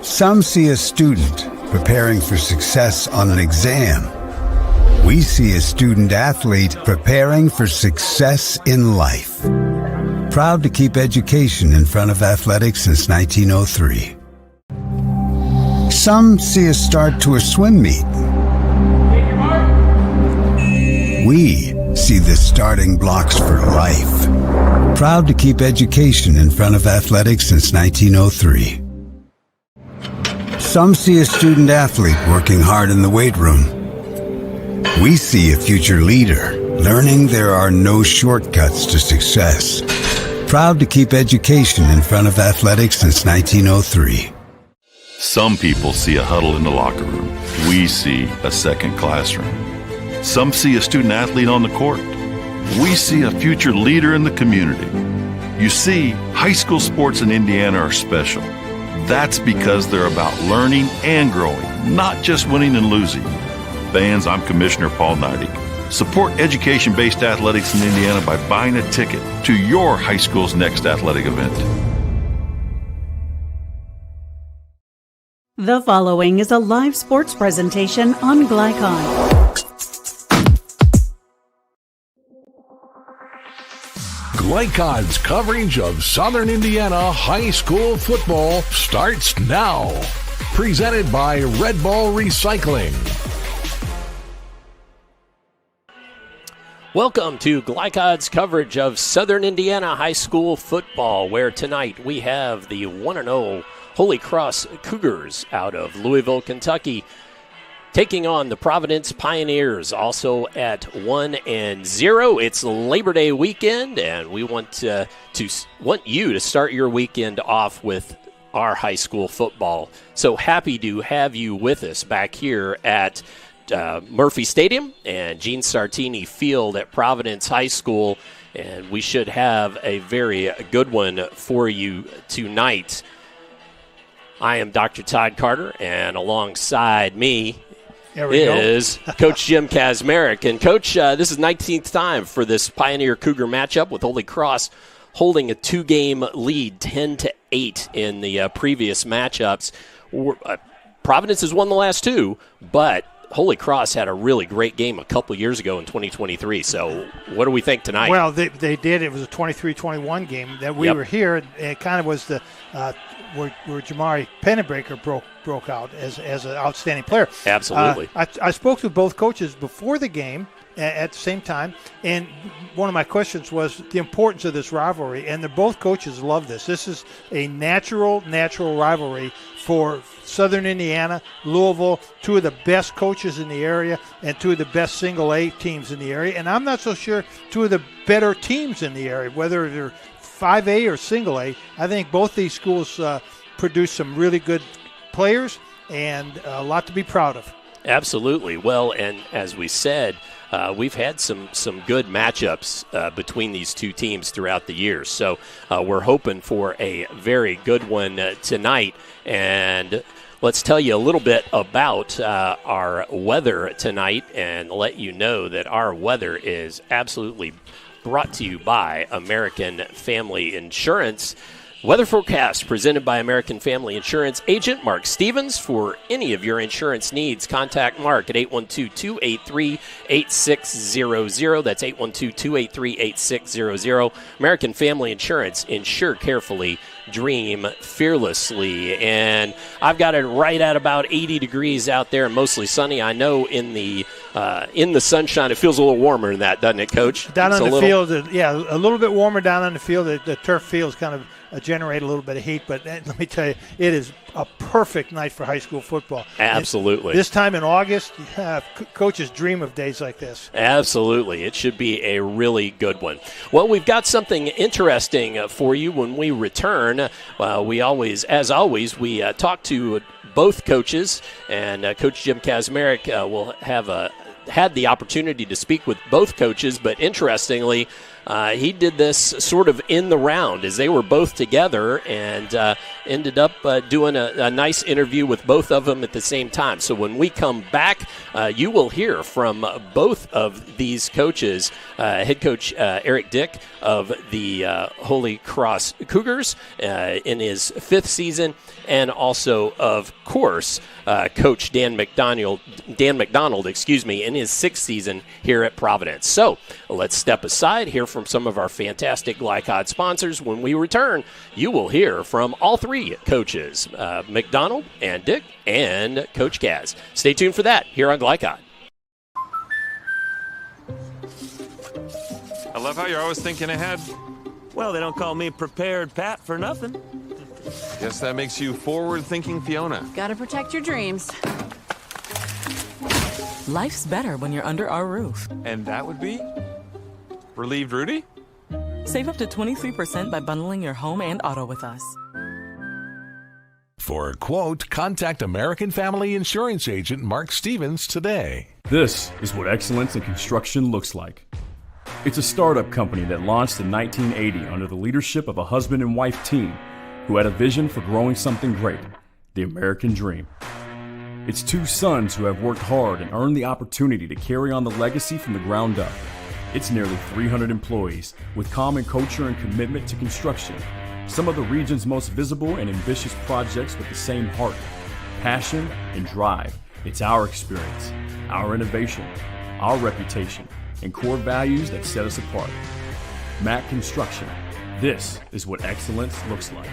Some see a student preparing for success on an exam. We see a student athlete preparing for success in life. Proud to keep education in front of athletics since 1903. Some see a start to a swim meet. We see the starting blocks for life. Proud to keep education in front of athletics since 1903. Some see a student athlete working hard in the weight room. We see a future leader learning there are no shortcuts to success. Proud to keep education in front of athletics since 1903. Some people see a huddle in the locker room. We see a second classroom. Some see a student athlete on the court. We see a future leader in the community. You see, high school sports in Indiana are special. That's because they're about learning and growing, not just winning and losing. Fans, I'm Commissioner Paul Neidig. Support education-based athletics in Indiana by buying a ticket to your high school's next athletic event. The following is a live sports presentation on Glycon. Glycon's coverage of Southern Indiana high school football starts now. Presented by Red Ball Recycling. Welcome to Glycon's coverage of Southern Indiana high school football, where tonight we have the 1-0 Holy Cross Cougars out of Louisville, Kentucky, taking on the Providence Pioneers, also at 1-0. It's Labor Day weekend, and we want you to start your weekend off with our high school football. So happy to have you with us back here at Murphy Stadium and Gene Sartini Field at Providence High School, and we should have a very good one for you tonight. I am Dr. Todd Carter, and alongside me is Coach Jim Kazmarek. And, Coach, this is 19th time for this Pioneer Cougar matchup, with Holy Cross holding a 2-game lead, 10-8 in the previous matchups. Providence has won the last two, but Holy Cross had a really great game a couple years ago in 2023. So what do we think tonight? Well, they did. It was a 23-21 game that we were here. It kind of was the where Jamari Pennebreaker broke out as an outstanding player. Absolutely. I spoke to both coaches before the game at the same time, and one of my questions was the importance of this rivalry, and both coaches love this. This is a natural rivalry for Southern Indiana, Louisville, two of the best coaches in the area and two of the best single-A teams in the area, and I'm not so sure two of the better teams in the area, whether they're 5A or single-A. I think both these schools produce some really good players and a lot to be proud of. Absolutely. Well, and as we said, we've had some good matchups between these two teams throughout the years. So we're hoping for a very good one tonight. And let's tell you a little bit about our weather tonight and let you know that our weather is absolutely brought to you by American Family Insurance. Weather forecast presented by American Family Insurance agent Mark Stevens. For any of your insurance needs, contact Mark at 812-283-8600. That's 812-283-8600. American Family Insurance. Insure carefully, dream fearlessly. And I've got it right at about 80 degrees out there and mostly sunny. I know in the sunshine it feels a little warmer than that, doesn't it, Coach? Down on the field, yeah, a little bit warmer down on the field. The turf fields kind of generate a little bit of heat, but let me tell you, it is a perfect night for high school football. Absolutely. This time in August, coaches dream of days like this. Absolutely. It should be a really good one. Well, we've got something interesting for you when we return. We talk to both coaches, and Coach Jim Kazmarek will have had the opportunity to speak with both coaches, but interestingly, he did this sort of in the round as they were both together and ended up doing a nice interview with both of them at the same time. So when we come back, you will hear from both of these coaches, head coach Eric Dick of the Holy Cross Cougars in his 5th season, and also, of course, Coach Dan McDonald, in his 6th season here at Providence. So let's step aside, hear from some of our fantastic Glycod sponsors. When we return, you will hear from all 3 coaches, McDonald and Dick and Coach Kaz. Stay tuned for that here on Glycod. I love how you're always thinking ahead. Well, they don't call me Prepared Pat for nothing. Guess that makes you forward-thinking Fiona. Gotta protect your dreams. Life's better when you're under our roof. And that would be? Relieved Rudy? Save up to 23% by bundling your home and auto with us. For a quote, contact American Family Insurance Agent Mark Stevens today. This is what excellence in construction looks like. It's a startup company that launched in 1980 under the leadership of a husband and wife team who had a vision for growing something great, the American dream. It's 2 sons who have worked hard and earned the opportunity to carry on the legacy from the ground up. It's nearly 300 employees with common culture and commitment to construction. Some of the region's most visible and ambitious projects with the same heart, passion, and drive. It's our experience, our innovation, our reputation, and core values that set us apart. Mac Construction. This is what excellence looks like.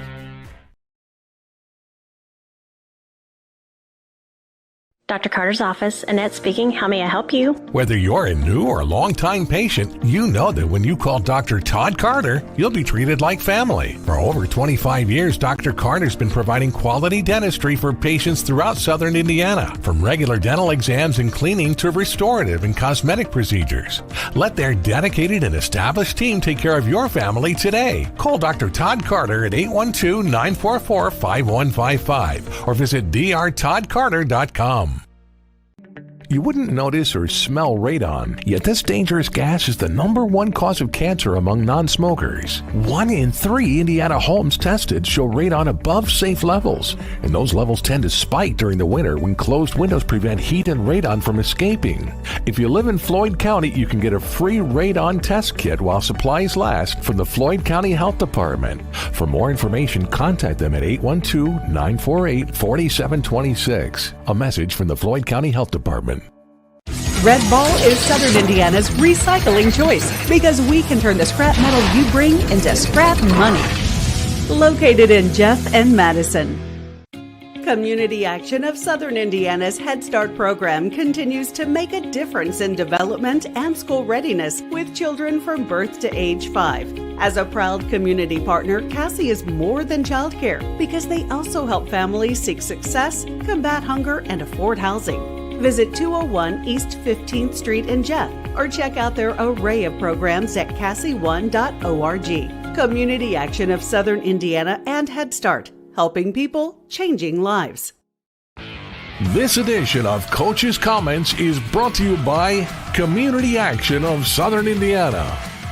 Dr. Carter's office, Annette speaking. How may I help you? Whether you're a new or long-time patient, you know that when you call Dr. Todd Carter, you'll be treated like family. For over 25 years, Dr. Carter's been providing quality dentistry for patients throughout southern Indiana, from regular dental exams and cleaning to restorative and cosmetic procedures. Let their dedicated and established team take care of your family today. Call Dr. Todd Carter at 812-944-5155 or visit drtoddcarter.com. You wouldn't notice or smell radon, yet this dangerous gas is the #1 cause of cancer among non-smokers. 1 in 3 Indiana homes tested show radon above safe levels, and those levels tend to spike during the winter when closed windows prevent heat and radon from escaping. If you live in Floyd County, you can get a free radon test kit while supplies last from the Floyd County Health Department. For more information, contact them at 812-948-4726. A message from the Floyd County Health Department. Red Ball is Southern Indiana's recycling choice because we can turn the scrap metal you bring into scrap money. Located in Jeff and Madison. Community Action of Southern Indiana's Head Start program continues to make a difference in development and school readiness with children from birth to age 5. As a proud community partner, Cassie is more than childcare because they also help families seek success, combat hunger, and afford housing. Visit 201 East 15th Street in Jeff or check out their array of programs at cassie1.org. Community Action of Southern Indiana and Head Start, helping people, changing lives. This edition of Coach's Comments is brought to you by Community Action of Southern Indiana,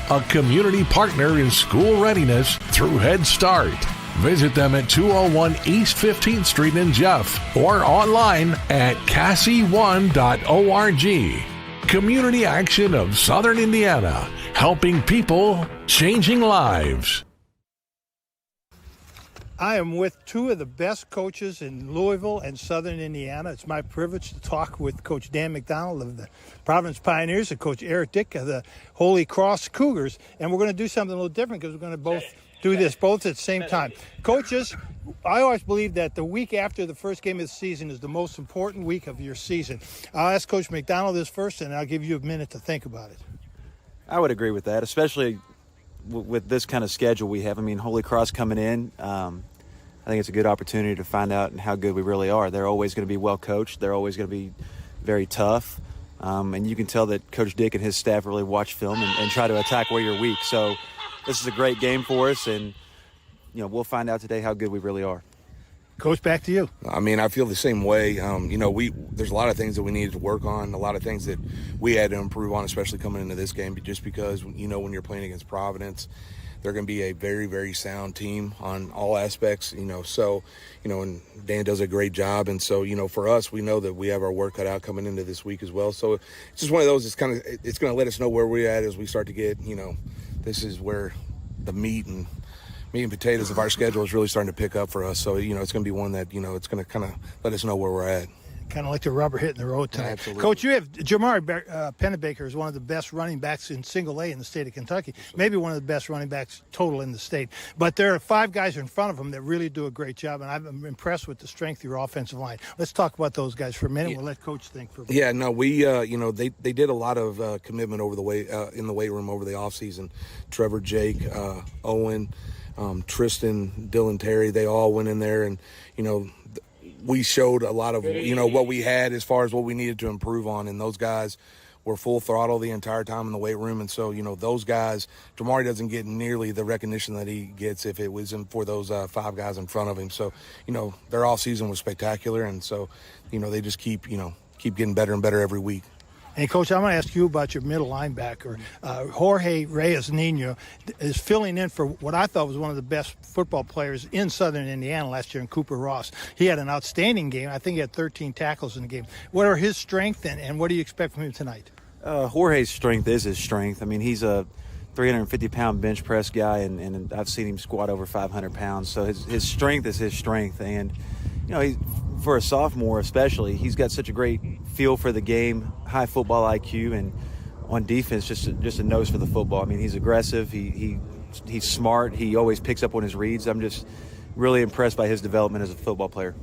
a community partner in school readiness through Head Start. Visit them at 201 East 15th Street in Jeff or online at cassie1.org. Community Action of Southern Indiana, helping people, changing lives. I am with 2 of the best coaches in Louisville and Southern Indiana. It's my privilege to talk with Coach Dan McDonald of the Providence Pioneers and Coach Eric Dick of the Holy Cross Cougars. And we're going to do something a little different because we're going to both do this both at the same time. Coaches, I always believe that the week after the first game of the season is the most important week of your season. I'll ask Coach McDonald this first, and I'll give you a minute to think about it. I would agree with that, especially with this kind of schedule we have. I mean, Holy Cross coming in, I think it's a good opportunity to find out how good we really are. They're always going to be well coached. They're always going to be very tough. And you can tell that Coach Dick and his staff really watch film and try to attack where you're weak. So this is a great game for us, and we'll find out today how good we really are. Coach, back to you. I mean, I feel the same way. There's a lot of things that we needed to work on, a lot of things that we had to improve on, especially coming into this game, just because, when you're playing against Providence, they're going to be a very, very sound team on all aspects, and Dan does a great job. And so, for us, we know that we have our work cut out coming into this week as well. So it's just one of those, it's going to let us know where we're at as we start to get, this is where the meat and potatoes of our schedule is really starting to pick up for us. So, it's going to be one that, it's going to kind of let us know where we're at. Kind of like the rubber hitting the road tonight. Absolutely. Coach, you have Jamari Pennebaker is one of the best running backs in single A in the state of Kentucky, maybe one of the best running backs total in the state. But there are 5 guys in front of him that really do a great job, and I'm impressed with the strength of your offensive line. Let's talk about those guys for a minute. We'll let Coach think for a minute. Yeah, no, we, they did a lot of commitment over the way in the weight room over the offseason. Trevor, Jake, Owen, Tristan, Dylan, Terry, they all went in there, and, we showed a lot of, what we had as far as what we needed to improve on. And those guys were full throttle the entire time in the weight room. And so, those guys, Jamari doesn't get nearly the recognition that he gets if it wasn't for those 5 guys in front of him. So, their off season was spectacular. And so, they just keep getting better and better every week. And, Coach, I'm going to ask you about your middle linebacker. Jorge Reyes-Nino is filling in for what I thought was one of the best football players in Southern Indiana last year in Cooper Ross. He had an outstanding game. I think he had 13 tackles in the game. What are his strengths, and what do you expect from him tonight? Jorge's strength is his strength. I mean, he's a 350-pound bench press guy, and I've seen him squat over 500 pounds. So his strength is his strength. And, for a sophomore especially, he's got such a great feel for the game, high football IQ, and on defense, just a nose for the football. I mean, he's aggressive. He's smart. He always picks up on his reads. I'm just really impressed by his development as a football player.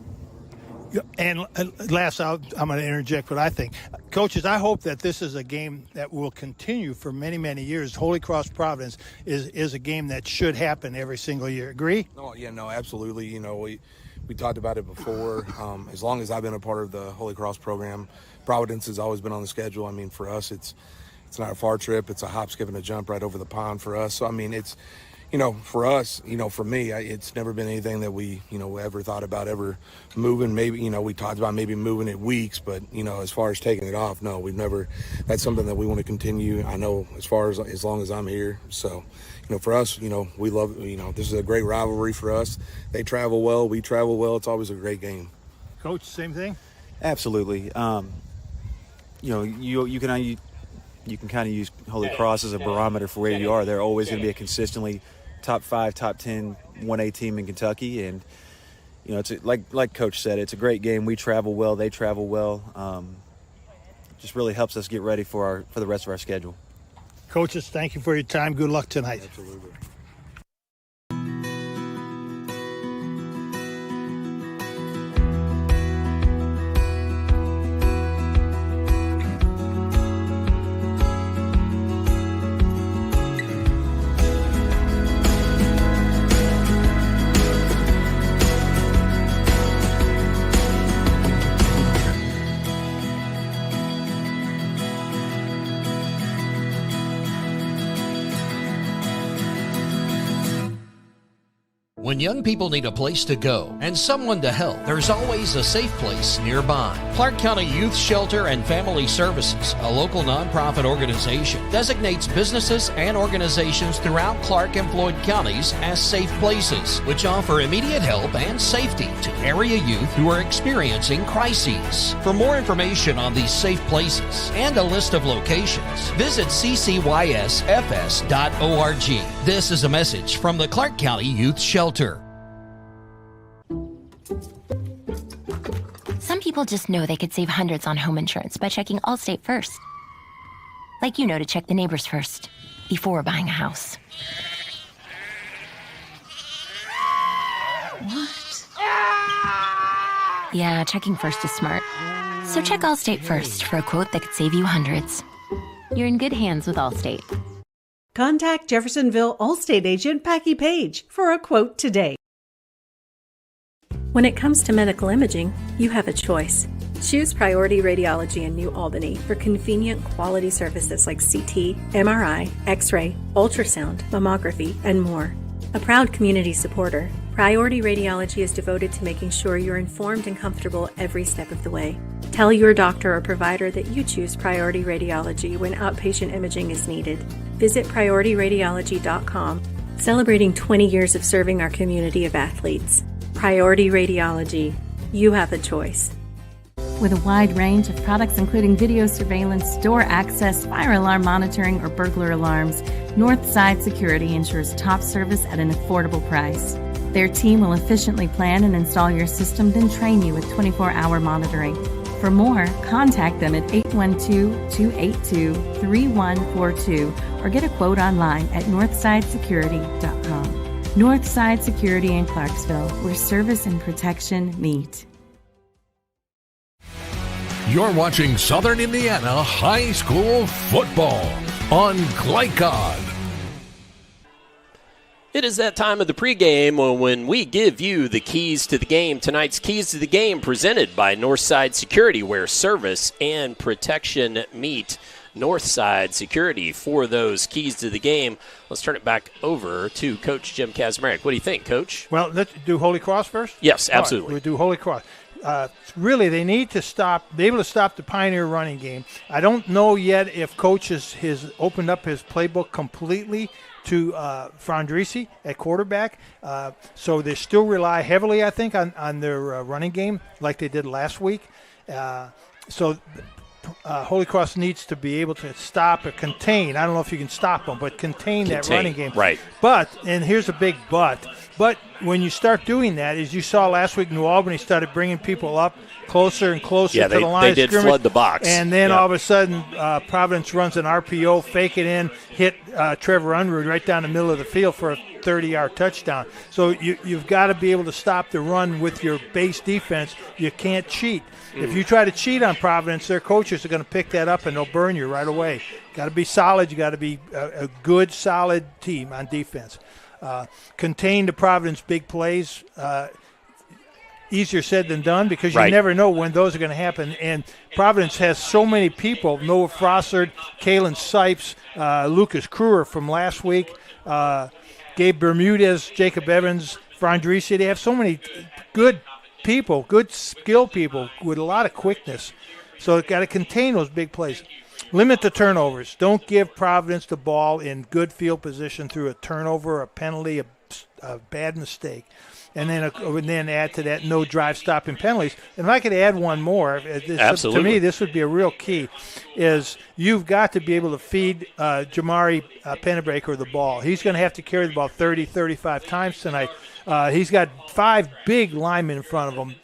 And last, I'm going to interject what I think. Coaches, I hope that this is a game that will continue for many, many years. Holy Cross Providence is a game that should happen every single year. Agree? Oh, yeah, no, absolutely. We talked about it before. As long as I've been a part of the Holy Cross program, Providence has always been on the schedule. I mean, for us, it's not a far trip. It's a hop, skip, and a jump right over the pond for us. So, I mean, it's, for us, for me, it's never been anything that we, ever thought about ever moving. Maybe, we talked about maybe moving it weeks, but, as far as taking it off, no, we've never. That's something that we want to continue. I know as long as I'm here. So, for us, we love, this is a great rivalry for us. They travel well, we travel well. It's always a great game. Coach, same thing? Absolutely. You can kind of use Holy Cross as a barometer for where you are. They're always going to be a consistently top 5, top 10 1A team in Kentucky. And, it's like Coach said, it's a great game. We travel well, they travel well. Just really helps us get ready for the rest of our schedule. Coaches, thank you for your time. Good luck tonight. Absolutely. When young people need a place to go and someone to help, there's always a safe place nearby. Clark County Youth Shelter and Family Services, a local nonprofit organization, designates businesses and organizations throughout Clark and Floyd counties as safe places, which offer immediate help and safety to area youth who are experiencing crises. For more information on these safe places and a list of locations, visit ccysfs.org. This is a message from the Clark County Youth Shelter. Some people just know they could save hundreds on home insurance by checking Allstate first. Like to check the neighbors first before buying a house. What? Yeah, checking first is smart. So check Allstate first for a quote that could save you hundreds. You're in good hands with Allstate. Contact Jeffersonville Allstate agent Packie Page for a quote today. When it comes to medical imaging, you have a choice. Choose Priority Radiology in New Albany for convenient quality services like CT, MRI, X-ray, ultrasound, mammography, and more. A proud community supporter, Priority Radiology is devoted to making sure you're informed and comfortable every step of the way. Tell your doctor or provider that you choose Priority Radiology when outpatient imaging is needed. Visit PriorityRadiology.com, celebrating 20 years of serving our community of athletes. Priority Radiology. You have a choice. With a wide range of products including video surveillance, door access, fire alarm monitoring, or burglar alarms, Northside Security ensures top service at an affordable price. Their team will efficiently plan and install your system, then train you with 24-hour monitoring. For more, contact them at 812-282-3142 or get a quote online at northsidesecurity.com. Northside Security in Clarksville, where service and protection meet. You're watching Southern Indiana High School Football on Glycod. It is that time of the pregame when we give you the keys to the game. Tonight's keys to the game presented by Northside Security, where service and protection meet. Northside Security for those keys to the game. Let's turn it back over to Coach Jim Kazmarek. What do you think, Coach? Well, let's do Holy Cross first? Yes, absolutely. We'll do Holy Cross. Really, they need to be able to stop the Pioneer running game. I don't know yet if Coach has opened up his playbook completely to Frandrisi at quarterback. So they still rely heavily, I think, on their running game like they did last week. Holy Cross needs to be able to stop or contain. I don't know if you can stop them, but contain that running game. Right. But, and here's a big but when you start doing that, as you saw last week, New Albany started bringing people up closer and closer to the line of scrimmage. They did flood the box. And then all of a sudden, Providence runs an RPO, fake it in, hit Trevor Unruh right down the middle of the field for a 30-yard touchdown. So you've got to be able to stop the run with your base defense. You can't cheat. If you try to cheat on Providence, their coaches are going to pick that up and they'll burn you right away. Got to be solid. You got to be a good, solid team on defense. Contain the Providence big plays. Easier said than done because you never know when those are going to happen. And Providence has so many people: Noah Frossard, Kalen Sipes, Lucas Kruer from last week, Gabe Bermudez, Jacob Evans, Frandrisi. They have so many good people, good skill people with a lot of quickness. So you've got to contain those big plays. Limit the turnovers. Don't give Providence the ball in good field position through a turnover, a penalty, a bad mistake. And then add to that no drive stopping penalties. And if I could add one more, absolutely. To me this would be a real key, is you've got to be able to feed Jamari Pennebaker the ball. He's going to have to carry the ball 30, 35 times tonight. He's got 5 big linemen in front of him.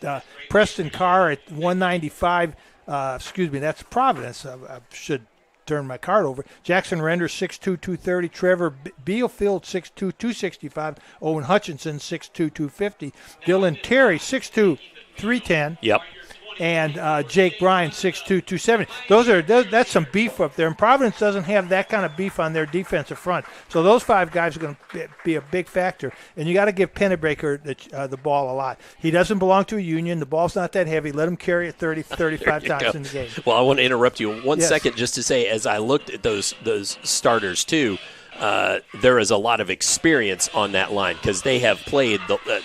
Preston Carr at 195. That's Providence. I should turn my card over. Jackson Render, 6'2", 230. Trevor Bealfield, 6'2", 265. Owen Hutchinson, 6'2", 250. Dylan Terry, 6'2", 310. Yep. And Jake Bryan, 6'2", 270. That's some beef up there. And Providence doesn't have that kind of beef on their defensive front. So those 5 guys are going to be a big factor. And you got to give Pennebaker the ball a lot. He doesn't belong to a union. The ball's not that heavy. Let him carry it 30, 35 times in the game. Well, I want to interrupt you one second just to say, as I looked at those starters too, there is a lot of experience on that line because they have played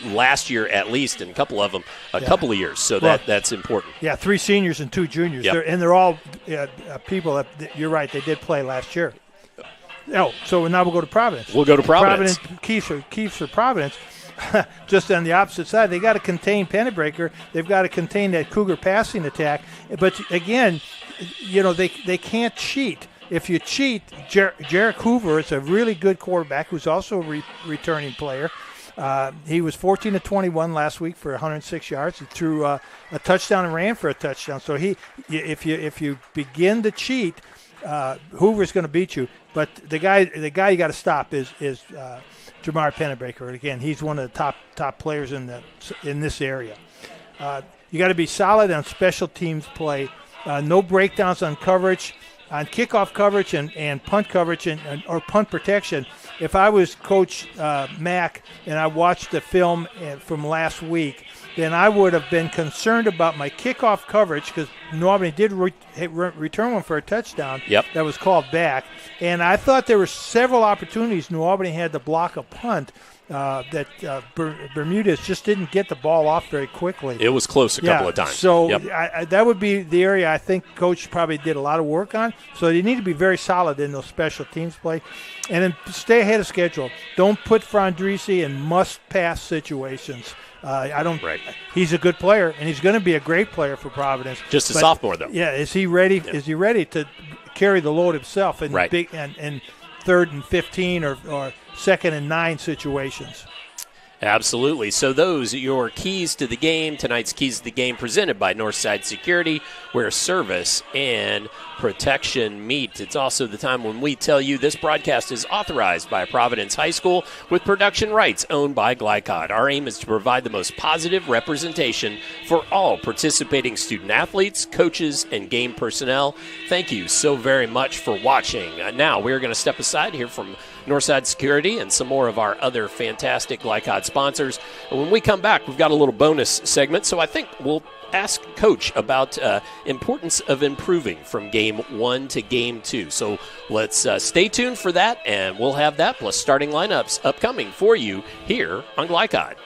last year at least, and a couple of them couple of years. So that's important. Yeah, 3 seniors and 2 juniors. Yep. They're all people that, you're right, they did play last year. So now we'll go to Providence. We'll go to Providence. Keys for Providence. Just on the opposite side, they got to contain Pennebaker. They've got to contain that Cougar passing attack. But again, they can't cheat. If you cheat, Jarek Hoover is a really good quarterback who's also a returning player. He was 14 to 21 last week for 106 yards. He threw a touchdown and ran for a touchdown. So if you begin to cheat, Hoover's going to beat you. But the guy you got to stop is Jamar Pennebaker. And again, he's one of the top players in this area. You got to be solid on special teams play. No breakdowns on coverage. On kickoff coverage and punt coverage or punt protection, if I was Coach Mack and I watched the film from last week, then I would have been concerned about my kickoff coverage because New Albany did return one for a touchdown. Yep. That was called back. And I thought there were several opportunities New Albany had to block a punt Bermudez just didn't get the ball off very quickly. It was close a couple of times. So that would be the area I think Coach probably did a lot of work on. So they need to be very solid in those special teams play. And then stay ahead of schedule. Don't put Frondrisi in must-pass situations. He's a good player, and he's going to be a great player for Providence. Just a sophomore, though. Yeah, is he ready? Yeah. Is he ready to carry the load himself in big and 3rd and 15 or 2nd and 9 situations? Absolutely. So those are your keys to the game. Tonight's keys to the game presented by Northside Security, where service and protection meet. It's also the time when we tell you this broadcast is authorized by Providence High School with production rights owned by Glycod. Our aim is to provide the most positive representation for all participating student athletes, coaches, and game personnel. Thank you so very much for watching. Now we're going to step aside here from Northside Security and some more of our other fantastic Glycod sponsors. And when we come back, we've got a little bonus segment, so I think we'll ask Coach about importance of improving from Game 1 to Game 2. So let's stay tuned for that, and we'll have that plus starting lineups upcoming for you here on Glycod.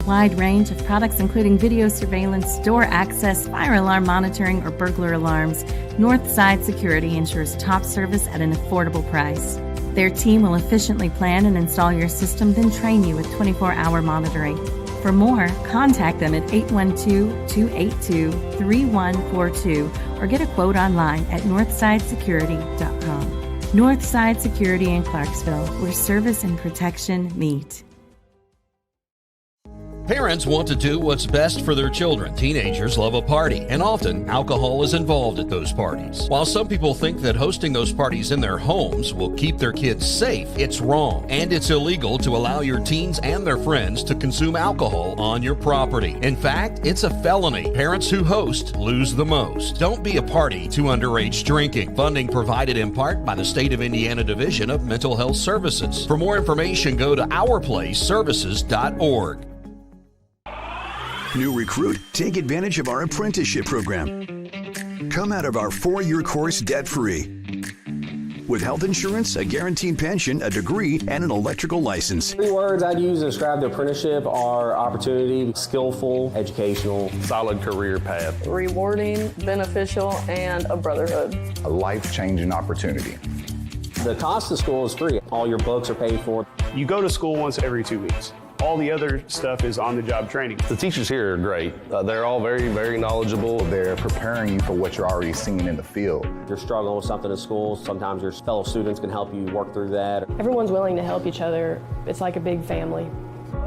Wide range of products including video surveillance, door access, fire alarm monitoring, or burglar alarms. Northside Security ensures top service at an affordable price. Their team will efficiently plan and install your system, then train you with 24-hour monitoring. For more, contact them at 812-282-3142 or get a quote online at northsidesecurity.com. Northside Security in Clarksville, where service and protection meet. Parents want to do what's best for their children. Teenagers love a party, and often alcohol is involved at those parties. While some people think that hosting those parties in their homes will keep their kids safe, it's wrong. And it's illegal to allow your teens and their friends to consume alcohol on your property. In fact, it's a felony. Parents who host lose the most. Don't be a party to underage drinking. Funding provided in part by the State of Indiana Division of Mental Health Services. For more information, go to ourplaceservices.org. New recruit? Take advantage of our apprenticeship program. Come out of our 4-year course debt-free. With health insurance, a guaranteed pension, a degree, and an electrical license. 3 words I'd use to describe the apprenticeship are opportunity, skillful, educational, solid career path, rewarding, beneficial, and a brotherhood. A life-changing opportunity. The cost of school is free. All your books are paid for. You go to school once every 2 weeks. All the other stuff is on-the-job training. The teachers here are great. They're all very, very knowledgeable. They're preparing you for what you're already seeing in the field. If you're struggling with something in school, sometimes your fellow students can help you work through that. Everyone's willing to help each other. It's like a big family.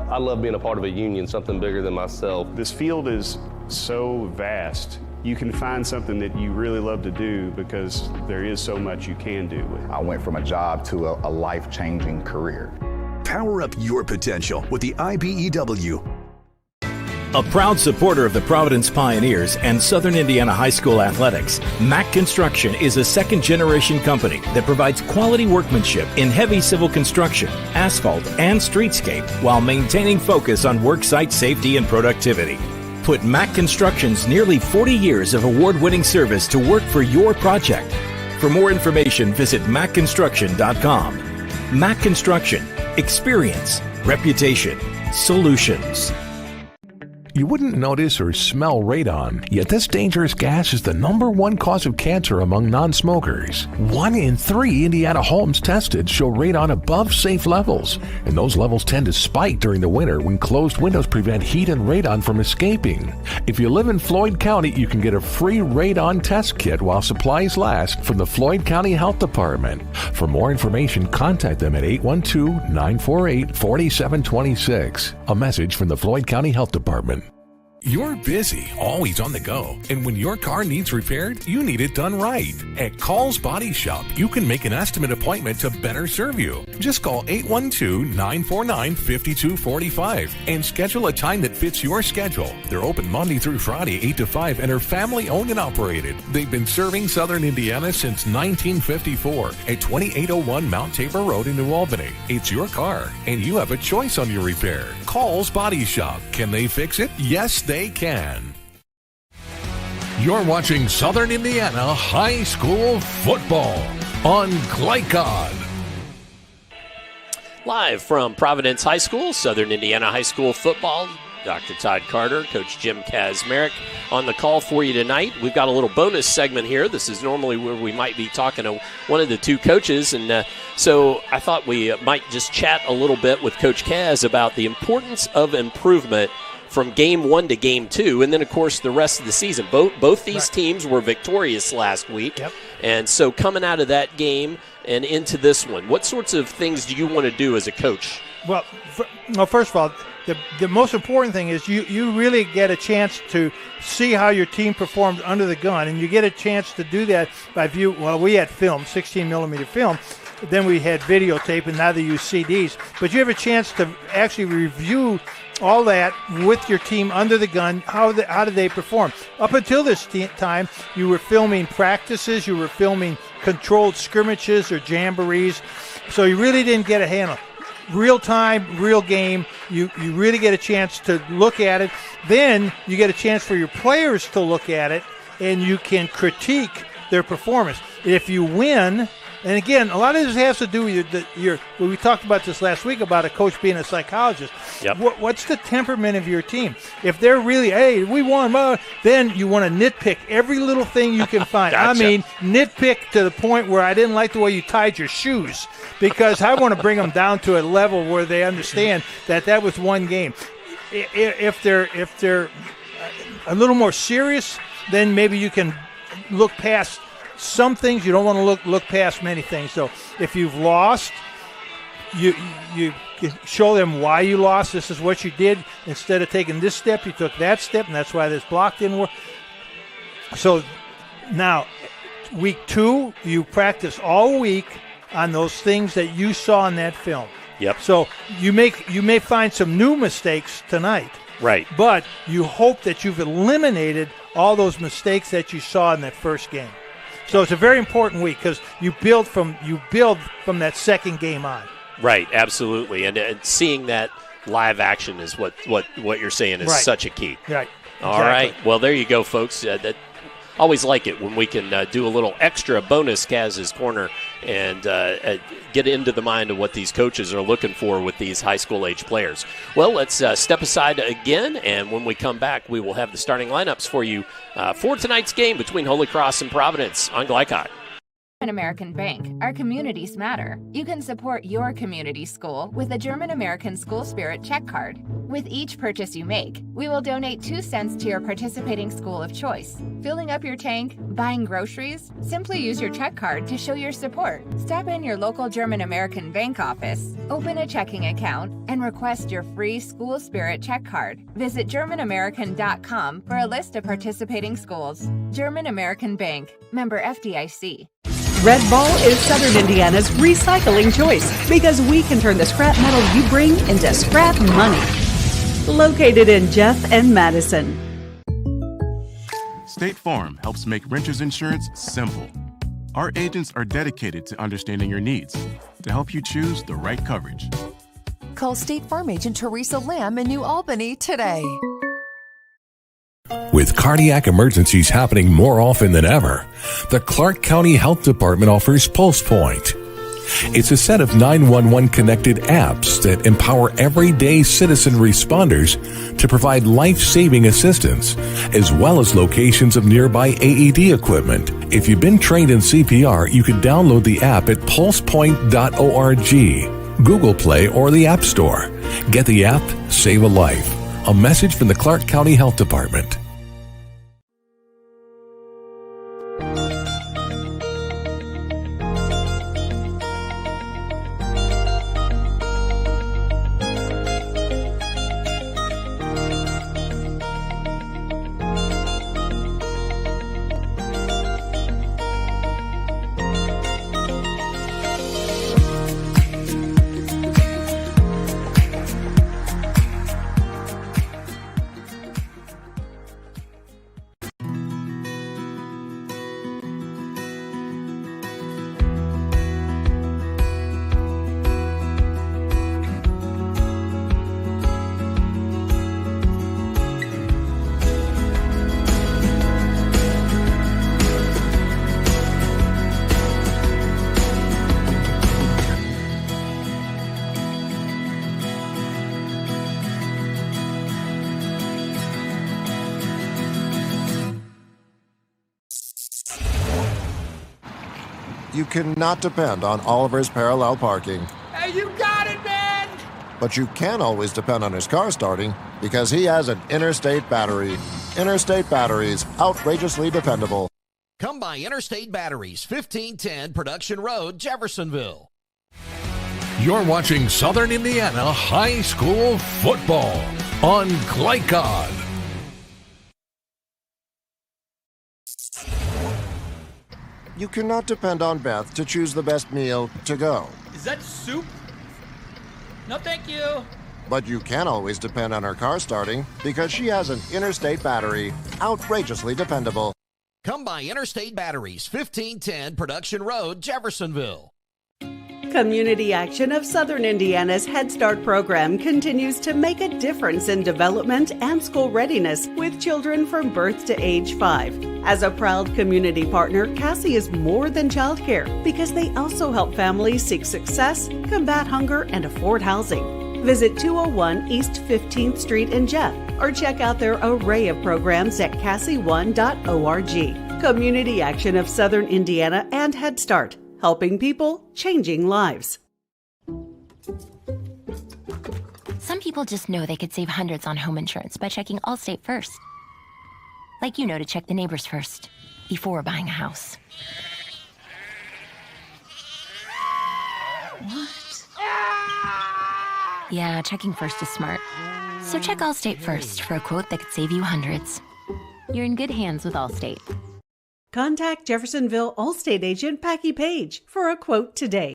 I love being a part of a union, something bigger than myself. This field is so vast. You can find something that you really love to do because there is so much you can do with it. I went from a job to a life-changing career. Power up your potential with the IBEW. A proud supporter of the Providence Pioneers and Southern Indiana High School athletics, Mack Construction is a second-generation company that provides quality workmanship in heavy civil construction, asphalt, and streetscape while maintaining focus on worksite safety and productivity. Put Mack Construction's nearly 40 years of award-winning service to work for your project. For more information, visit mackconstruction.com. Mack Construction. Experience, reputation, solutions. You wouldn't notice or smell radon, yet this dangerous gas is the #1 cause of cancer among non-smokers. 1 in 3 Indiana homes tested show radon above safe levels, and those levels tend to spike during the winter when closed windows prevent heat and radon from escaping. If you live in Floyd County, you can get a free radon test kit while supplies last from the Floyd County Health Department. For more information, contact them at 812-948-4726. A message from the Floyd County Health Department. You're busy, always on the go, and when your car needs repaired, you need it done right. At Call's Body Shop, you can make an estimate appointment to better serve you. Just call 812-949-5245 and schedule a time that fits your schedule. They're open Monday through Friday, 8 to 5, and are family-owned and operated. They've been serving Southern Indiana since 1954 at 2801 Mount Tabor Road in New Albany. It's your car, and you have a choice on your repair. Call's Body Shop. Can they fix it? Yes, they can. You're watching Southern Indiana High School football on Glycod. Live from Providence High School, Southern Indiana High School football. Dr. Todd Carter, Coach Jim Kazmarek on the call for you tonight. We've got a little bonus segment here. This is normally where we might be talking to one of the two coaches, and so I thought we might just chat a little bit with Coach Kaz about the importance of improvement from game 1 to game 2, and then, of course, the rest of the season. Both these teams were victorious last week, and so coming out of that game and into this one, what sorts of things do you want to do as a coach? Well, first of all, the most important thing is you really get a chance to see how your team performed under the gun, and you get a chance to do that by view. Well, we had film, 16-millimeter film. Then we had videotape, and now they use CDs. But you have a chance to actually review all that with your team under the gun. How did they perform? Up until this time, you were filming practices, you were filming controlled scrimmages or jamborees, so you really didn't get a handle. Real time, real game, you really get a chance to look at it. Then you get a chance for your players to look at it, and you can critique their performance. If you win, and again, a lot of this has to do with we talked about this last week about a coach being a psychologist. What's the temperament of your team? If they're really, hey, we won, then you want to nitpick every little thing you can find. Gotcha. I mean, nitpick to the point where I didn't like the way you tied your shoes, because I want to bring them down to a level where they understand that was one game. If they're a little more serious, then maybe you can look past some things. You don't want to look past many things. So if you've lost, you show them why you lost. This is what you did. Instead of taking this step, you took that step, and that's why this block didn't work. So now, week 2, you practice all week on those things that you saw in that film. So you may find some new mistakes tonight. Right. But you hope that you've eliminated all those mistakes that you saw in that first game. So it's a very important week because you build from that second game on. Right, absolutely, and seeing that live action is what you're saying is such a key. Right. All right. Well, there you go, folks. Always like it when we can do a little extra bonus Kaz's Corner and get into the mind of what these coaches are looking for with these high school age players. Well, let's step aside again, and when we come back, we will have the starting lineups for you for tonight's game between Holy Cross and Providence on Glycott. German American Bank, our communities matter. You can support your community school with a German American School Spirit check card. With each purchase you make, we will donate 2 cents to your participating school of choice. Filling up your tank, buying groceries? Simply use your check card to show your support. Stop in your local German American Bank office, open a checking account, and request your free School Spirit check card. Visit GermanAmerican.com for a list of participating schools. German American Bank, member FDIC. Red Ball is Southern Indiana's recycling choice because we can turn the scrap metal you bring into scrap money. Located in Jeff and Madison. State Farm helps make renters insurance simple. Our agents are dedicated to understanding your needs to help you choose the right coverage. Call State Farm agent Teresa Lamb in New Albany today. With cardiac emergencies happening more often than ever, the Clark County Health Department offers PulsePoint. It's a set of 911 connected apps that empower everyday citizen responders to provide life-saving assistance, as well as locations of nearby AED equipment. If you've been trained in CPR, you can download the app at pulsepoint.org, Google Play, or the App Store. Get the app, save a life. A message from the Clark County Health Department. You cannot depend on Oliver's parallel parking. Hey, you got it, man! But you can always depend on his car starting because he has an Interstate battery. Interstate batteries, outrageously dependable. Come by Interstate Batteries, 1510 Production Road, Jeffersonville. You're watching Southern Indiana High School Football on Glycod. You cannot depend on Beth to choose the best meal to go. Is that soup? No, thank you. But you can always depend on her car starting because she has an Interstate battery, outrageously dependable. Come by Interstate Batteries, 1510 Production Road, Jeffersonville. Community action of Southern Indiana's Head Start program continues to make a difference in development and school readiness with children from birth to age 5. As a proud community partner, Cassie is more than childcare because they also help families seek success, combat hunger, and afford housing. Visit 201 East 15th Street in Jeff or check out their array of programs at cassie1.org. Community action of Southern Indiana and Head Start. Helping people, changing lives. Some people just know they could save hundreds on home insurance by checking Allstate first. Like you know to check the neighbors first before buying a house. What? Yeah, checking first is smart. So check Allstate first for a quote that could save you hundreds. You're in good hands with Allstate. Contact Jeffersonville Allstate agent Packy Page for a quote today.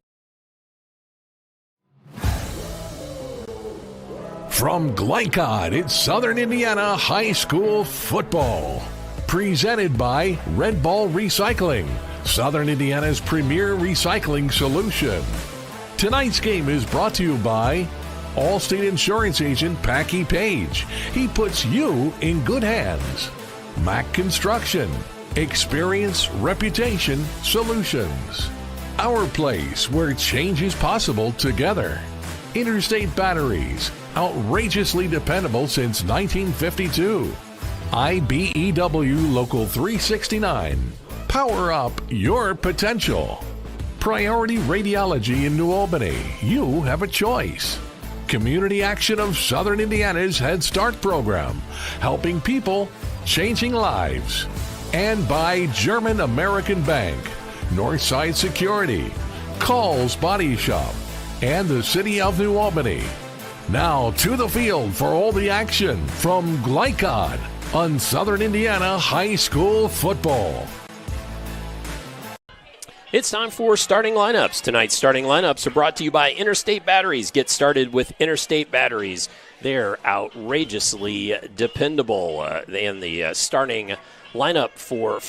From Glycod, it's Southern Indiana High School Football. Presented by Red Ball Recycling, Southern Indiana's premier recycling solution. Tonight's game is brought to you by Allstate Insurance Agent Packy Page. He puts you in good hands. Mac Construction. Experience, reputation, solutions. Our place where change is possible together. Interstate Batteries, outrageously dependable since 1952. IBEW Local 369. Power up your potential. Priority Radiology in New Albany. You have a choice. Community action of Southern Indiana's Head Start program, helping people, changing lives. And by German American Bank, Northside Security, Call's Body Shop, and the City of New Albany. Now to the field for all the action from Glycod on Southern Indiana High School Football. It's time for starting lineups. Tonight's starting lineups are brought to you by Interstate Batteries. Get started with Interstate Batteries. They're outrageously dependable. And the starting lineup for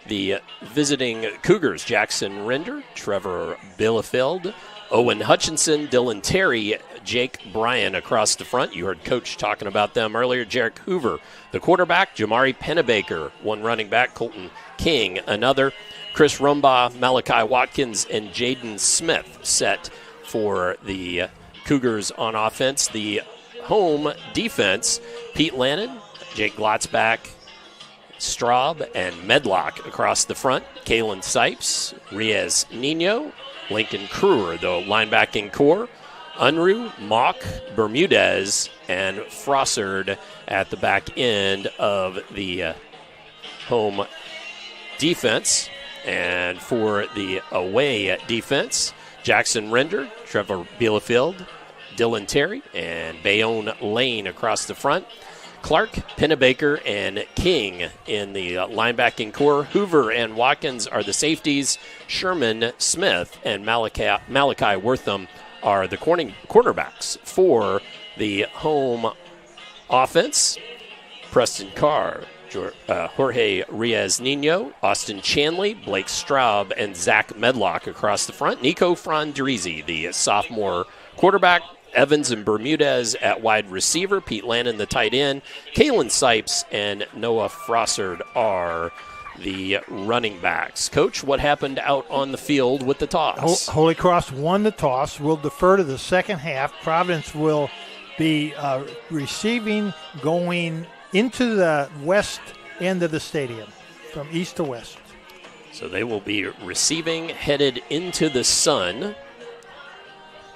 the visiting Cougars: Jackson Render, Trevor Bielefeld, Owen Hutchinson, Dylan Terry, Jake Bryan across the front. You heard Coach talking about them earlier. Jarek Hoover, the quarterback. Jamari Pennebaker, one running back. Colton King, another. Chris Rumbaugh, Malachi Watkins, and Jaden Smith set for the Cougars on offense. The home defense: Pete Lannon, Jake Glotzback, Straub, and Medlock across the front. Kalen Sipes, Riaz Nino, Lincoln Kruer, the linebacking core. Unruh, Mock, Bermudez, and Frossard at the back end of the home defense. And for the away defense, Jackson Render, Trevor Bielefeld, Dylan Terry, and Bayonne Lane across the front. Clark, Pennebaker, and King in the linebacking core. Hoover and Watkins are the safeties. Sherman, Smith, and Malachi Wortham are the cornerbacks. For the home offense, Preston Carr, Jorge Riaz Nino, Austin Chanley, Blake Straub, and Zach Medlock across the front. Nico Frondrizi, the sophomore quarterback. Evans and Bermudez at wide receiver. Pete Lannon, the tight end. Kalen Sipes and Noah Frossard are the running backs. Coach, what happened out on the field with the toss? Holy Cross won the toss. We'll defer to the second half. Providence will be receiving going into the west end of the stadium, from east to west. So they will be receiving, headed into the sun.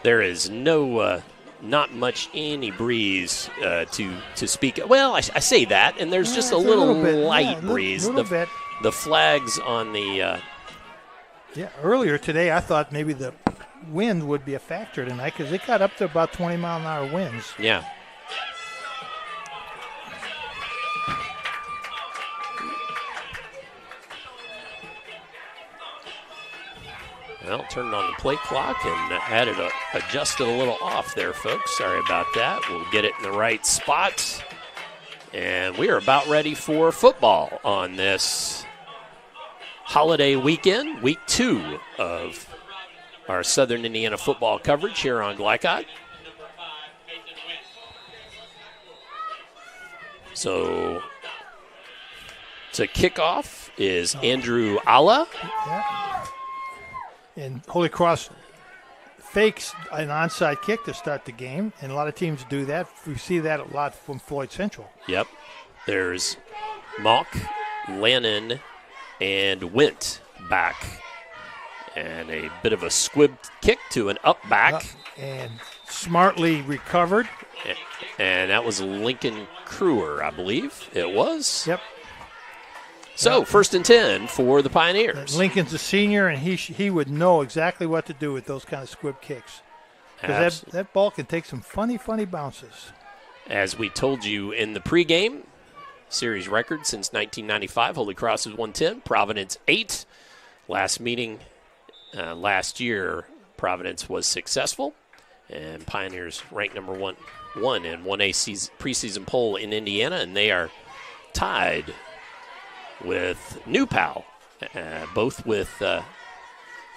There is not much any breeze to speak of. Well, I say that, and there's just a little light breeze. Little bit. The flags on the... earlier today I thought maybe the wind would be a factor tonight because it got up to about 20-mile-an-hour winds. Yeah. Well, turned on the play clock and had it adjusted a little off there, folks. Sorry about that. We'll get it in the right spot. And we are about ready for football on this holiday weekend, week 2 of our Southern Indiana football coverage here on Glycott. So to kick off is Andrew Alla. Yeah. And Holy Cross fakes an onside kick to start the game, and a lot of teams do that. We see that a lot from Floyd Central. Yep. There's Mock, Lannon, and Wint back. And a bit of a squib kick to an up back. And smartly recovered. And that was Lincoln Kruer, I believe it was. Yep. So, 1st and 10 for the Pioneers. Lincoln's a senior, and he would know exactly what to do with those kind of squib kicks. Because that ball can take some funny bounces. As we told you in the pregame, series record since 1995, Holy Cross is 110, Providence 8. Last meeting last year, Providence was successful, and Pioneers ranked number one in 1A preseason poll in Indiana, and they are tied with New Pal, both with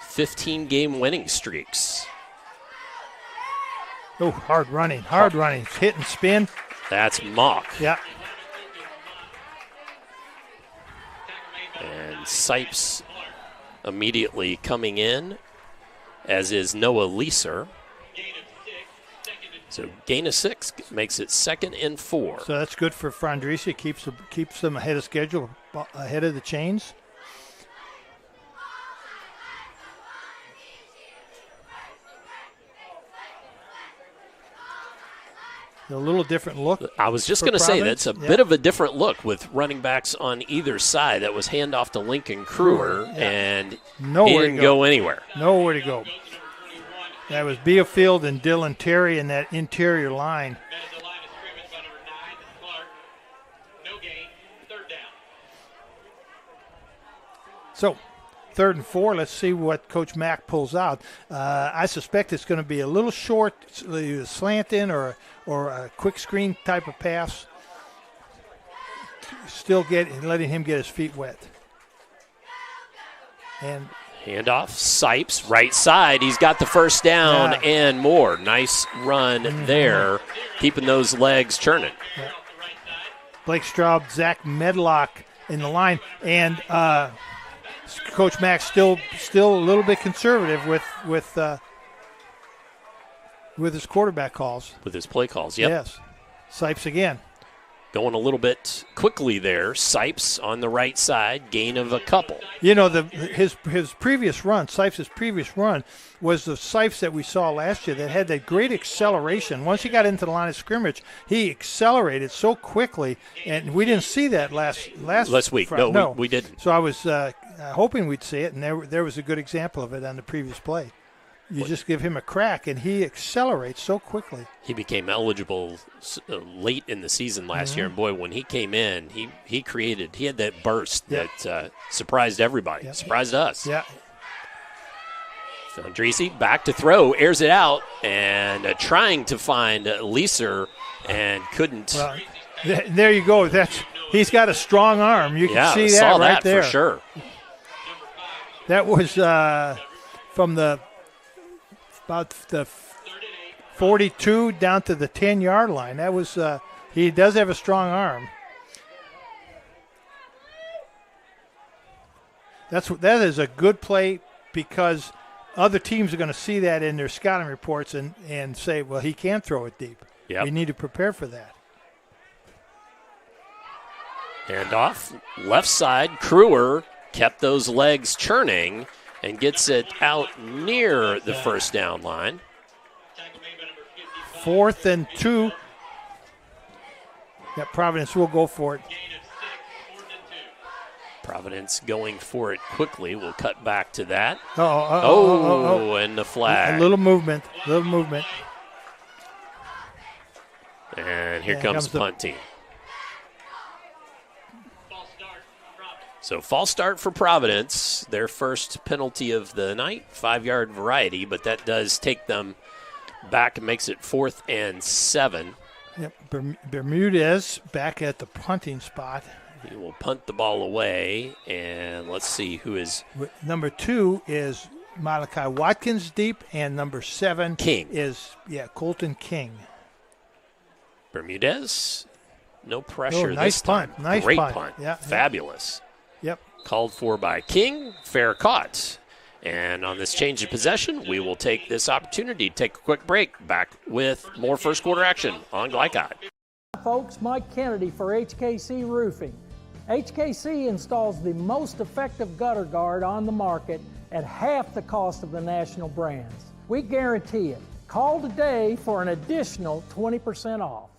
15-game winning streaks. Oh, hard running. Hit and spin. That's Mock. Yeah. And Sipes immediately coming in, as is Noah Leeser. So gain of 6 makes it 2nd and 4. So that's good for Frondrisi. Keeps them ahead of schedule, ahead of the chains. A little different look. I was just going to say that's a bit of a different look with running backs on either side. That was handoff to Lincoln Kruer, and he didn't go anywhere. Nowhere to go. That was Beafield and Dylan Terry in that interior line. So, 3rd and 4. Let's see what Coach Mack pulls out. I suspect it's going to be a little short, either slant in or a quick screen type of pass. Still letting him get his feet wet. And handoff, Sipes, right side. He's got the first down and more. Nice run there, keeping those legs churning. Yeah. Blake Straub, Zach Medlock in the line, and Coach Mack still a little bit conservative with his quarterback calls. With his play calls, yep. Yes. Sipes again. Going a little bit quickly there. Sipes on the right side, gain of a couple. You know, his previous run, Sipes' previous run, was the Sipes that we saw last year that had that great acceleration. Once he got into the line of scrimmage, he accelerated so quickly, and we didn't see that last week. Friday. No, we didn't. So I was hoping we'd see it, and there was a good example of it on the previous play. You just give him a crack, and he accelerates so quickly. He became eligible late in the season last year, and boy, when he came in, he had that burst that surprised everybody, surprised us. Yeah. Fondrisi back to throw, airs it out, and trying to find Leeser, and couldn't. Well, there you go. He's got a strong arm. You can see that saw right that there. For sure. That was from about the 42 down to the 10-yard line. That was he does have a strong arm. That is a good play because other teams are going to see that in their scouting reports and say, well, he can throw it deep. Yep. We need to prepare for that. Handoff, left side, Kruer kept those legs churning and gets it out near the first down line. 4th and 2. Yeah, Providence will go for it. Providence going for it quickly. We'll cut back to that. And the flag. A little movement. And here comes the punt team. So false start for Providence, their first penalty of the night, 5-yard variety, but that does take them back and makes it 4th and 7. Yep, Bermudez back at the punting spot. He will punt the ball away, and let's see who is. Number 2 is Malachi Watkins deep, and number 7 King is Colton King. Bermudez, no pressure nice this punt. time. Nice Great punt. Yeah, fabulous. Yep. Called for by King, fair caught. And on this change of possession, we will take this opportunity to take a quick break. Back with more first quarter action on Glycod. Hi folks, Mike Kennedy for HKC Roofing. HKC installs the most effective gutter guard on the market at half the cost of the national brands. We guarantee it. Call today for an additional 20% off.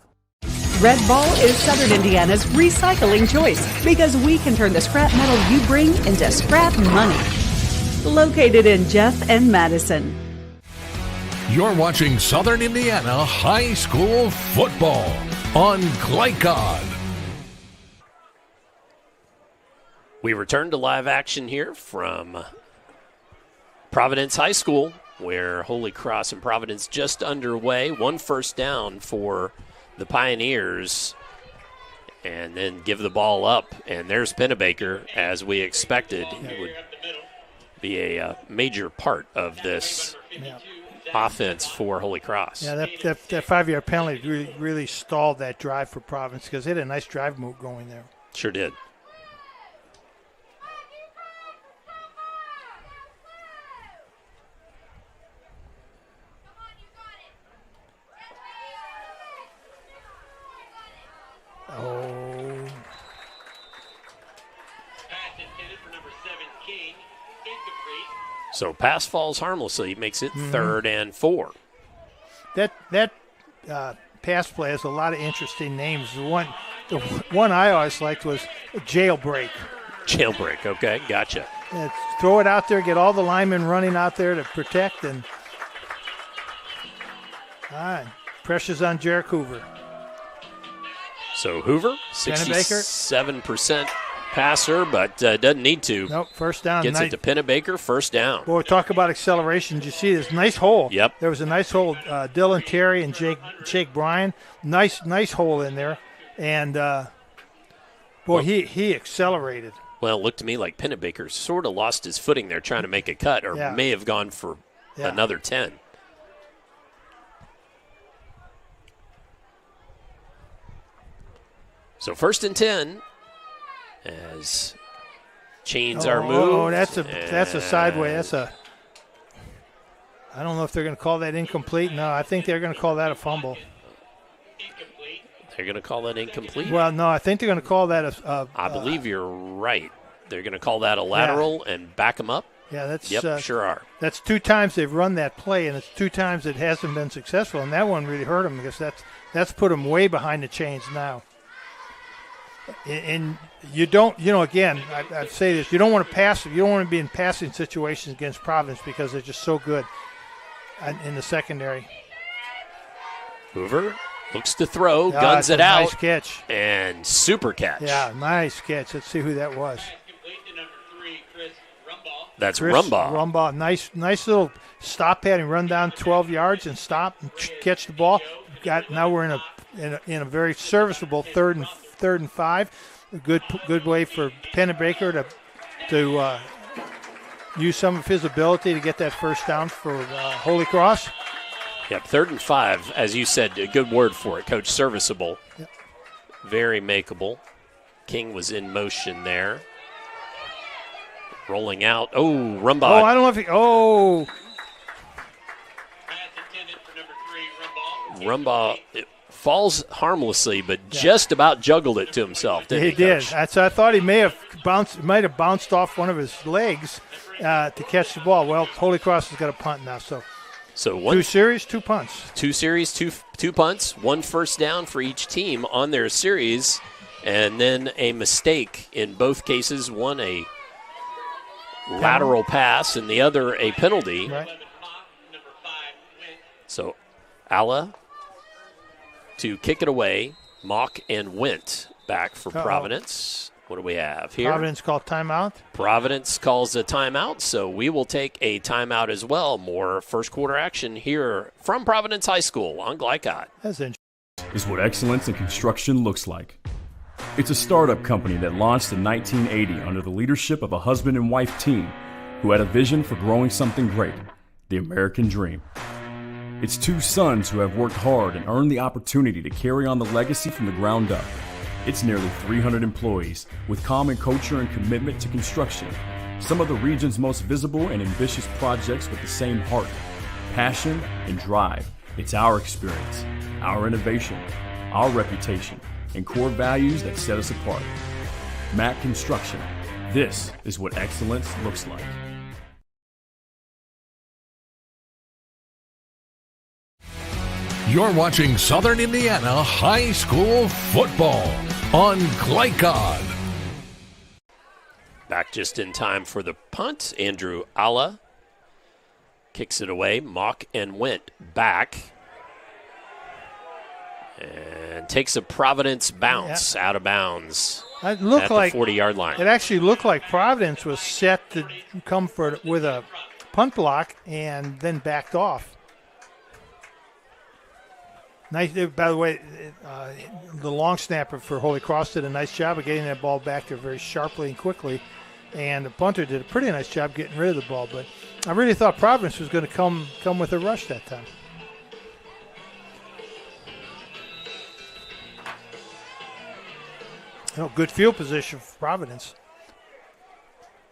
Red Ball is Southern Indiana's recycling choice because we can turn the scrap metal you bring into scrap money. Located in Jeff and Madison. You're watching Southern Indiana High School football on Glycod. We return to live action here from Providence High School, where Holy Cross and Providence just underway. 1 first down for the Pioneers, and then give the ball up. And there's Pennebaker, as we expected. He would be a major part of this offense for Holy Cross. Yeah, that 5-yard penalty really stalled that drive for Providence because they had a nice drive move going there. Sure did. So pass falls harmlessly, makes it 3rd and 4. That pass play has a lot of interesting names. The one I always liked was Jailbreak. Jailbreak, okay, gotcha. Throw it out there, get all the linemen running out there to protect, and pressure's on Jarek Hoover. So Hoover, 67% passer, but doesn't need to. Nope, first down. Gets it to Pennebaker, first down. Boy, talk about acceleration. Did you see this nice hole? Yep. There was a nice hole. Dylan Terry and Jake Bryan. Nice hole in there. And, he accelerated. Well, it looked to me like Pennebaker sort of lost his footing there trying to make a cut, or may have gone for another 10. So 1st and 10 as chains are moved. Oh, that's a sideway. I don't know if they're going to call that incomplete. No, I think they're going to call that a fumble. They're going to call that incomplete? Well, no, I think they're going to call that I believe you're right. They're going to call that a lateral and back them up? Yeah, that's sure are. That's 2 times they've run that play, and it's 2 times it hasn't been successful, and that one really hurt them because that's put them way behind the chains now. And you don't, again, I'd say this, you don't want to pass, you don't want to be in passing situations against Providence because they're just so good in the secondary. Hoover looks to throw, guns it out. Nice catch. And super catch. Yeah, nice catch. Let's see who that was. That's Rumbaugh. Rumbaugh, nice little stop pad and run down 12 yards and stop and catch the ball. Now we're in a very serviceable third and 5. A good way for Pennebaker to use some of his ability to get that first down for Holy Cross. Yep, 3rd and 5, as you said, a good word for it, Coach. Serviceable. Yep. Very makeable. King was in motion there. Rolling out. Oh, Rumbaugh. Oh, I don't know if he. Rumbaugh falls harmlessly, but just about juggled it to himself, didn't he? He did. Coach? So I thought he might have bounced off one of his legs to catch the ball. Well, Holy Cross has got a punt now. So 2 series, 2 punts. 2 series, two punts, 1 first down for each team on their series, and then a mistake in both cases. One a lateral pass and the other a penalty. Right. So Alla to kick it away. Mock and Went back for Providence. What do we have here? Providence called timeout. Providence calls a timeout, so we will take a timeout as well. More first quarter action here from Providence High School on Glycott. That's interesting. Is what excellence in construction looks like. It's a startup company that launched in 1980 under the leadership of a husband and wife team who had a vision for growing something great, the American dream. It's 2 sons who have worked hard and earned the opportunity to carry on the legacy from the ground up. It's nearly 300 employees with common culture and commitment to construction. Some of the region's most visible and ambitious projects with the same heart, passion, and drive. It's our experience, our innovation, our reputation, and core values that set us apart. Mack Construction. This is what excellence looks like. You're watching Southern Indiana High School football on Glycod. Back just in time for the punt. Andrew Alla kicks it away. Mock and Went back. And takes a Providence bounce out of bounds at the 40-yard line. It actually looked like Providence was set to come with a punt block and then backed off. Nice. By the way, the long snapper for Holy Cross did a nice job of getting that ball back there very sharply and quickly, and the punter did a pretty nice job getting rid of the ball. But I really thought Providence was going to come with a rush that time. Good field position for Providence.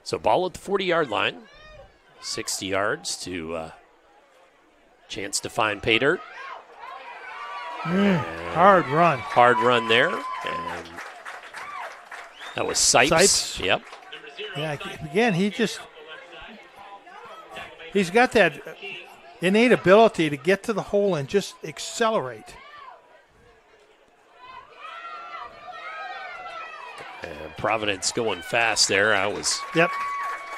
So ball at the 40-yard line, 60 yards to chance to find pay dirt. Hard run. Hard run there. And that was Sipes. Yep. Yeah, again, he's got that innate ability to get to the hole and just accelerate. And Providence going fast there. I was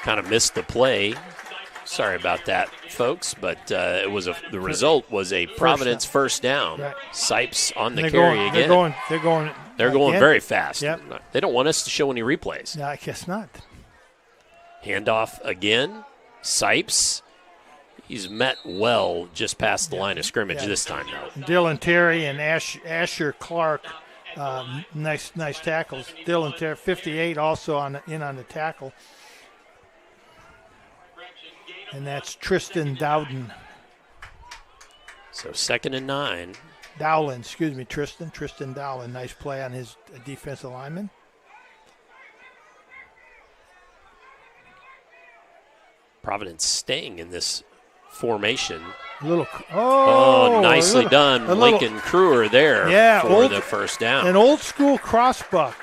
kind of missed the play. Sorry about that, folks, but the result was a Providence first down. Right. Sipes on the carry again. They're going very fast. Yep. They don't want us to show any replays. No, I guess not. Handoff again. Sipes. He's met well just past the line of scrimmage this time, though. Dylan Terry and Asher Clark, nice tackles. Dylan Terry, 58, also on the tackle. And that's Tristan Dowden. So 2nd and 9. Dowland, excuse me, Tristan Dowland. Nice play on his defensive lineman. Providence staying in this formation. Nicely done. Lincoln Kruer there for the first down. An old school crossbuck.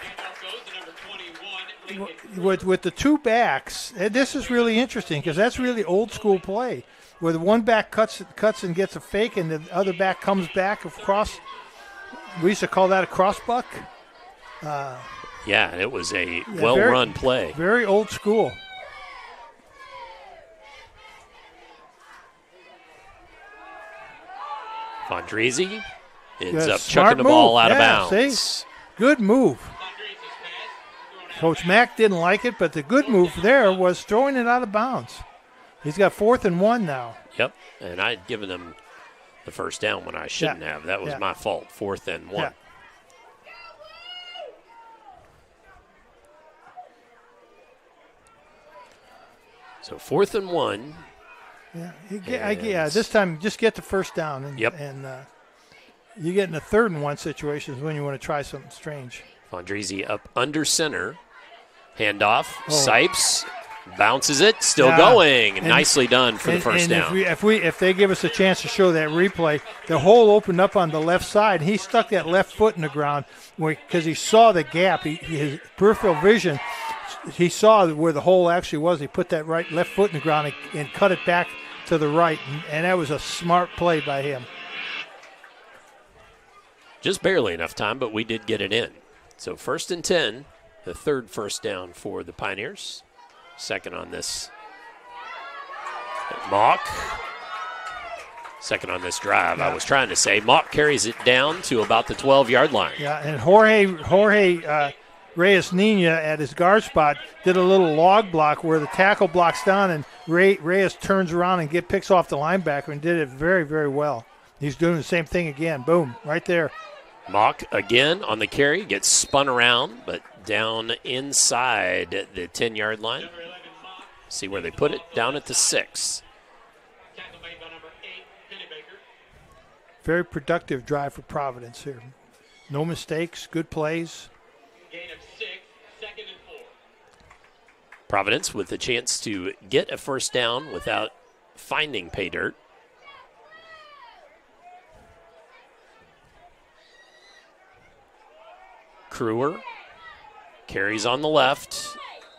With the 2 backs, this is really interesting because that's really old school play, where the one back cuts and gets a fake, and the other back comes back across. We used to call that a crossbuck. Yeah, it was a well-run play. Very old school. Fondrisi ends up chucking the ball out of bounds. See? Good move. Coach Mack didn't like it, but the good move there was throwing it out of bounds. He's got 4th and 1 now. Yep, and I'd given him the first down when I shouldn't have. That was my fault, 4th and 1. Yeah. So 4th and 1. Yeah, this time just get the first down. And you get in the 3rd and 1 situations when you want to try something strange. Fondrisi up under center. Handoff. Sipes Bounces it, still going. And nicely done for the first down. If they give us a chance to show that replay, the hole opened up on the left side. He stuck that left foot in the ground because he saw the gap. His peripheral vision, he saw where the hole actually was. He put that left foot in the ground and cut it back to the right, and that was a smart play by him. Just barely enough time, but we did get it in. So 1st and 10, the third first down for the Pioneers. Second on this Mock. Second on this drive, yeah. I was trying to say. Mock carries it down to about the 12-yard line. Yeah, and Jorge Reyes-Nina at his guard spot did a little log block where the tackle blocks down and Reyes turns around and picks off the linebacker and did it very, very well. He's doing the same thing again. Boom, right there. Mock again on the carry, gets spun around, but down inside the 10-yard line. See where they put it, down at the 6. Very productive drive for Providence here. No mistakes, good plays. Gain of 6, 2nd and 4. Providence with a chance to get a first down without finding pay dirt. Kruer carries on the left,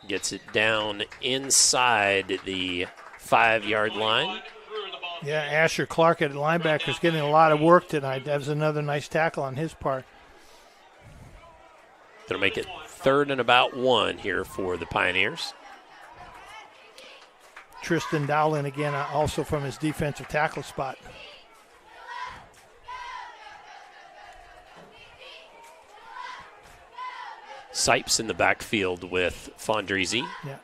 gets it down inside the 5-yard line. Yeah, Asher Clark at linebacker is getting a lot of work tonight. That was another nice tackle on his part. Going to make it 3rd and about 1 here for the Pioneers. Tristan Dowling again, also from his defensive tackle spot. Sipes in the backfield with Fondrisi. Yeah.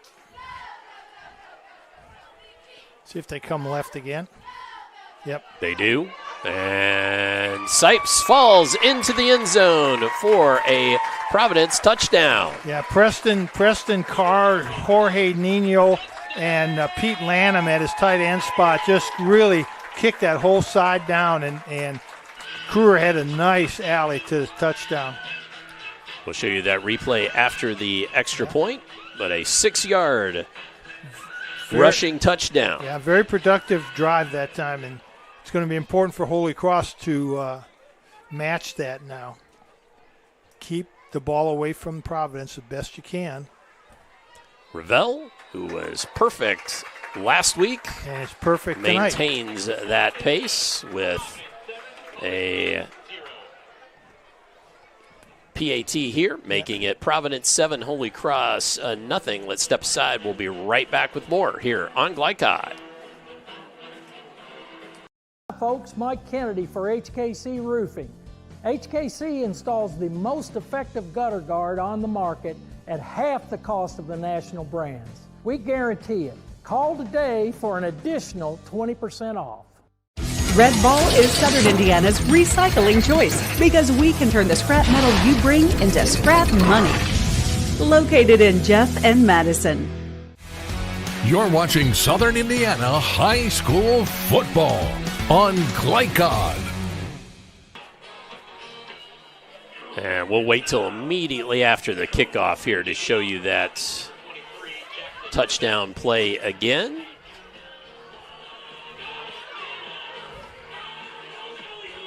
See if they come left again. Yep. They do. And Sipes falls into the end zone for a Providence touchdown. Yeah, Preston Carr, Jorge Nino, and Pete Lanham at his tight end spot just really kicked that whole side down, and Kruer had a nice alley to the touchdown. We'll show you that replay after the extra point, but a 6-yard rushing touchdown. Yeah, very productive drive that time, and it's going to be important for Holy Cross to match that now. Keep the ball away from Providence the best you can. Ravel, who was perfect last week, and it's perfect maintains tonight. That pace with a PAT here, making it Providence 7, Holy Cross nothing. Let's step aside. We'll be right back with more here on Glycod. Hi folks, Mike Kennedy for HKC Roofing. HKC installs the most effective gutter guard on the market at half the cost of the national brands. We guarantee it. Call today for an additional 20% off. Red Ball is Southern Indiana's recycling choice because we can turn the scrap metal you bring into scrap money. Located in Jeff and Madison. You're watching Southern Indiana High School Football on Glycod. And we'll wait till immediately after the kickoff here to show you that touchdown play again.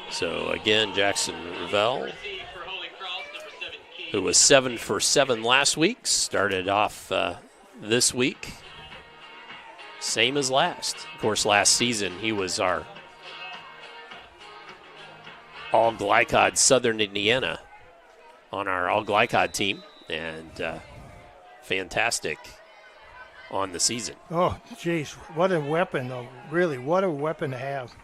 So again, Jackson Ravel, who was 7 for 7 last week, started off this week same as last. Of course, last season he was our All Glycod Southern Indiana on our All Glycod team, and fantastic on the season. Oh, geez, what a weapon, though. Really, what a weapon to have.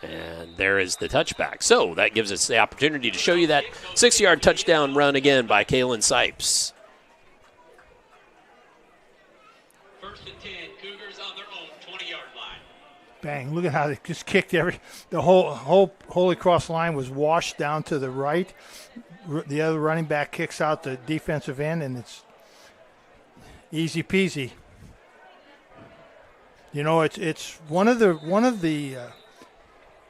And there is the touchback. So that gives us the opportunity to show you that 6-yard touchdown run again by Kalen Sipes. First and 10, Cougars on their own 20-yard line. Bang, look at how they just kicked the whole Holy Cross line was washed down to the right. The other running back kicks out the defensive end, and it's easy peasy. You know, it's one of the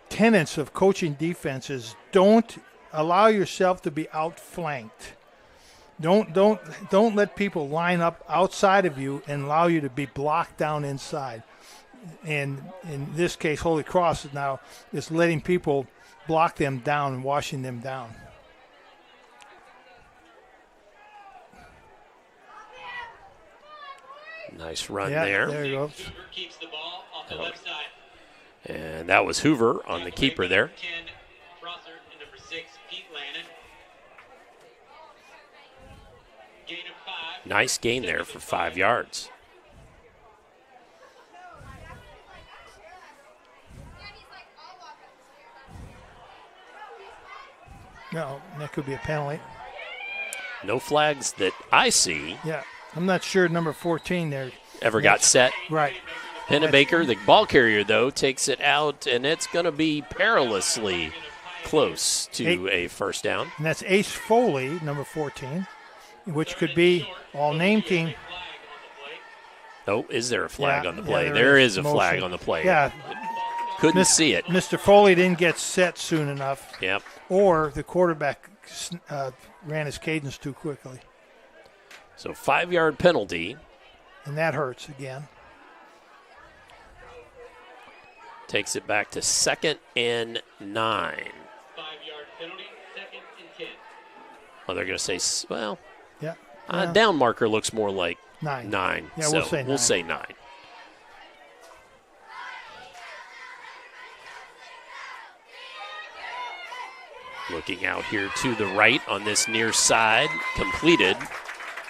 tenets of coaching defenses: don't allow yourself to be outflanked. Don't let people line up outside of you and allow you to be blocked down inside. And in this case, Holy Cross now is letting people block them down and washing them down. Nice run there. There you go. Keeps the ball off the left side. And that was Hoover on the keeper there. 10, Prosser, and number 6, Pete Lannon. Gain of 5. Nice gain there for 5 yards. No, that could be a penalty. No flags that I see. Yeah, I'm not sure number 14 there. Ever got set. Right. Pennebaker, the ball carrier, though, takes it out, and it's going to be perilously close to a first down. And that's Ace Foley, number 14, which could be all-name team. Oh, is there a flag on the play? Yeah, there is a flag on the play. Yeah. Couldn't see it. Mr. Foley didn't get set soon enough. Yep. Or the quarterback ran his cadence too quickly. So 5-yard penalty. And that hurts again. Takes it back to 2nd and 9. 5-yard penalty, 2nd and 10. Well, they're going to say, well, yeah. Down marker looks more like 9. 9. Yeah, so we'll say 9. Looking out here to the right on this near side, completed.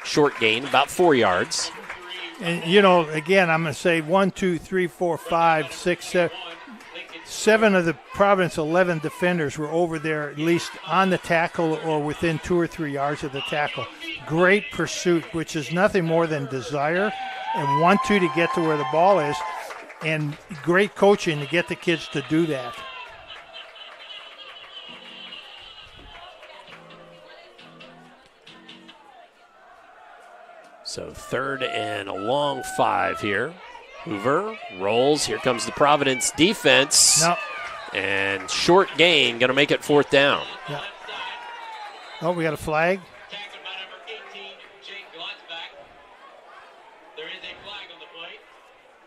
Short gain, about 4 yards. And, again, I'm going to say 1, 2, 3, 4, 5, 6, 7. 7 of the Providence 11 defenders were over there at least on the tackle or within 2 or 3 yards of the tackle. Great pursuit, which is nothing more than desire and want to get to where the ball is, and great coaching to get the kids to do that. So 3rd and a long 5 here. Hoover rolls. Here comes the Providence defense. No. And short gain, going to make it 4th down. Yeah. Oh, we got a flag.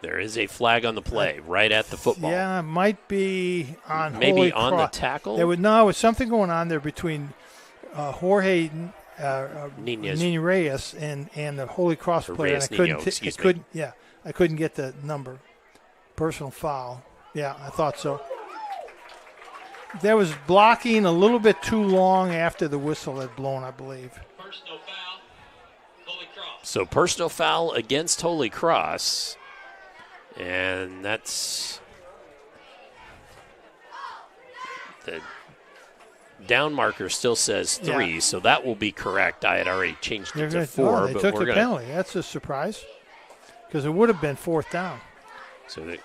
There is a flag on the play right at the football. Yeah, it might be on maybe Holy on Cross. The tackle. There was something going on there between Jorge Nini Reyes and the Holy Cross player. Reyes And I couldn't get the number. Personal foul. Yeah, I thought so. There was blocking a little bit too long after the whistle had blown, I believe. Personal foul, Holy Cross. So personal foul against Holy Cross. And that's the down marker still says 3, so that will be correct. I had already changed it to 4. They but took we're the penalty. That's a surprise because it would have been 4th down. So they're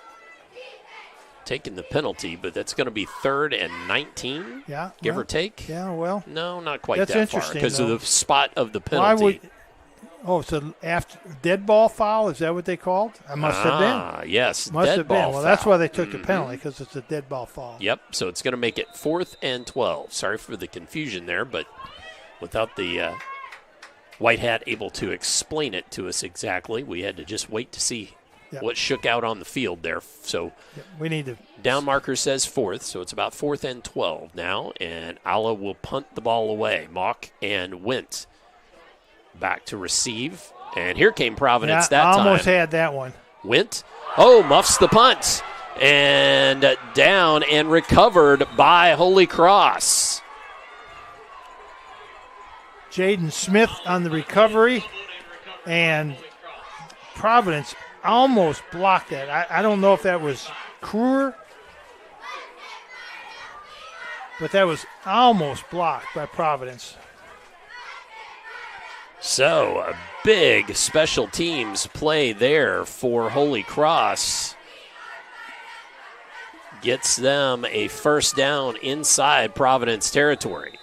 taking the penalty, but that's going to be 3rd and 19, give or take. Yeah, well. No, not quite that's that far interesting, because of the spot of the penalty. Why would? Oh, it's a dead ball foul? Is that what they called? I must have been. Yes, must dead have been. ball Well, that's foul. why they took the penalty, because it's a dead ball foul. Yep, so it's going to make it 4th and 12. Sorry for the confusion there, but without the white hat able to explain it to us exactly, we had to just wait to see what shook out on the field there. So we need to. Down marker says 4th, so it's about 4th and 12 now, and Alla will punt the ball away. Mock and Went back to receive. And here came Providence that time. Almost had that one. Went. Muffs the punt. And down and recovered by Holy Cross. Jaden Smith on the recovery. And Providence almost blocked that. I don't know if that was Kruger, but that was almost blocked by Providence. So a big special teams play there for Holy Cross. Gets them a first down inside Providence territory.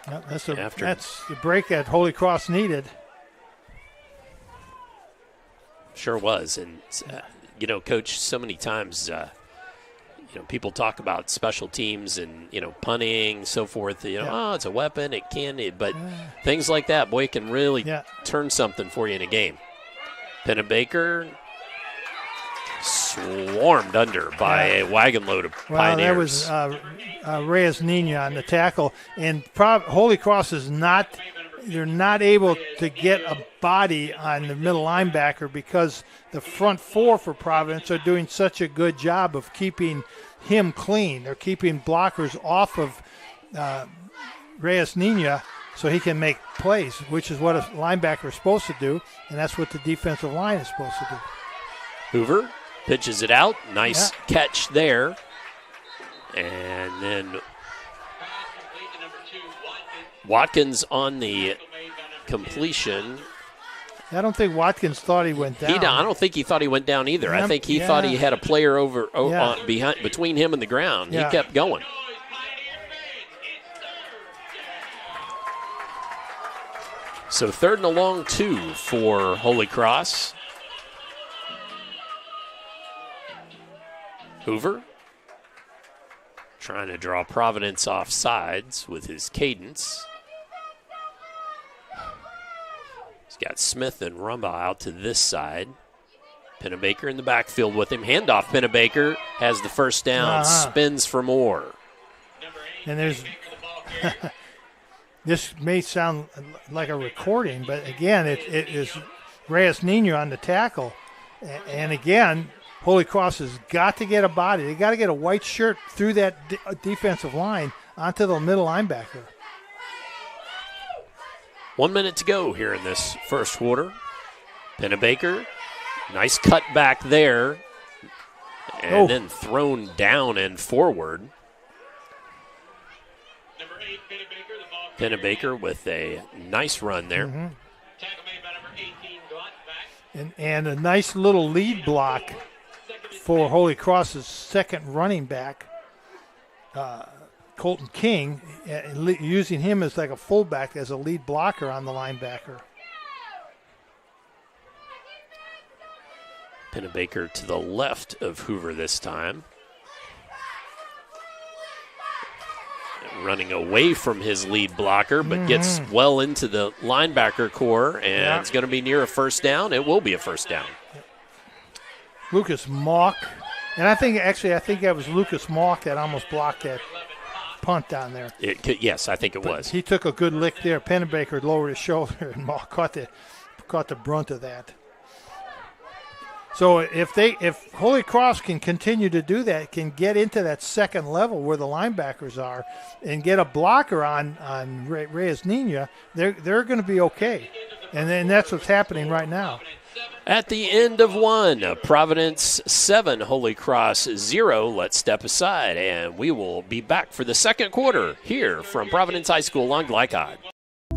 Yep, that's the break that Holy Cross needed. Sure was. And, Coach, so many times people talk about special teams and, punting, so forth. It's a weapon. It can, but things like that, boy, it can really turn something for you in a game. Pennebaker swarmed under by a wagon load of Pioneers. That was Reyes Nina on the tackle. And Holy Cross is they're not able to get a body on the middle linebacker because the front four for Providence are doing such a good job of keeping him clean. They're keeping blockers off of Reyes Nina so he can make plays, which is what a linebacker is supposed to do, and that's what the defensive line is supposed to do. Hoover pitches it out. Nice catch there. And then Watkins on the completion. I don't think Watkins thought he went down. I don't think he thought he went down either. I think he thought he had a player behind between him and the ground. He kept going. So 3rd and a long 2 for Holy Cross. Hoover trying to draw Providence off sides with his cadence. He's got Smith and Rumba out to this side. Pennebaker in the backfield with him. Handoff. Pennebaker has the first down. Spins for more. And there's this may sound like a recording, but again, it is Reyes Nina on the tackle. And again, Holy Cross has got to get a body. They got to get a white shirt through that defensive line onto the middle linebacker. 1 minute to go here in this first quarter. Pennebaker, nice cut back there, and then thrown down and forward. Pennebaker with a nice run there. Mm-hmm. And a nice little lead block for Holy Cross's second running back, Colton King, using him as like a fullback as a lead blocker on the linebacker. Pennebaker to the left of Hoover this time. Running away from his lead blocker, but gets well into the linebacker core, and it's going to be near a first down. It will be a first down. Lucas Mock, and I think that was Lucas Mock that almost blocked that punt down there. Yes, I think it was. He took a good lick there. Pennebaker lowered his shoulder, and Mock caught the brunt of that. So if Holy Cross can continue to do that, can get into that second level where the linebackers are, and get a blocker on Reyes Nina, they're going to be okay. And then that's what's happening right now. At the end of 1, Providence 7, Holy Cross 0. Let's step aside, and we will be back for the second quarter here from Providence High School on Glycod.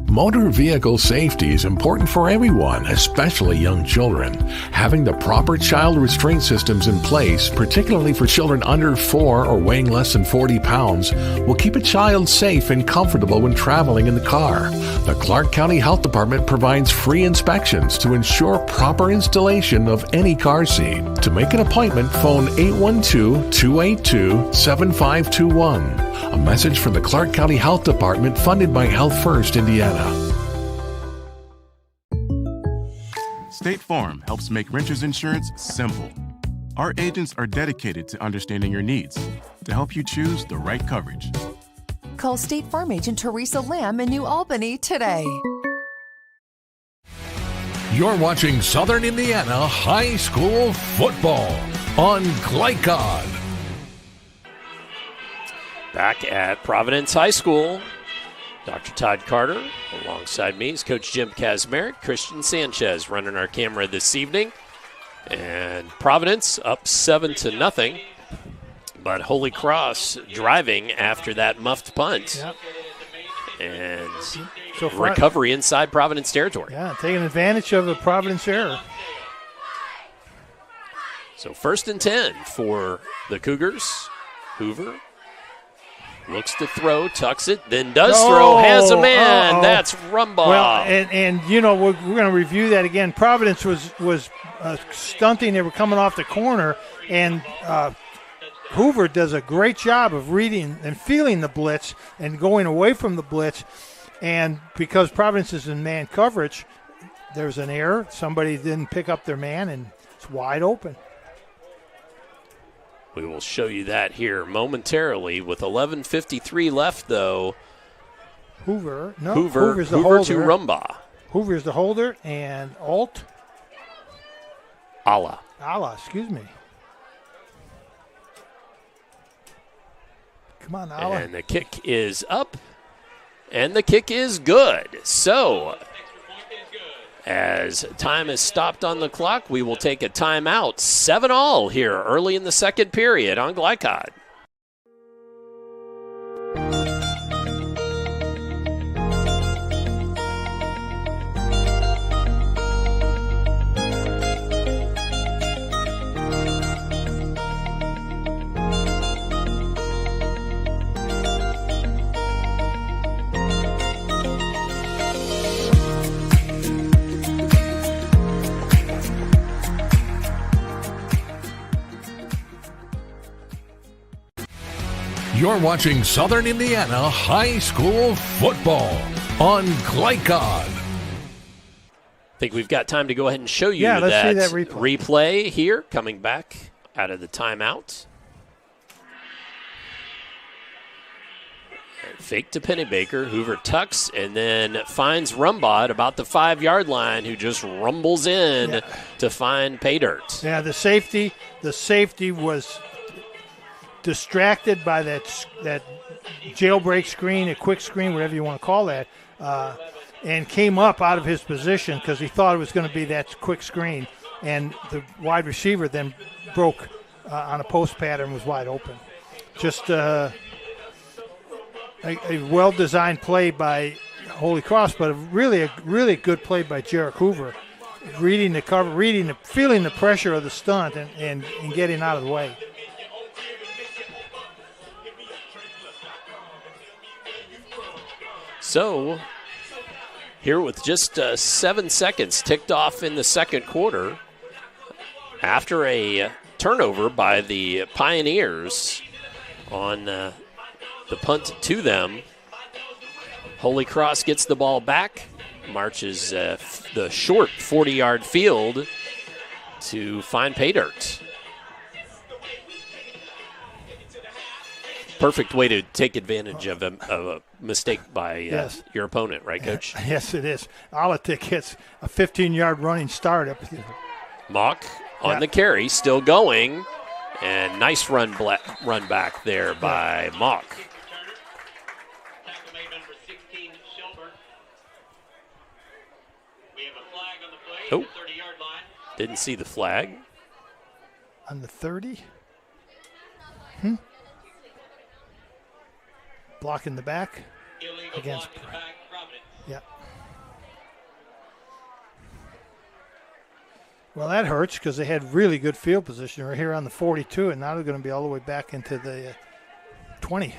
Motor vehicle safety is important for everyone, especially young children. Having the proper child restraint systems in place, particularly for children under 4 or weighing less than 40 pounds, will keep a child safe and comfortable when traveling in the car. The Clark County Health Department provides free inspections to ensure proper installation of any car seat. To make an appointment, phone 812-282-7521. A message from the Clark County Health Department funded by Health First Indiana. State Farm helps make renters insurance simple. Our agents are dedicated to understanding your needs to help you choose the right coverage. Call State Farm agent Teresa Lamb in New Albany today. You're watching Southern Indiana High School Football on Glycod. Back at Providence High School, Dr. Todd Carter alongside me is Coach Jim Kazmarek, Christian Sanchez running our camera this evening. And Providence up 7-0, but Holy Cross driving after that muffed punt. Yep. And recovery inside Providence territory. Yeah, taking advantage of the Providence error. So 1st and 10 for the Cougars. Hoover looks to throw, tucks it, then does throw, has a man. That's Rumbaugh. Well, and you know, we're going to review that again. Providence was stunting. They were coming off the corner, and Hoover does a great job of reading and feeling the blitz and going away from the blitz. And because Providence is in man coverage, there's an error. Somebody didn't pick up their man, and it's wide open. We will show you that here momentarily. With 11:53 left, though. Hoover's the Hoover holder. to Rumbaugh. Hoover's the holder, and Allah, excuse me. Come on, Allah. And the kick is up, and the kick is good. So, as time is stopped on the clock, we will take a timeout. 7-all here early in the second period on Glycod. You're watching Southern Indiana High School Football on Glycod. I think we've got time to go ahead and show you let's that, see that replay here, coming back out of the timeout. And fake to Pennybaker. Hoover tucks and then finds Rumbaugh at about the 5-yard line, who just rumbles in to find pay dirt. Yeah, the safety was distracted by that jailbreak screen, a quick screen, whatever you want to call that, and came up out of his position because he thought it was going to be that quick screen. And the wide receiver then broke on a post pattern, was wide open. Just a well-designed play by Holy Cross, but a really good play by Jarek Hoover, reading the cover, feeling the pressure of the stunt and getting out of the way. So, here with just 7 seconds ticked off in the second quarter, after a turnover by the Pioneers on the punt to them, Holy Cross gets the ball back, marches the short 40-yard field to find pay dirt. Perfect way to take advantage of a mistake by your opponent, right, Coach? Yes, it is. Alatik hits a 15-yard running start up. Mock on the carry, still going, and nice run back there by Mock. Oh, didn't see the flag. On the 30? Blocking the back against. Yeah. Well, that hurts because they had really good field position. We're here on the 42, and now they're going to be all the way back into the 20.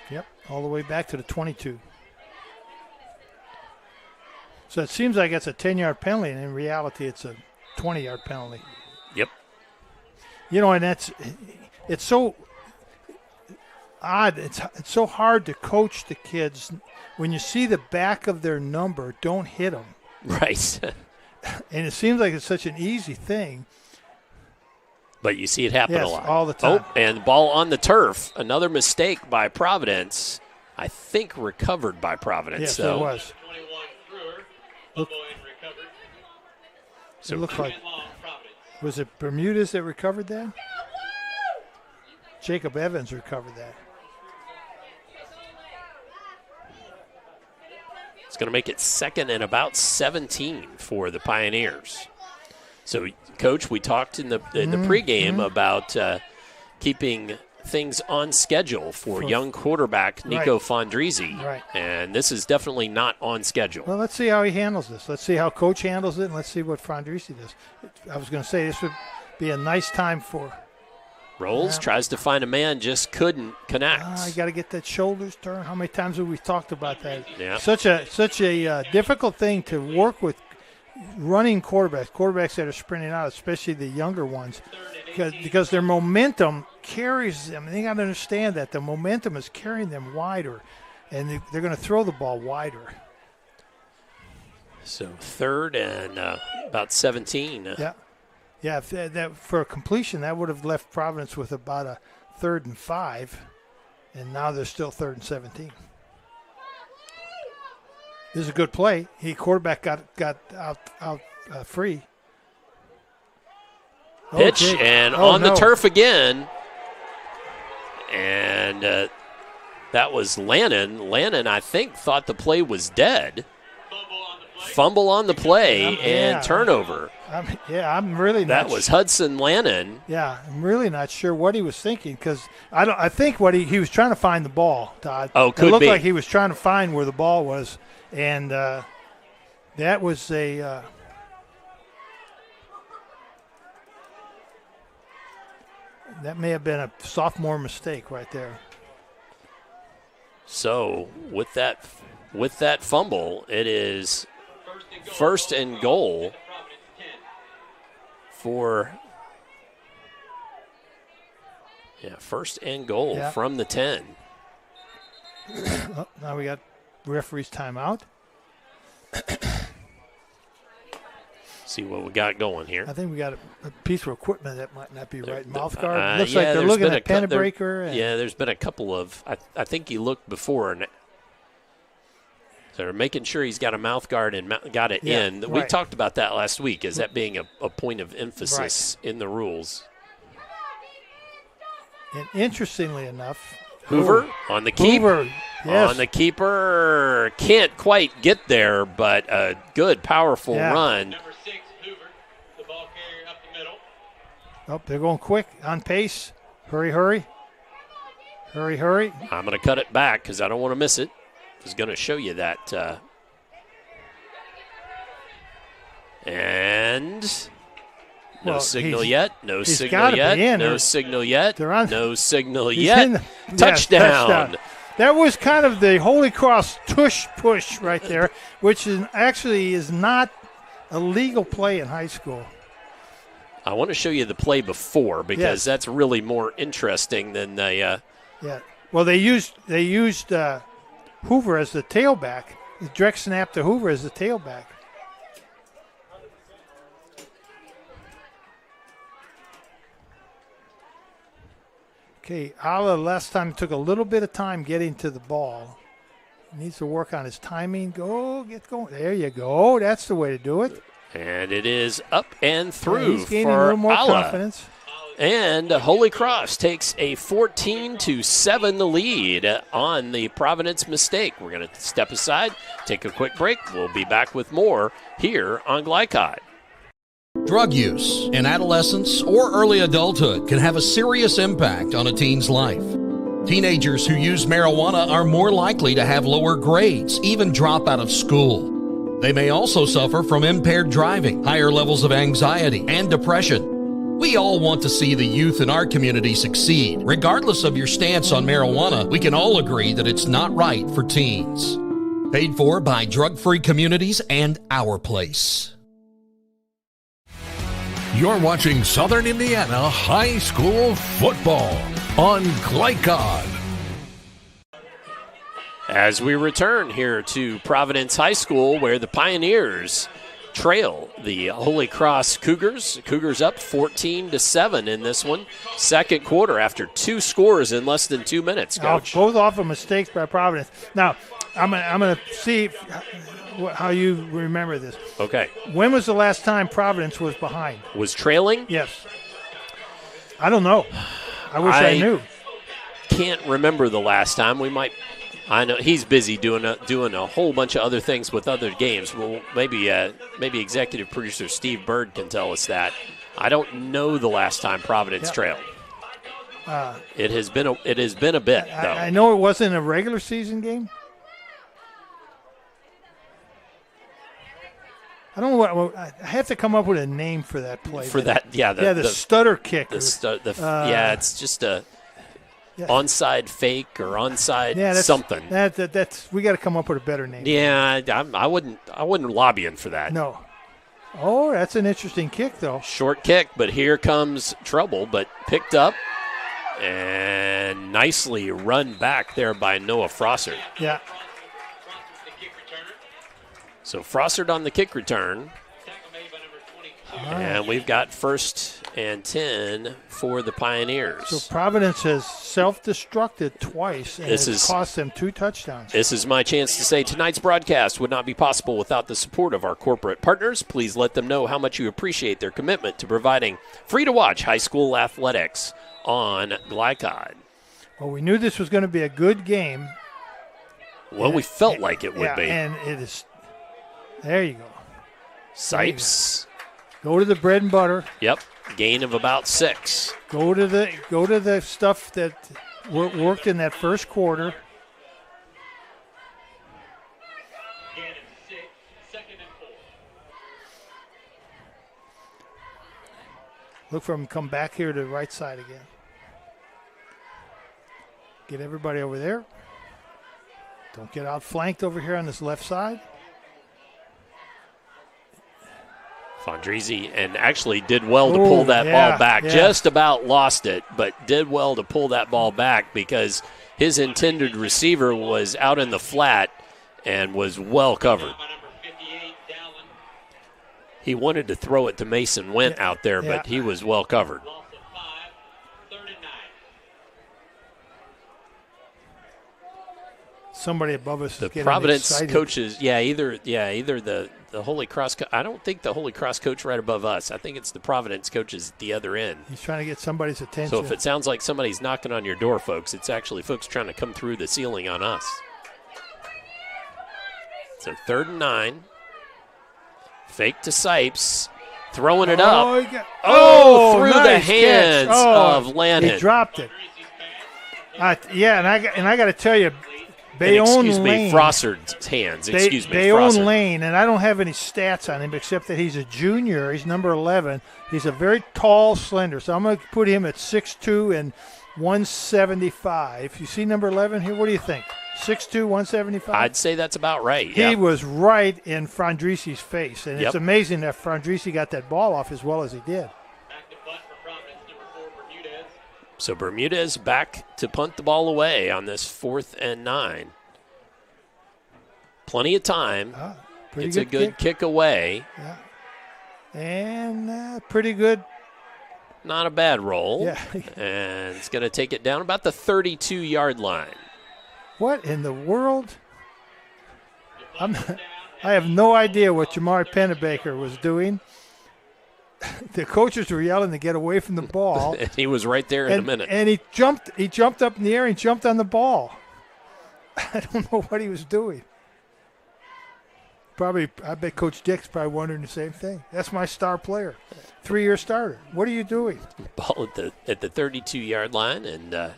Yep, all the way back to the 22. So it seems like it's a 10-yard penalty, and in reality it's a 20-yard penalty. Yep. You know, and it's so odd. It's so hard to coach the kids when you see the back of their number. Don't hit them. Right. And it seems like it's such an easy thing. But you see it happen a lot. All the time. Oh, and ball on the turf. Another mistake by Providence. I think recovered by Providence. Yes, though. it was. So it looked like. Was it Bermudez that recovered that? Jacob Evans recovered that. It's going to make it second and about 17 for the Pioneers. So, Coach, we talked in the pregame about keeping things on schedule for young quarterback Nico Fondrizi. Right. And this is definitely not on schedule. Well, let's see how he handles this. Let's see how Coach handles it, and let's see what Fondrizi does. I was going to say this would be a nice time for. Rolls, tries to find a man, just couldn't connect. I got to get that shoulders turn. How many times have we talked about that? Yeah. Such a difficult thing to work with running quarterbacks that are sprinting out, especially the younger ones, because their momentum carries them. And they got to understand that the momentum is carrying them wider, and they're going to throw the ball wider. So 3rd and about 17. Yeah. That for a completion, that would have left Providence with about a 3rd and 5, and now they're still 3rd and 17. This is a good play. Quarterback got out free. Pitch and on the turf again. And that was Lannon. Lannon, I think, thought the play was dead. Fumble on the play and turnover. I'm really not. That was Hudson Lannon. Yeah, I'm really not sure what he was thinking, because I think what he was trying to find the ball, Todd. Oh, could be. It looked like he was trying to find where the ball was, and that was a that may have been a sophomore mistake right there. So with that fumble, it is 1st and goal for 1st and goal from the 10. Now we got referee's timeout. See what we got going here. I think we got a piece of equipment that might not be right. Mouth guard. Looks like they're looking at pen breaker. There's been a couple of. I think he looked before. And so they're making sure he's got a mouth guard and got it in. We talked about that last week, as that being a point of emphasis in the rules. And interestingly enough, Hoover on the keep. Hoover, yes. On the keeper. Can't quite get there, but a good, powerful run. Number 6, Hoover, the ball carrier up the middle. Oh, they're going quick, on pace. Hurry, hurry. Hurry, hurry. I'm going to cut it back because I don't want to miss it. I was going to show you that. And no signal yet. No signal yet. No signal yet. No signal yet. Touchdown. That was kind of the Holy Cross tush push right there, which actually is not a legal play in high school. I want to show you the play before, because that's really more interesting than the. Well, they used Hoover as the tailback. The direct snap to Hoover as the tailback. Okay, Ala last time took a little bit of time getting to the ball. He needs to work on his timing. Get going. There you go. That's the way to do it. And it is up and through he's gaining for a little more Ala. confidence. And Holy Cross takes a 14-7 lead on the Providence mistake. We're going to step aside, take a quick break. We'll be back with more here on Glycod. Drug use in adolescence or early adulthood can have a serious impact on a teen's life. Teenagers who use marijuana are more likely to have lower grades, even drop out of school. They may also suffer from impaired driving, higher levels of anxiety, and depression. We all want to see the youth in our community succeed. Regardless of your stance on marijuana, we can all agree that it's not right for teens. Paid for by Drug Free Communities and Our Place. You're watching Southern Indiana High School Football on Glycod. As we return here to Providence High School, where the Pioneers trail the Holy Cross Cougars. Cougars up 14-7 in this one. Second quarter after 2 scores in less than 2 minutes, Coach. Both off of mistakes by Providence. Now, I'm going to see how you remember this. Okay. When was the last time Providence was behind? Was trailing? Yes. I don't know. I wish I knew. Can't remember the last time. I know he's busy doing a whole bunch of other things with other games. Well, maybe executive producer Steve Bird can tell us that. I don't know the last time Providence trailed. It has been a bit, though. I know it wasn't a regular season game. I don't know what I have to come up with a name for that play. The stutter kick. It's just a onside fake or onside something. That's we got to come up with a better name. Yeah, I wasn't lobbying for that. No. Oh, that's an interesting kick, though. Short kick, but here comes trouble, but picked up and nicely run back there by Noah Frossard. Yeah. So Frossard on the kick return. And we've got 1st and 10 for the Pioneers. So Providence has self-destructed twice, and it's cost them 2 touchdowns. This is my chance to say tonight's broadcast would not be possible without the support of our corporate partners. Please let them know how much you appreciate their commitment to providing free-to-watch high school athletics on Glycod. Well, we knew this was going to be a good game. Well, we felt like it would be. And it is. There you go. Sipes. Go to the bread and butter. Yep. Gain of about 6. Go to the stuff that worked in that first quarter. Look for him to come back here to the right side again. Get everybody over there. Don't get outflanked over here on this left side. Fondrisi, and actually did well to pull that ball back. Yeah. Just about lost it, but did well to pull that ball back because his intended receiver was out in the flat and was well covered. He wanted to throw it to Mason Went out there, but he was well covered. Somebody above us. The Providence coaches, either the Holy Cross. I don't think the Holy Cross coach right above us. I think it's the Providence coaches at the other end. He's trying to get somebody's attention. So if it sounds like somebody's knocking on your door, folks, it's actually folks trying to come through the ceiling on us. So 3rd and 9. Fake to Sipes. Throwing it up. Through nice the hands of Lannon. He dropped it. And I got to tell you, Frossard's hands. Bayonne Lane, and I don't have any stats on him except that he's a junior. He's number 11. He's a very tall, slender. So I'm going to put him at 6'2" and 175. You see number 11 here? What do you think? 6'2", 175? I'd say that's about right. He was right in Fondrisi's face, and it's amazing that Fondrisi got that ball off as well as he did. So Bermudez back to punt the ball away on this 4th and 9. Plenty of time. It's a good kick away. Yeah. And pretty good. Not a bad roll. Yeah. And it's going to take it down about the 32-yard line. What in the world? I have no idea what Jamar Pennebaker was doing. The coaches were yelling to get away from the ball. And he was right there in a minute. And he jumped up in the air and jumped on the ball. I don't know what he was doing. I bet Coach Dick's probably wondering the same thing. That's my star player, 3-year starter. What are you doing? Ball at the 32-yard line, and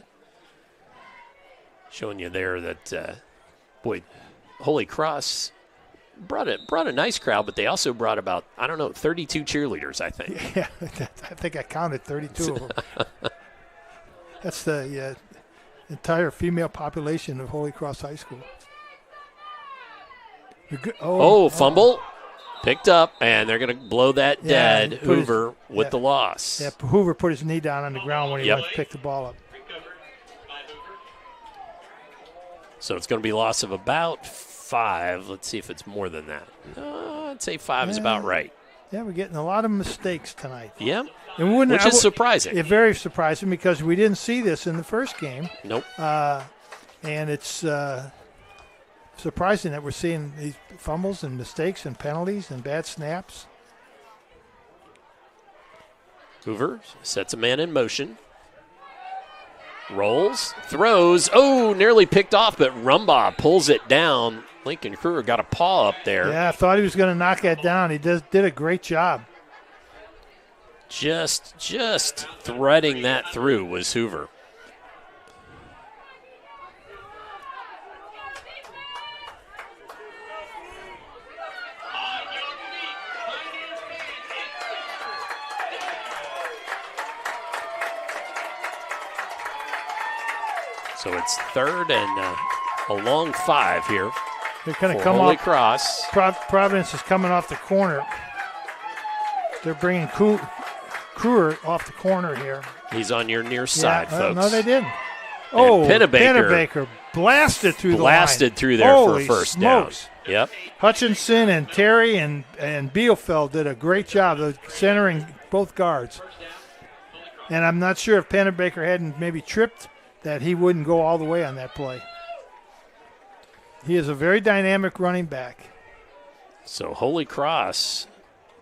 showing you there that, Holy Cross brought a nice crowd, but they also brought about, 32 cheerleaders, I think. Yeah, I think I counted 32 of them. That's the entire female population of Holy Cross High School. Fumble. Picked up, and they're going to blow that dead. Hoover with the loss. Yeah, Hoover put his knee down on the ground when he went to pick the ball up. So it's going to be loss of about 5. Let's see if it's more than that. I'd say 5 is about right. Yeah, we're getting a lot of mistakes tonight. Yeah, which is surprising. It's very surprising because we didn't see this in the first game. Nope. And it's surprising that we're seeing these fumbles and mistakes and penalties and bad snaps. Hoover sets a man in motion. Rolls, throws, nearly picked off, but Rumbaugh pulls it down. Lincoln Kruger got a paw up there. Yeah, I thought he was going to knock that down. He did a great job. Just threading that through was Hoover. So it's 3rd and a long 5 here. They're going to for come Holy off. Cross. Providence is coming off the corner. They're bringing Kruger off the corner here. He's on your near side, folks. No, they didn't. And Pennebaker blasted through the line. Blasted through there Holy for a first smokes. down. Yep. Hutchinson and Terry and Bielfeld did a great job of centering both guards. And I'm not sure if Pennebaker hadn't maybe tripped that he wouldn't go all the way on that play. He is a very dynamic running back. So Holy Cross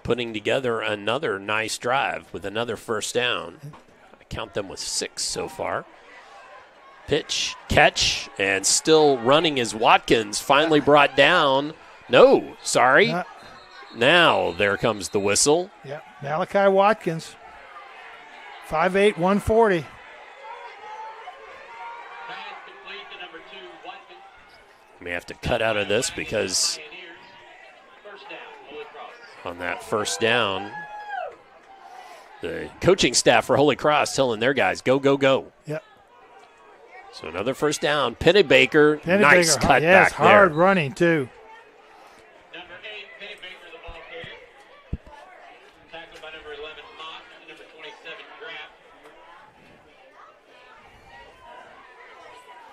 putting together another nice drive with another first down. I count them with 6 so far. Pitch, catch, and still running is Watkins, finally brought down. No, sorry. Now there comes the whistle. Yeah, Malachi Watkins, 5'8", 140. May have to cut out of this because on that first down, the coaching staff for Holy Cross telling their guys, go, go, go. Yep. So another first down. Pennebaker, nice cut back there. Hard running, too. Number 8, Pennebaker, the ball carrier. Tackled by number 11, Mock, number 27, Graff.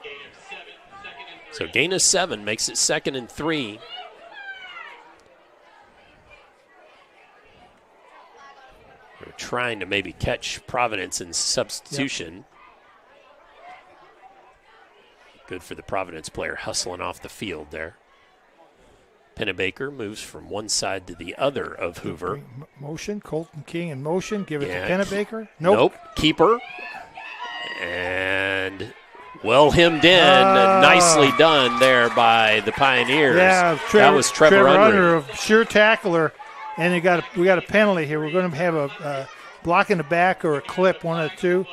Gain of 7, second and 3. So gain of 7 makes it 2nd and 3. We're trying to maybe catch Providence in substitution. Yep. Good for the Providence player hustling off the field there. Pennebaker moves from one side to the other of Hoover. Motion, Colton King in motion. Give it to Pennebaker. Nope. Keeper. And well hemmed in. Nicely done there by the Pioneers. Yeah, that was Trevor Under, a sure tackler. And we got a penalty here. We're going to have a block in the back or a clip, one of the two.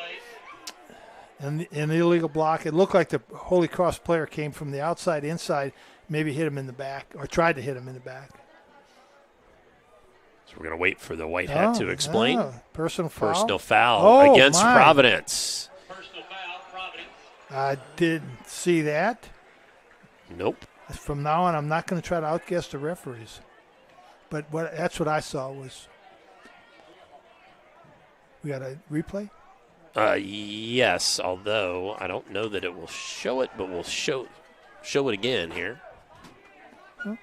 And an illegal block. It looked like the Holy Cross player came from the outside inside, maybe hit him in the back or tried to hit him in the back. So we're going to wait for the white hat to explain. Personal foul. Personal foul against Providence. Personal foul, Providence. I didn't see that. Nope. From now on, I'm not going to try to outguess the referees. But that's what I saw was. We got a replay? Yes, although I don't know that it will show it, but we'll show it again here. Huh?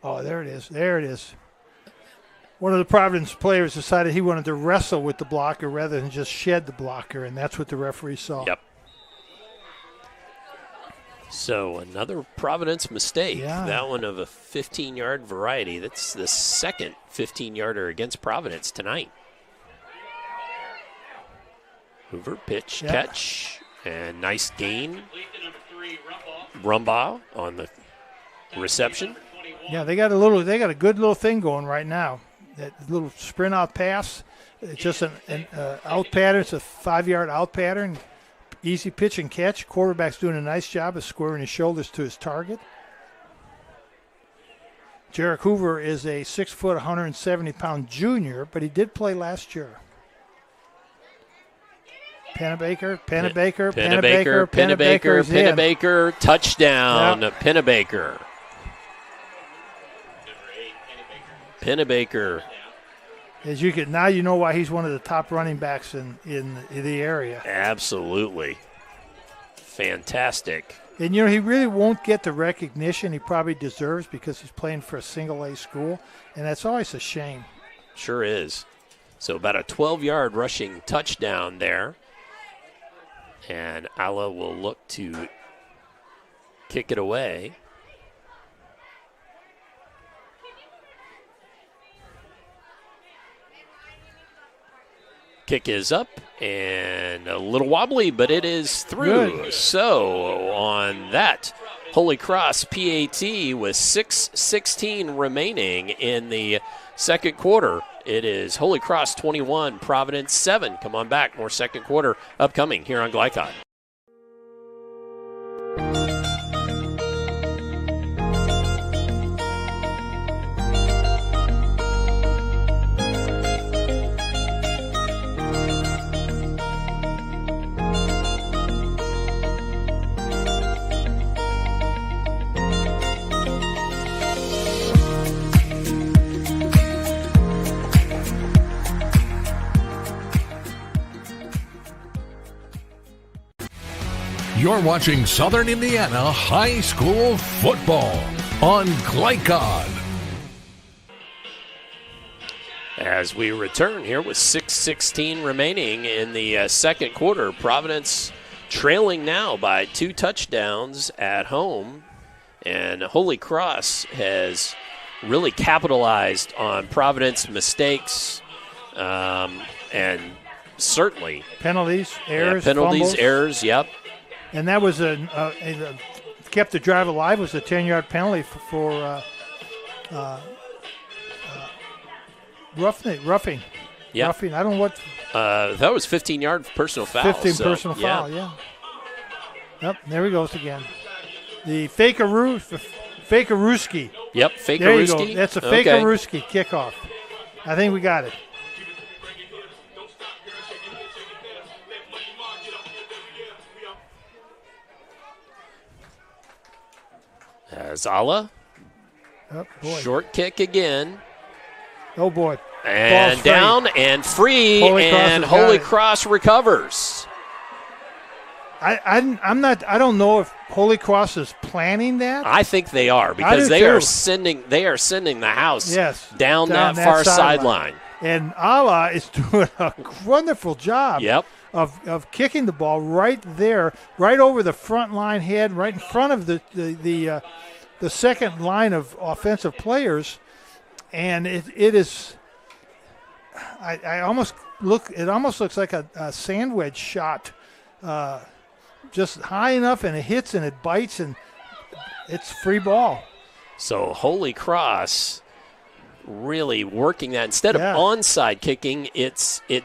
Oh, there it is. There it is. One of the Providence players decided he wanted to wrestle with the blocker rather than just shed the blocker, and that's what the referee saw. Yep. So another Providence mistake. Yeah. That one of a 15-yard variety. That's the second 15-yarder against Providence tonight. Hoover, pitch, catch, and nice gain. Rumbaugh on the reception. Yeah, they got a good little thing going right now. That little sprint out pass. It's just an out pattern. It's a 5-yard out pattern. Easy pitch and catch. Quarterback's doing a nice job of squaring his shoulders to his target. Jarek Hoover is a 6', 170-pound junior, but he did play last year. Pennebaker, touchdown, yep. Pennebaker. Pennebaker. As you can now, you know why he's one of the top running backs in the area. Absolutely, fantastic. And you know he really won't get the recognition he probably deserves because he's playing for a single-A school, and that's always a shame. Sure is. So about a 12-yard rushing touchdown there, and Alla will look to kick it away. Kick is up and a little wobbly, but it is through. Good. So on that, Holy Cross PAT with 6:16 remaining in the second quarter. It is Holy Cross 21, Providence 7. Come on back. More second quarter upcoming here on Glycon. You're watching Southern Indiana High School Football on Glycod. As we return here with 6:16 remaining in the second quarter, Providence trailing now by 2 touchdowns at home. And Holy Cross has really capitalized on Providence mistakes and certainly penalties, errors, penalties, fumbles. errors. Yep. And that was kept the drive alive. Was a 10-yard penalty for roughing. Yep. Roughing. I don't know what. That was 15-yard personal foul. 15 personal foul. Yeah. Yep. There he goes again. The Fakerooski. Yep. Fakerooski. There you go. That's a Fakerooski kickoff. I think we got it. Zala. Oh, boy. Short kick again. Oh, boy. And down and free, and Holy Cross recovers. I don't know if Holy Cross is planning that. I think they are, because they are sending the house down that far sideline. And Ala is doing a wonderful job. Yep. Of kicking the ball right there, right over the front line head, right in front of the second line of offensive players, and it is. It almost looks like a sandwich shot, just high enough, and it hits and it bites, and it's free ball. So Holy Cross really working that instead of onside kicking.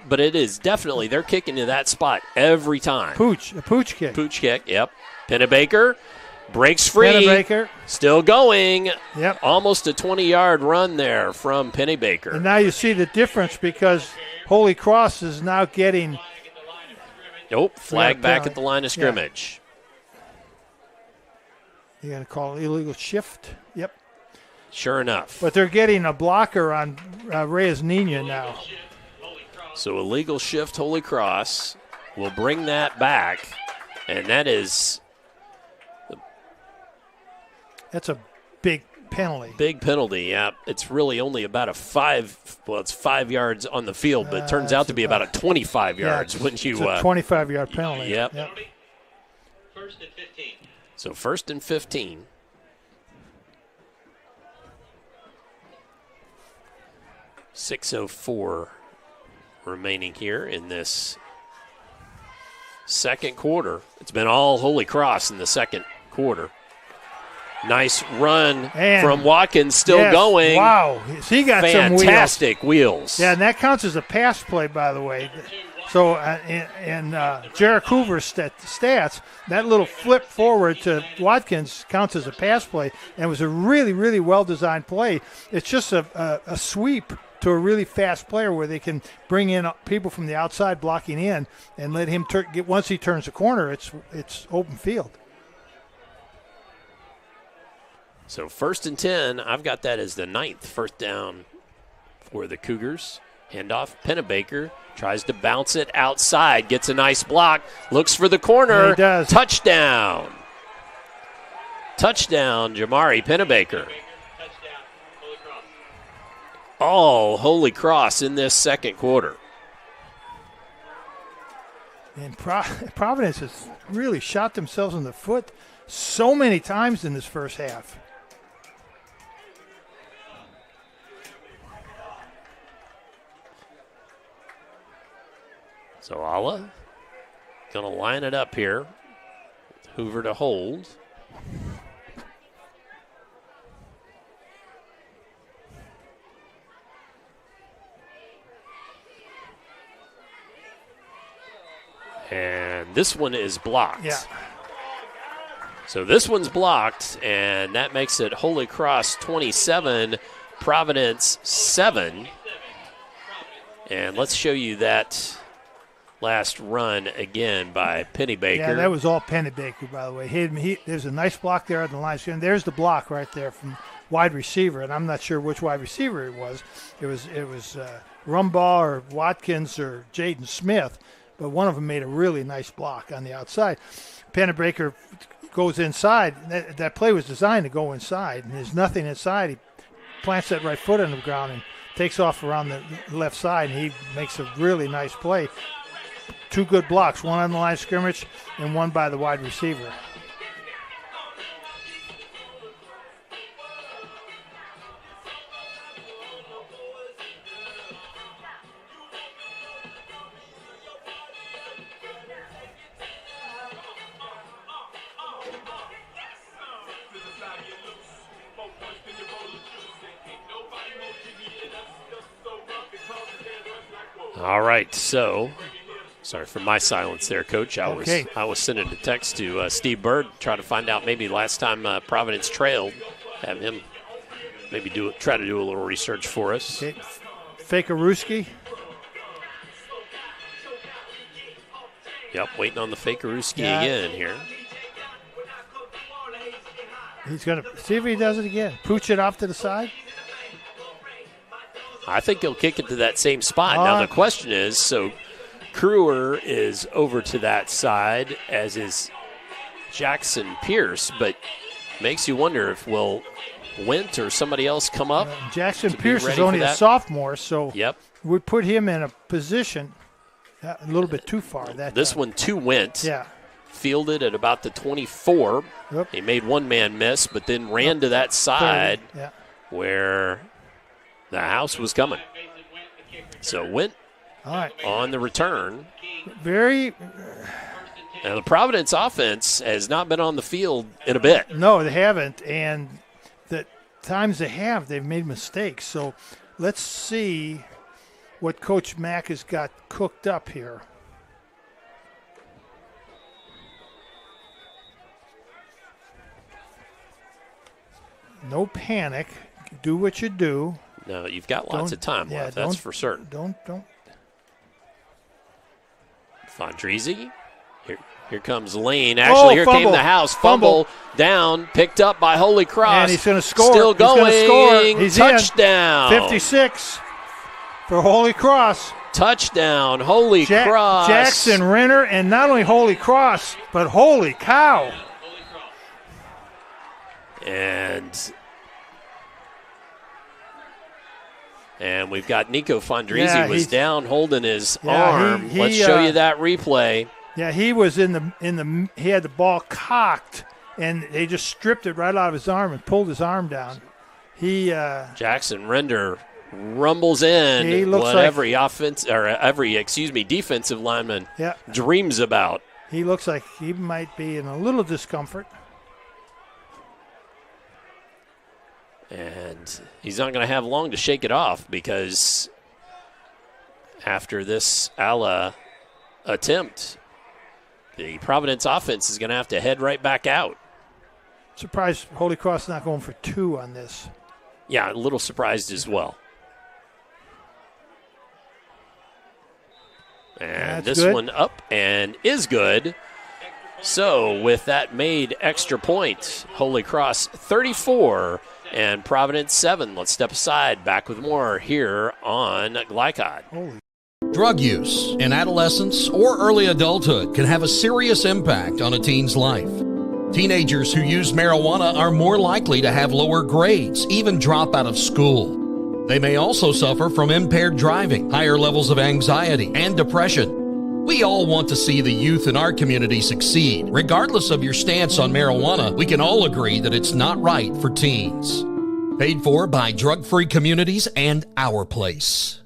But it is definitely they're kicking to that spot every time. A pooch kick. Pooch kick. Yep. Pennebaker breaks free. Pennebaker still going. Yep. Almost a 20-yard run there from Pennebaker. And now you see the difference because Holy Cross is now getting. Nope. Flag back at the line of scrimmage. You got to call it illegal shift. Yep. Sure enough. But they're getting a blocker on Reyes Nina now. So illegal shift, Holy Cross will bring that back, and that's a big penalty. Big penalty, yeah. It's really only about it's 5 yards on the field, but it turns out to be about a 25 yards when you. It's a 25-yard penalty. Yep. First and 15. So 1st and 15. .604 remaining here in this second quarter. It's been all Holy Cross in the second quarter. Nice run from Watkins, still going. Wow, he got some wheels. Fantastic wheels. Yeah, and that counts as a pass play, by the way. So in Jarek Hoover's stats, that little flip forward to Watkins counts as a pass play, and it was a really, really well-designed play. It's just a sweep to a really fast player where they can bring in people from the outside blocking in and let him once he turns the corner, it's open field. So 1st and 10, I've got that as the 9th first down for the Cougars. Handoff, Pennebaker tries to bounce it outside, gets a nice block, looks for the corner. Yeah, he does. Touchdown. Touchdown, Jamari Pennebaker. All Holy Cross in this second quarter. And Providence has really shot themselves in the foot so many times in this first half. So Alla going to line it up here. Hoover to hold. And this one is blocked. Yeah. So this one's blocked, and that makes it Holy Cross 27, Providence 7. And let's show you that last run again by Pennebaker. Yeah, that was all Pennebaker, by the way. There's a nice block there on the line. There's the block right there from wide receiver, and I'm not sure which wide receiver it was. It was Rumbaugh or Watkins or Jaden Smith, but one of them made a really nice block on the outside. Pennebaker goes inside. That play was designed to go inside, and there's nothing inside. He plants that right foot on the ground and takes off around the left side, and he makes a really nice play. 2 good blocks, one on the line of scrimmage and one by the wide receiver. All right, so sorry for my silence there, Coach. I was sending a text to Steve Bird, trying to find out maybe last time Providence trailed, have him maybe try to do a little research for us. Okay. Fakeruski. Yep, waiting on the Fakeruski again here. He's going to see if he does it again. Pooch it off to the side. I think he'll kick it to that same spot. Now the question is, so Crewer is over to that side, as is Jackson Pierce, but makes you wonder if will Wint or somebody else come up. Jackson Pierce is only a sophomore, so we put him in a position a little bit too far. This one to Wint. Yeah. Fielded at about the 24. Yep. He made one man miss, but then ran to that side where the house was coming. So Wint on the return. Now the Providence offense has not been on the field in a bit. No, they haven't. And the times they have, they've made mistakes. So let's see what Coach Mack has got cooked up here. No panic. Do what you do. No, you've got lots of time left. That's for certain. Don't. Fondrisi. Here comes Lane. Actually, here came the house. Fumble down, picked up by Holy Cross. And he's going to score. Still going. He's touchdown. 56 for Holy Cross. Touchdown, Holy Cross. Jackson Renner, and not only Holy Cross, but holy cow. And we've got Nico Fondrisi was down holding his arm. Let's show you that replay. Yeah, he was in the he had the ball cocked, and they just stripped it right out of his arm and pulled his arm down. Jackson Render rumbles in. He looks what like every defensive lineman dreams about. He looks like he might be in a little discomfort. And he's not going to have long to shake it off, because after this Alla attempt, the Providence offense is going to have to head right back out. Surprised Holy Cross not going for 2 on this. Yeah, a little surprised as well. And this one up and is good. So with that made extra point, Holy Cross 34 and Providence 7. Let's step aside. Back with more here on Glycod. Drug use in adolescence or early adulthood can have a serious impact on a teen's life. Teenagers who use marijuana are more likely to have lower grades, even drop out of school. They may also suffer from impaired driving, higher levels of anxiety, and depression. We all want to see the youth in our community succeed. Regardless of your stance on marijuana, we can all agree that it's not right for teens. Paid for by Drug Free Communities and Our Place.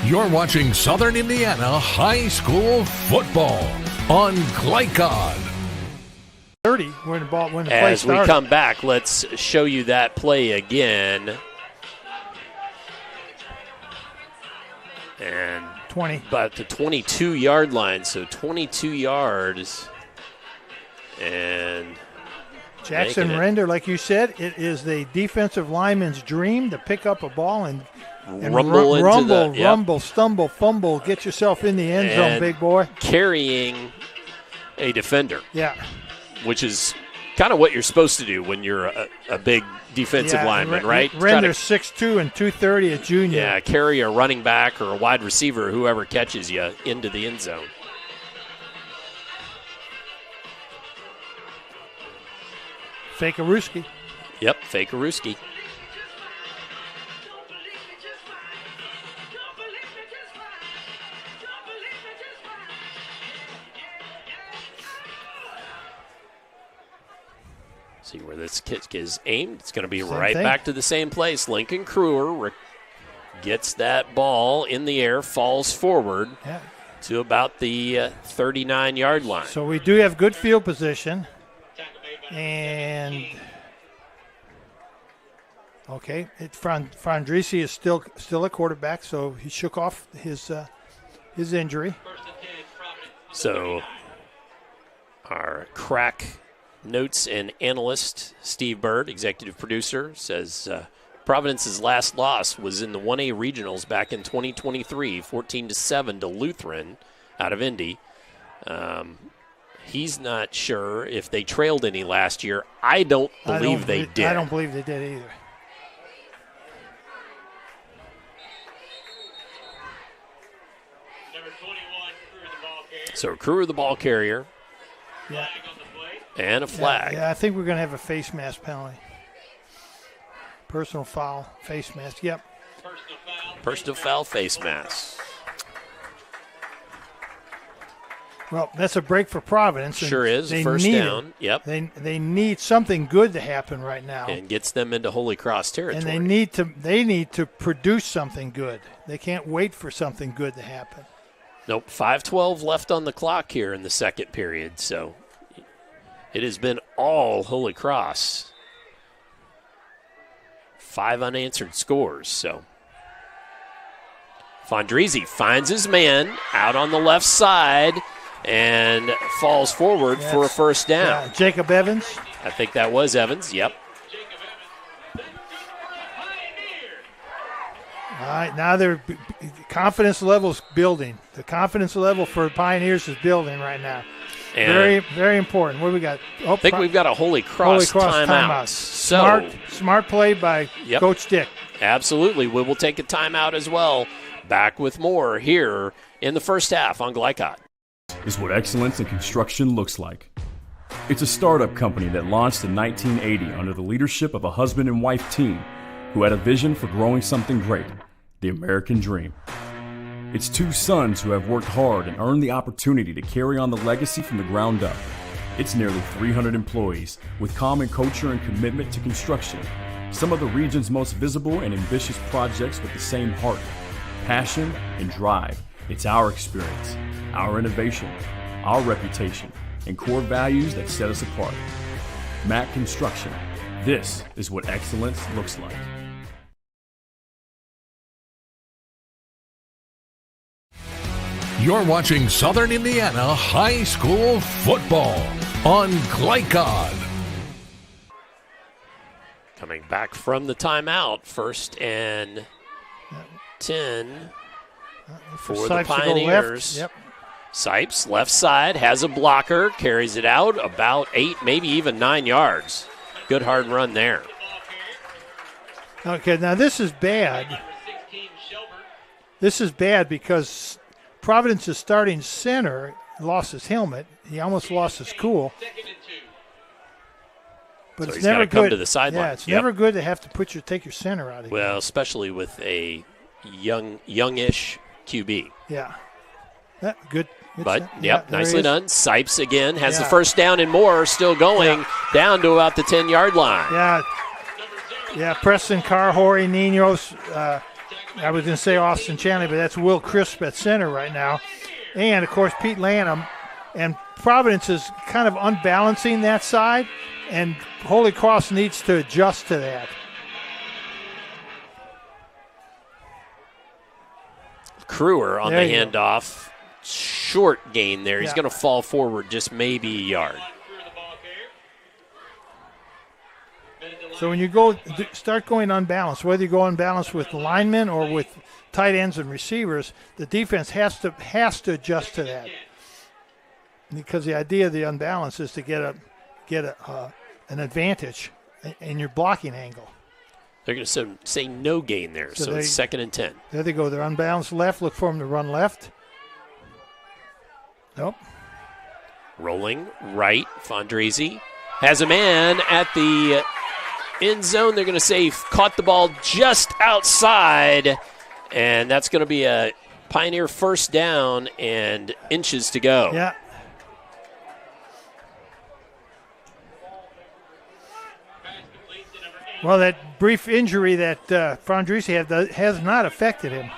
You're watching Southern Indiana High School football on Glycod. 30 when the play started. As we come back, let's show you that play again. And 20. About the 22-yard line, so 22 yards. And Jackson Render, like you said, it is the defensive lineman's dream to pick up a ball and rumble, stumble, fumble, get yourself in the end zone, big boy. Carrying a defender. Yeah. Which is kind of what you're supposed to do when you're a big defensive lineman, right? Render's 6'2" and 230, a junior. Yeah, carry a running back or a wide receiver, whoever catches you, into the end zone. Fake-a-rooski. Yep, fake-a-rooski. See where this kick is aimed. It's going to be right back to the same place. Lincoln Kruer gets that ball in the air, falls forward to about the 39-yard line. So we do have good field position. And, okay, Frandrisi is still a quarterback, so he shook off his injury. So our crack notes and analyst, Steve Bird, executive producer, says Providence's last loss was in the 1A regionals back in 2023, 14-7 to Lutheran out of Indy. He's not sure if they trailed any last year. I don't believe they did. I don't believe they did either. Number 21, Kruer the ball carrier. So Kruer the ball carrier. Yeah. And a flag. Yeah, I think we're going to have a face mask penalty. Personal foul, face mask. Yep. Personal foul, face mask. Well, that's a break for Providence. Sure is. First down. Yep. They need something good to happen right now. And gets them into Holy Cross territory. And they need to produce something good. They can't wait for something good to happen. Nope. 5:12 left on the clock here in the second period. So it has been all Holy Cross. 5 unanswered scores. So Fondrisi finds his man out on the left side and falls forward for a first down. Yeah, Jacob Evans. I think that was Evans. Yep. All right, now their confidence level is building. The confidence level for Pioneers is building right now. And very, very important. What do we got? I think we've got a Holy Cross timeout. So smart play by Coach Dick. Absolutely. We will take a timeout as well. Back with more here in the first half on Glycott. Is what excellence in construction looks like. It's a startup company that launched in 1980 under the leadership of a husband and wife team who had a vision for growing something great, the American dream. It's 2 sons who have worked hard and earned the opportunity to carry on the legacy from the ground up. It's nearly 300 employees with common culture and commitment to construction. Some of the region's most visible and ambitious projects with the same heart, passion, and drive. It's our experience, our innovation, our reputation, and core values that set us apart. Mack Construction. This is what excellence looks like. You're watching Southern Indiana High School Football on Glycod. Coming back from the timeout, 1st and 10 for the Pioneers. Yep. Sipes, left side, has a blocker, carries it out about 8, maybe even 9 yards. Good hard run there. Okay, now this is bad. This is bad because Providence's starting center lost his helmet. He almost lost his cool. But so it's he's never good. Come good to the sideline. Yeah, it's never good to have to take your center out of here. Well, especially with a youngish QB. Yeah. Good. But, nicely done. Sipes again has the first down and more, still going down to about the 10-yard line. Yeah, Preston Carhori, Ninos, I was going to say Austin Chanley, but that's Will Crisp at center right now. And, of course, Pete Lanham. And Providence is kind of unbalancing that side, and Holy Cross needs to adjust to that. Kruer on the handoff. Short gain there. He's going to fall forward just maybe a yard. So when you start going unbalanced, whether you go unbalanced with linemen or with tight ends and receivers, the defense has to adjust to that. Because the idea of the unbalance is to get an advantage in your blocking angle. They're going to say no gain there, so it's 2nd and 10. There they go. They're unbalanced left. Look for them to run left. Nope. Rolling right, Fondrisi has a man at the end zone. They're going to say caught the ball just outside, and that's going to be a Pioneer first down and inches to go. Yeah. Well, that brief injury that Fondrisi had has not affected him.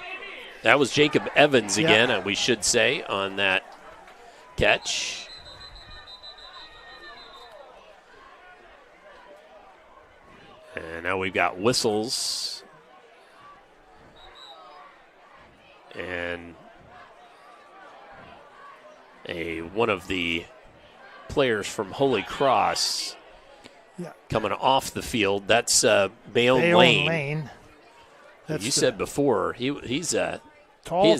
That was Jacob Evans again, we should say, on that catch. And now we've got whistles. And one of the players from Holy Cross coming off the field. That's Bayonne Lane. You said before, he's a tall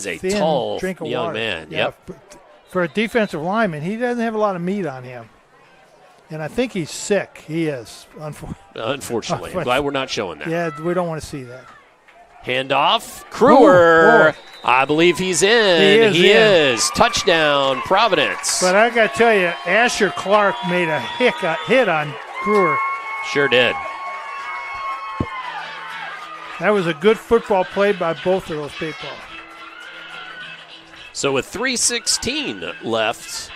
young man. Yeah, for a defensive lineman, he doesn't have a lot of meat on him. And I think he's sick. He is, unfortunately. I'm glad we're not showing that. Yeah, we don't want to see that. Handoff. Kruger. I believe he's in. He is. Touchdown, Providence. But I got to tell you, Asher Clark made a hit on Kruger. Sure did. That was a good football play by both of those people. So with 3:16 left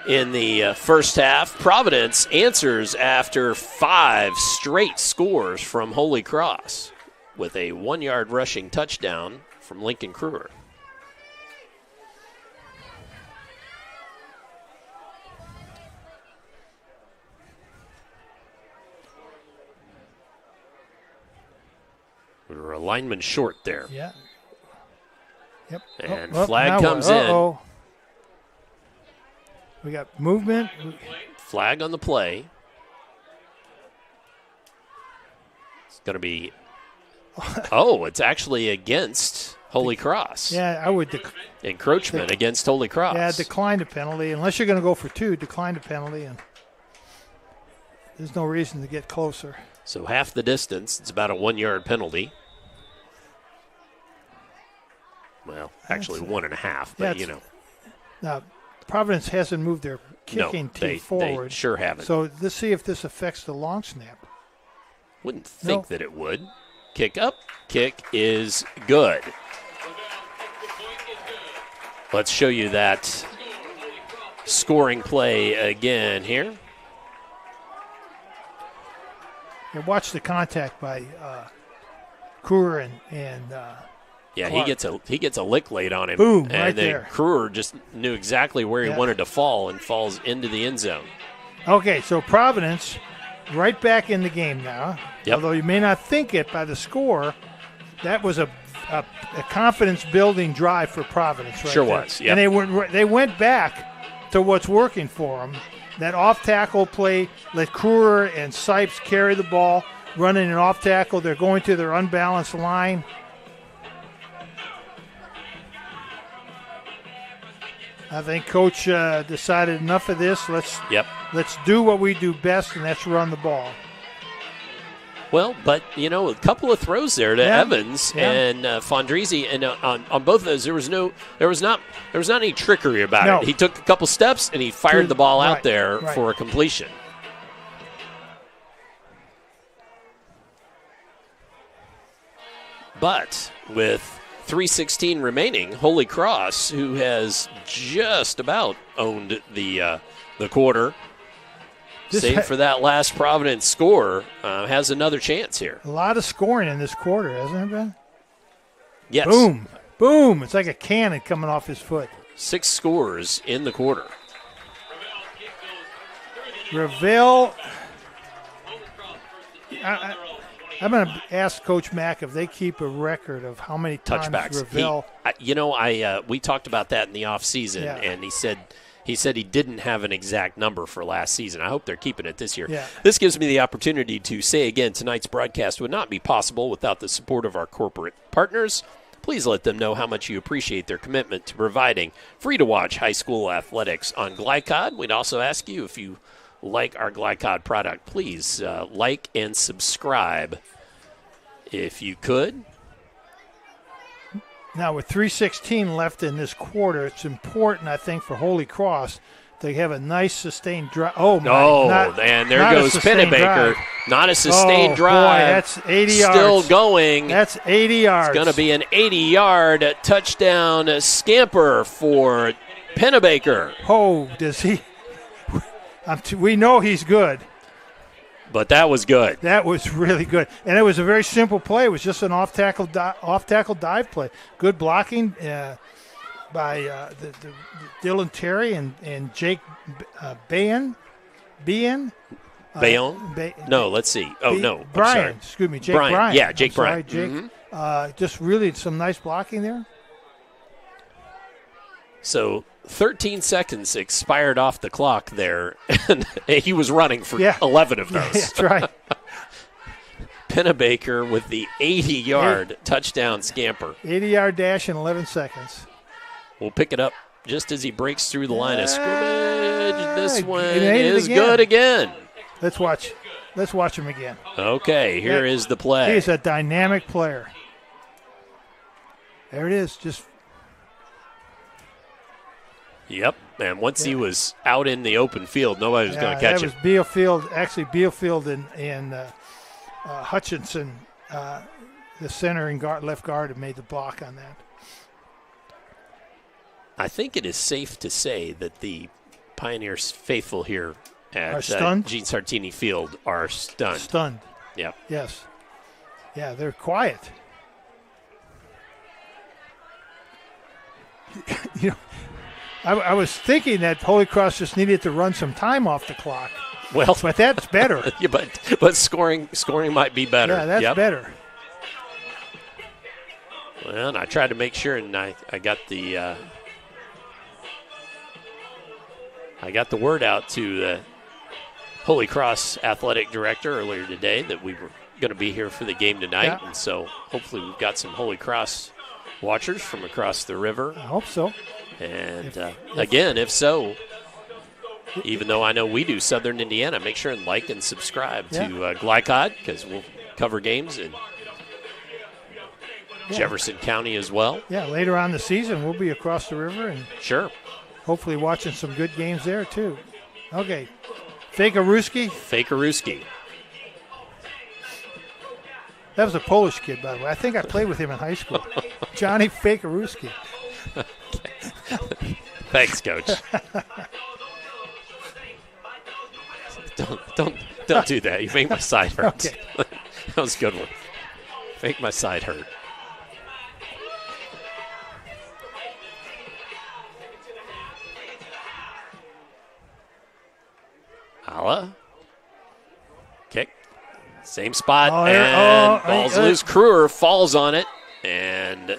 in the first half, Providence answers after 5 straight scores from Holy Cross with a 1-yard rushing touchdown from Lincoln Kruger. We were a lineman short there. Yeah. Yep. And flag comes in. We got movement. Flag on the play. It's going to be it's actually against Holy Cross. Yeah, I would. Encroachment against Holy Cross. Yeah, decline the penalty. Unless you're going to go for 2, decline the penalty. And there's no reason to get closer. So half the distance. It's about a 1-yard penalty. Well, actually 1.5, but Now, Providence hasn't moved their kicking team forward. They sure haven't. So let's see if this affects the long snap. Wouldn't think that it would. Kick up. Kick is good. Let's show you that scoring play again here. Yeah, watch the contact by Kruger and Clark. he gets a lick laid on him. Boom, and right then there. Kruger just knew exactly where he wanted to fall and falls into the end zone. Okay, so Providence right back in the game now. Yep. Although you may not think it by the score, that was a confidence-building drive for Providence. Right sure there. was, yeah. And they went back to what's working for them. That off-tackle play, let Kruger and Sipes carry the ball, running an off-tackle. They're going to their unbalanced line. I think Coach decided enough of this. Let's do what we do best, and that's run the ball. Well, but, a couple of throws there to Evans and Fondrisi, and on both of those, there was not any trickery about it. He took a couple steps, and he fired the ball out there for a completion. But with 3:16 remaining, Holy Cross, who has just about owned the quarter, save for that last Providence score, has another chance here. A lot of scoring in this quarter, hasn't it, Ben? Yes. Boom. Boom. It's like a cannon coming off his foot. 6 scores in the quarter. Revelle. I'm going to ask Coach Mack if they keep a record of how many times touchbacks. Revelle. We talked about that in the offseason, and he said he didn't have an exact number for last season. I hope they're keeping it this year. Yeah. This gives me the opportunity to say again, tonight's broadcast would not be possible without the support of our corporate partners. Please let them know how much you appreciate their commitment to providing free-to-watch high school athletics on Glycod. We'd also ask you, if you like our Glycod product, please like and subscribe if you could. Now, with 3:16 left in this quarter, it's important, I think, for Holy Cross They have a nice sustained drive. Oh, my. Oh, and there goes Pennebaker. Not a sustained drive. Boy, that's 80 yards. Still going. That's 80 yards. It's going to be an 80-yard touchdown scamper for Pennebaker. Oh, does he? We know he's good. But that was good. That was really good. And it was a very simple play. It was just an off-tackle dive play. Good blocking by the Dylan Terry and Jake Bayon. No, let's see. Oh, no. Brian. Excuse me, Jake Brian. Yeah, Jake Brian. Jake. Just really some nice blocking there. So 13 seconds expired off the clock there, and he was running for 11 of those. Yeah, that's right. Pennebaker with the 80-yard touchdown scamper. 80-yard dash in 11 seconds. We'll pick it up just as he breaks through the line of scrimmage. This one is good again. Let's watch him again. Okay, here is the play. He's a dynamic player. There it is. Yep, and once he was out in the open field, nobody was going to catch him. That was Bealfield and Hutchinson, the center and left guard, have made the block on that. I think it is safe to say that the Pioneers faithful here at Gene Sartini Field are stunned. Stunned. Yep. Yes. Yeah, they're quiet. You know, I was thinking that Holy Cross just needed to run some time off the clock. Well, but that's better. Yeah, but scoring might be better. Yeah, that's better. Well, and I tried to make sure, and I got the word out to the Holy Cross athletic director earlier today that we were going to be here for the game tonight, and so hopefully we've got some Holy Cross watchers from across the river. I hope so. And again, if so, even though I know we do Southern Indiana, make sure and like and subscribe to Glycod, because we'll cover games in Jefferson County as well. Yeah, later on in the season, we'll be across the river and hopefully watching some good games there too. Okay, Fakeruski. That was a Polish kid, by the way. I think I played with him in high school. Johnny Fakeruski. Thanks, Coach. Don't do that. You make my side hurt. Okay. That was a good one. Make my side hurt. Hala. Kick. Same spot. And ball's loose. Kruer falls on it. And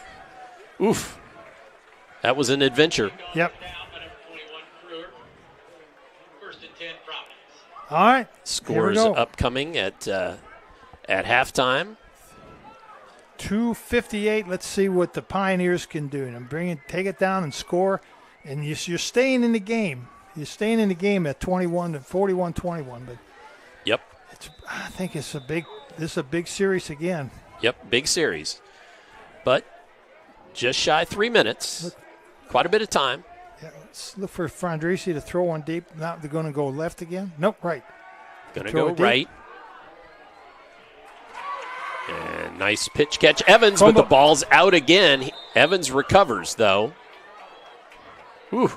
oof. That was an adventure. Yep. All right. Scores upcoming at halftime. 2:58. Let's see what the Pioneers can do. And take it down and score. And you're staying in the game. You're staying in the game at 41-21. But yep. I think this is a big series again. Yep, big series. But just shy 3 minutes. Quite a bit of time. Yeah, let's look for Frandrisi to throw one deep. Now they're going to go left again. Nope, right. Going to go right. And nice pitch catch. Evans with the ball's out again. Evans recovers, though. Whew.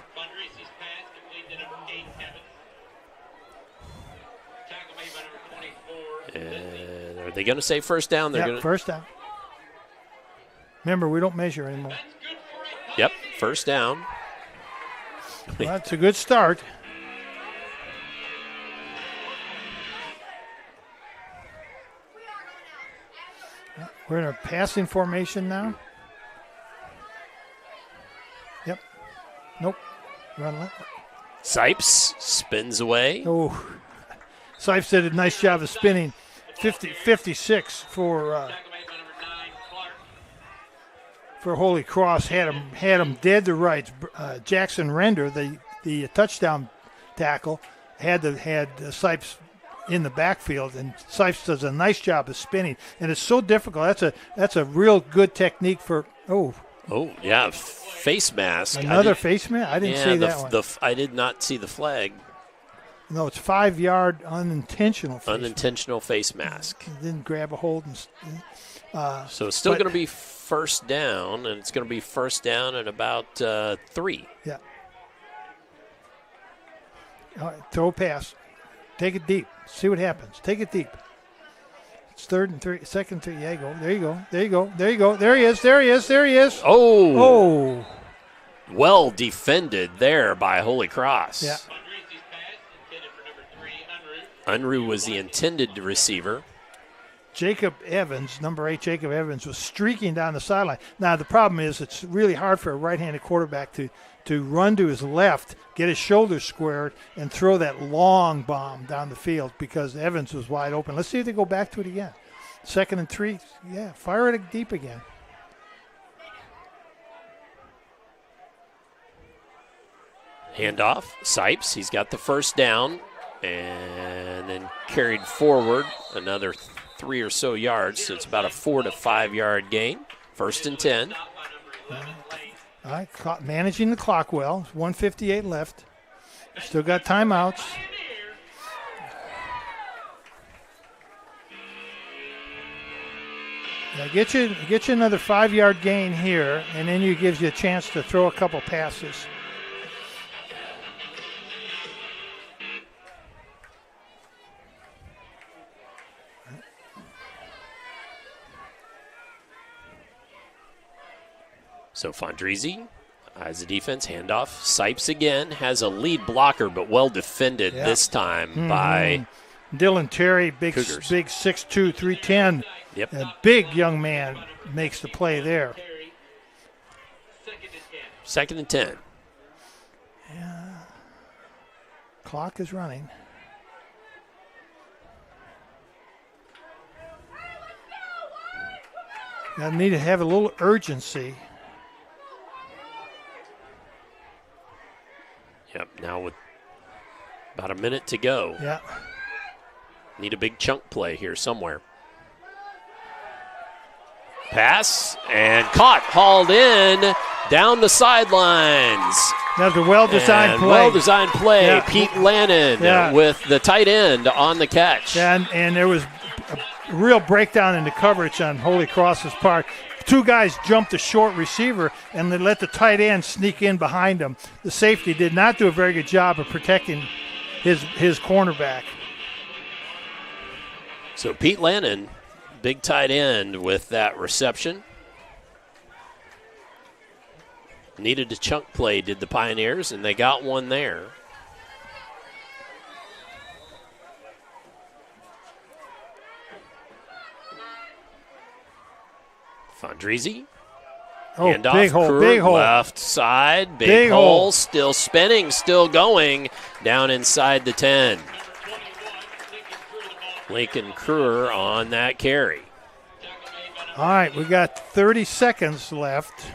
And are they going to say first down? They're first down. Remember, we don't measure anymore. Yep, first down. Well, that's a good start. We're in a passing formation now. Yep. Nope. Run left. Sipes spins away. Oh, Sipes did a nice job of spinning. 56 for Holy Cross. Had him dead to rights. Jackson Render, the touchdown tackle, had Sipes in the backfield, and Sipes does a nice job of spinning. And it's so difficult. That's a real good technique for. Oh, Oh, yeah, face mask. Another face mask? I didn't see that one. I did not see the flag. No, it's 5-yard unintentional face Unintentional face mask. Didn't grab a hold. So it's still going to be first down, and it's going to be first down at about 3. Yeah. All right, throw a pass. Take it deep. See what happens. Take it deep. It's 3rd and 3. 2nd and 3. Yeah, you go. There you go. There you go. There you go. There he is. There he is. There he is. Oh. Well defended there by Holy Cross. Yeah. Unruh was the intended receiver. Jacob Evans, number 8, Jacob Evans, was streaking down the sideline. Now, the problem is it's really hard for a right-handed quarterback to run to his left, get his shoulders squared, and throw that long bomb down the field because Evans was wide open. Let's see if they go back to it again. 2nd and 3. Yeah, fire it deep again. Handoff. Sipes, he's got the first down and then carried forward another 3 or so yards. So it's about a 4 to 5 yard gain. 1st and 10. All right, managing the clock well. 1:58 left. Still got timeouts. Yeah, get you another 5-yard gain here, and then it gives you a chance to throw a couple passes. So Fondrisi has a defense handoff. Sipes again has a lead blocker, but well defended this time by Dylan Terry, big Cougars. 6'2", 310. Yep. A big young man makes the play there. 2nd and 10. Yeah. Clock is running. I need to have a little urgency. Yep, now with about a minute to go. Yeah. Need a big chunk play here somewhere. Pass and caught, hauled in down the sidelines. That's a well-designed play. Well-designed play. Yeah. Pete Lannon with the tight end on the catch. And there was a real breakdown in the coverage on Holy Cross's part. 2 guys jumped the short receiver, and they let the tight end sneak in behind him. The safety did not do a very good job of protecting his cornerback. So Pete Lannon, big tight end with that reception. Needed a chunk play, did the Pioneers, and they got one there. Fondrisi. Handoff, big hole, Kruger, big hole. left side, big hole, still spinning, still going, down inside the 10. Lincoln Kruger on that carry. All right, we got 30 seconds left.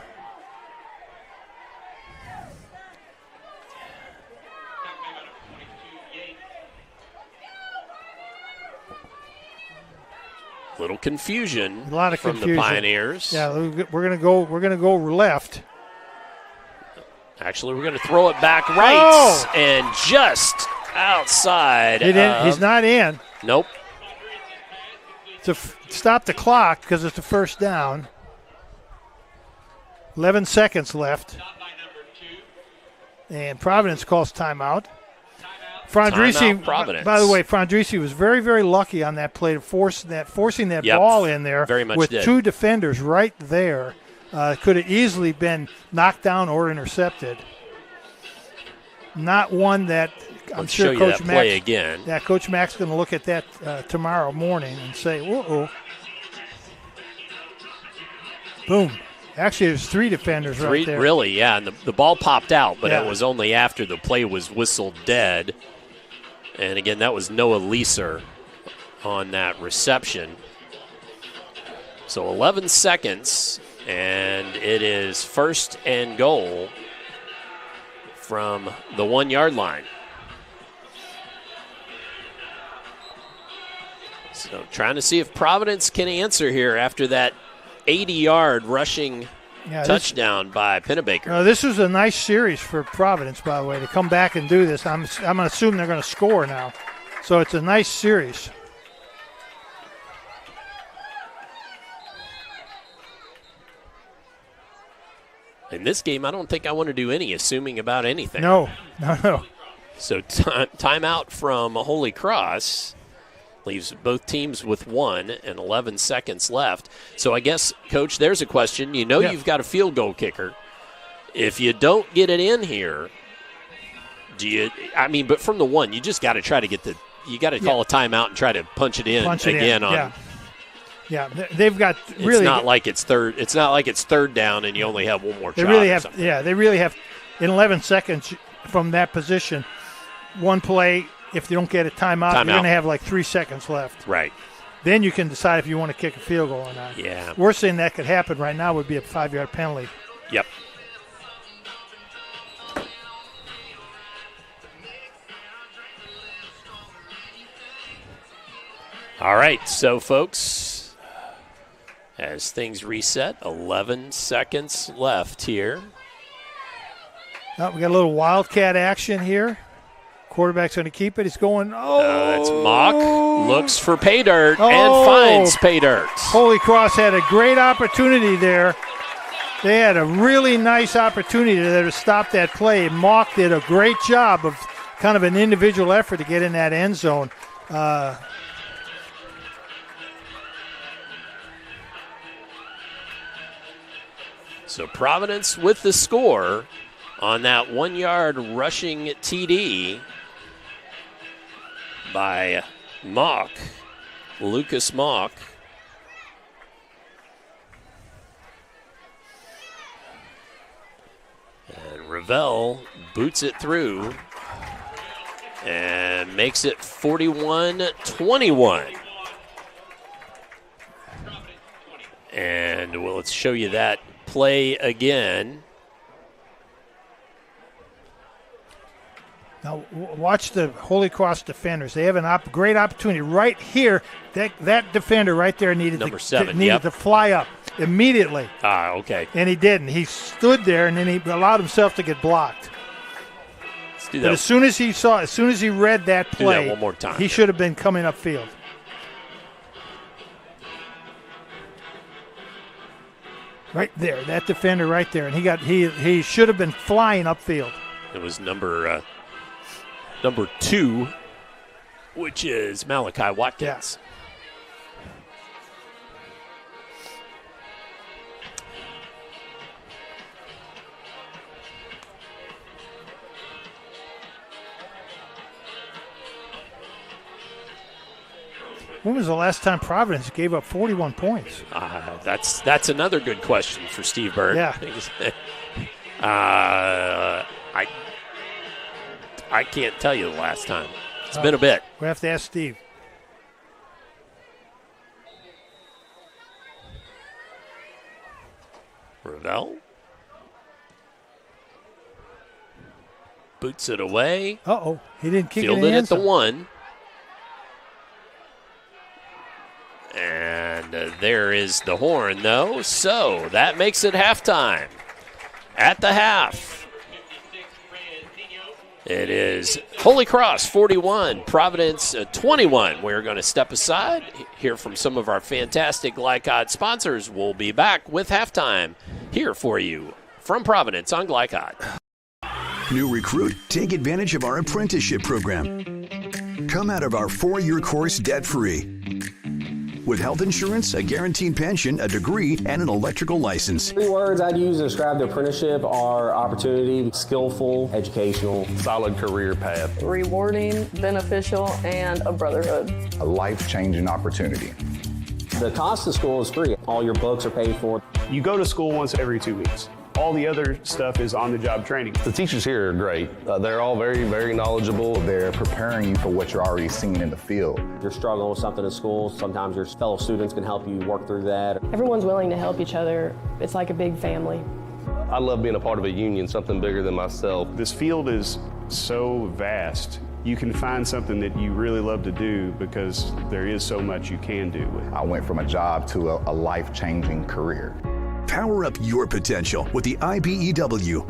Little confusion. A lot of from confusion. The Pioneers. Yeah, we're gonna go left. Actually, we're going to throw it back right and just outside. He's not in. Nope. To stop the clock because it's a first down. 11 seconds left. And Providence calls timeout. Fondrisi, Providence. by the way, Fondrisi was very, very lucky on that play to forcing that ball in there very much with did. 2 defenders right there. Could have easily been knocked down or intercepted. Not one that I'm Let's sure show Coach you that Max. play again. Yeah, Coach Mack's going to look at that tomorrow morning and say, "Uh-oh." Boom. Actually, there's 3 defenders right there. Really, yeah. And the ball popped out, but Yeah. it was only after the play was whistled dead. And again, that was Noah Leeser on that reception. So 11 seconds, and it is 1st and goal from the 1 yard line. So trying to see if Providence can answer here after that 80-yard rushing touchdown by Pennebaker. This is a nice series for Providence, by the way, to come back and do this. I'm going to assume they're going to score now. So it's a nice series. In this game, I don't think I want to do any assuming about anything. No. So timeout from Holy Cross leaves both teams with 1 and 11 seconds left. So I guess, Coach, there's a question. You know you've got a field goal kicker. If you don't get it in here, but from the 1, you just got to try to get you got to call a timeout and try to punch it in again. Yeah, they've got really. It's not like it's third. It's not like it's third down and you only have one more shot. They really have in 11 seconds from that position. One play, if you don't get a timeout, you're going to have like 3 seconds left. Right. Then you can decide if you want to kick a field goal or not. Yeah. Worst thing that could happen right now would be a 5-yard penalty. Yep. All right, so folks, as things reset, 11 seconds left here. Oh, we got a little wildcat action here. Quarterback's going to keep it. He's going, that's Mock. Looks for pay dirt and finds pay dirt. Holy Cross had a great opportunity there. They had a really nice opportunity there to stop that play. Mock did a great job of kind of an individual effort to get in that end zone. So Providence with the score on that 1-yard rushing TD by Mock, Lucas Mock. And Ravel boots it through and makes it 41-21. And let's show you that play again. Now watch the Holy Cross defenders. They have a great opportunity right here. That defender right there needed to fly up immediately. Okay. And he didn't. He stood there and then he allowed himself to get blocked. Let's do that. But as soon as he read that play, do that one more time. He should have been coming upfield. Right there, that defender right there, and he should have been flying upfield. It was number 2, which is Malachi Watkins. Yeah. When was the last time Providence gave up 41 points? That's another good question for Steve Bird. Yeah. I can't tell you the last time. It's been a bit. We have to ask Steve. Ravel boots it away. He didn't kick Fielded it in. At the 1. And there is the horn, though. So that makes it halftime. At the half, it is Holy Cross 41, Providence 21. We're going to step aside, hear from some of our fantastic Glycod sponsors. We'll be back with halftime here for you from Providence on Glycod. New recruit, take advantage of our apprenticeship program. Come out of our 4-year course debt-free. With health insurance, a guaranteed pension, a degree, and an electrical license. 3 words I'd use to describe the apprenticeship are opportunity, skillful, educational, solid career path, rewarding, beneficial, and a brotherhood. A life-changing opportunity. The cost of school is free. All your books are paid for. You go to school once every 2 weeks. All the other stuff is on-the-job training. The teachers here are great. They're all very, very knowledgeable. They're preparing you for what you're already seeing in the field. You're struggling with something in school. Sometimes your fellow students can help you work through that. Everyone's willing to help each other. It's like a big family. I love being a part of a union, something bigger than myself. This field is so vast. You can find something that you really love to do because there is so much you can do with it. I went from a job to a life-changing career. Power up your potential with the IBEW.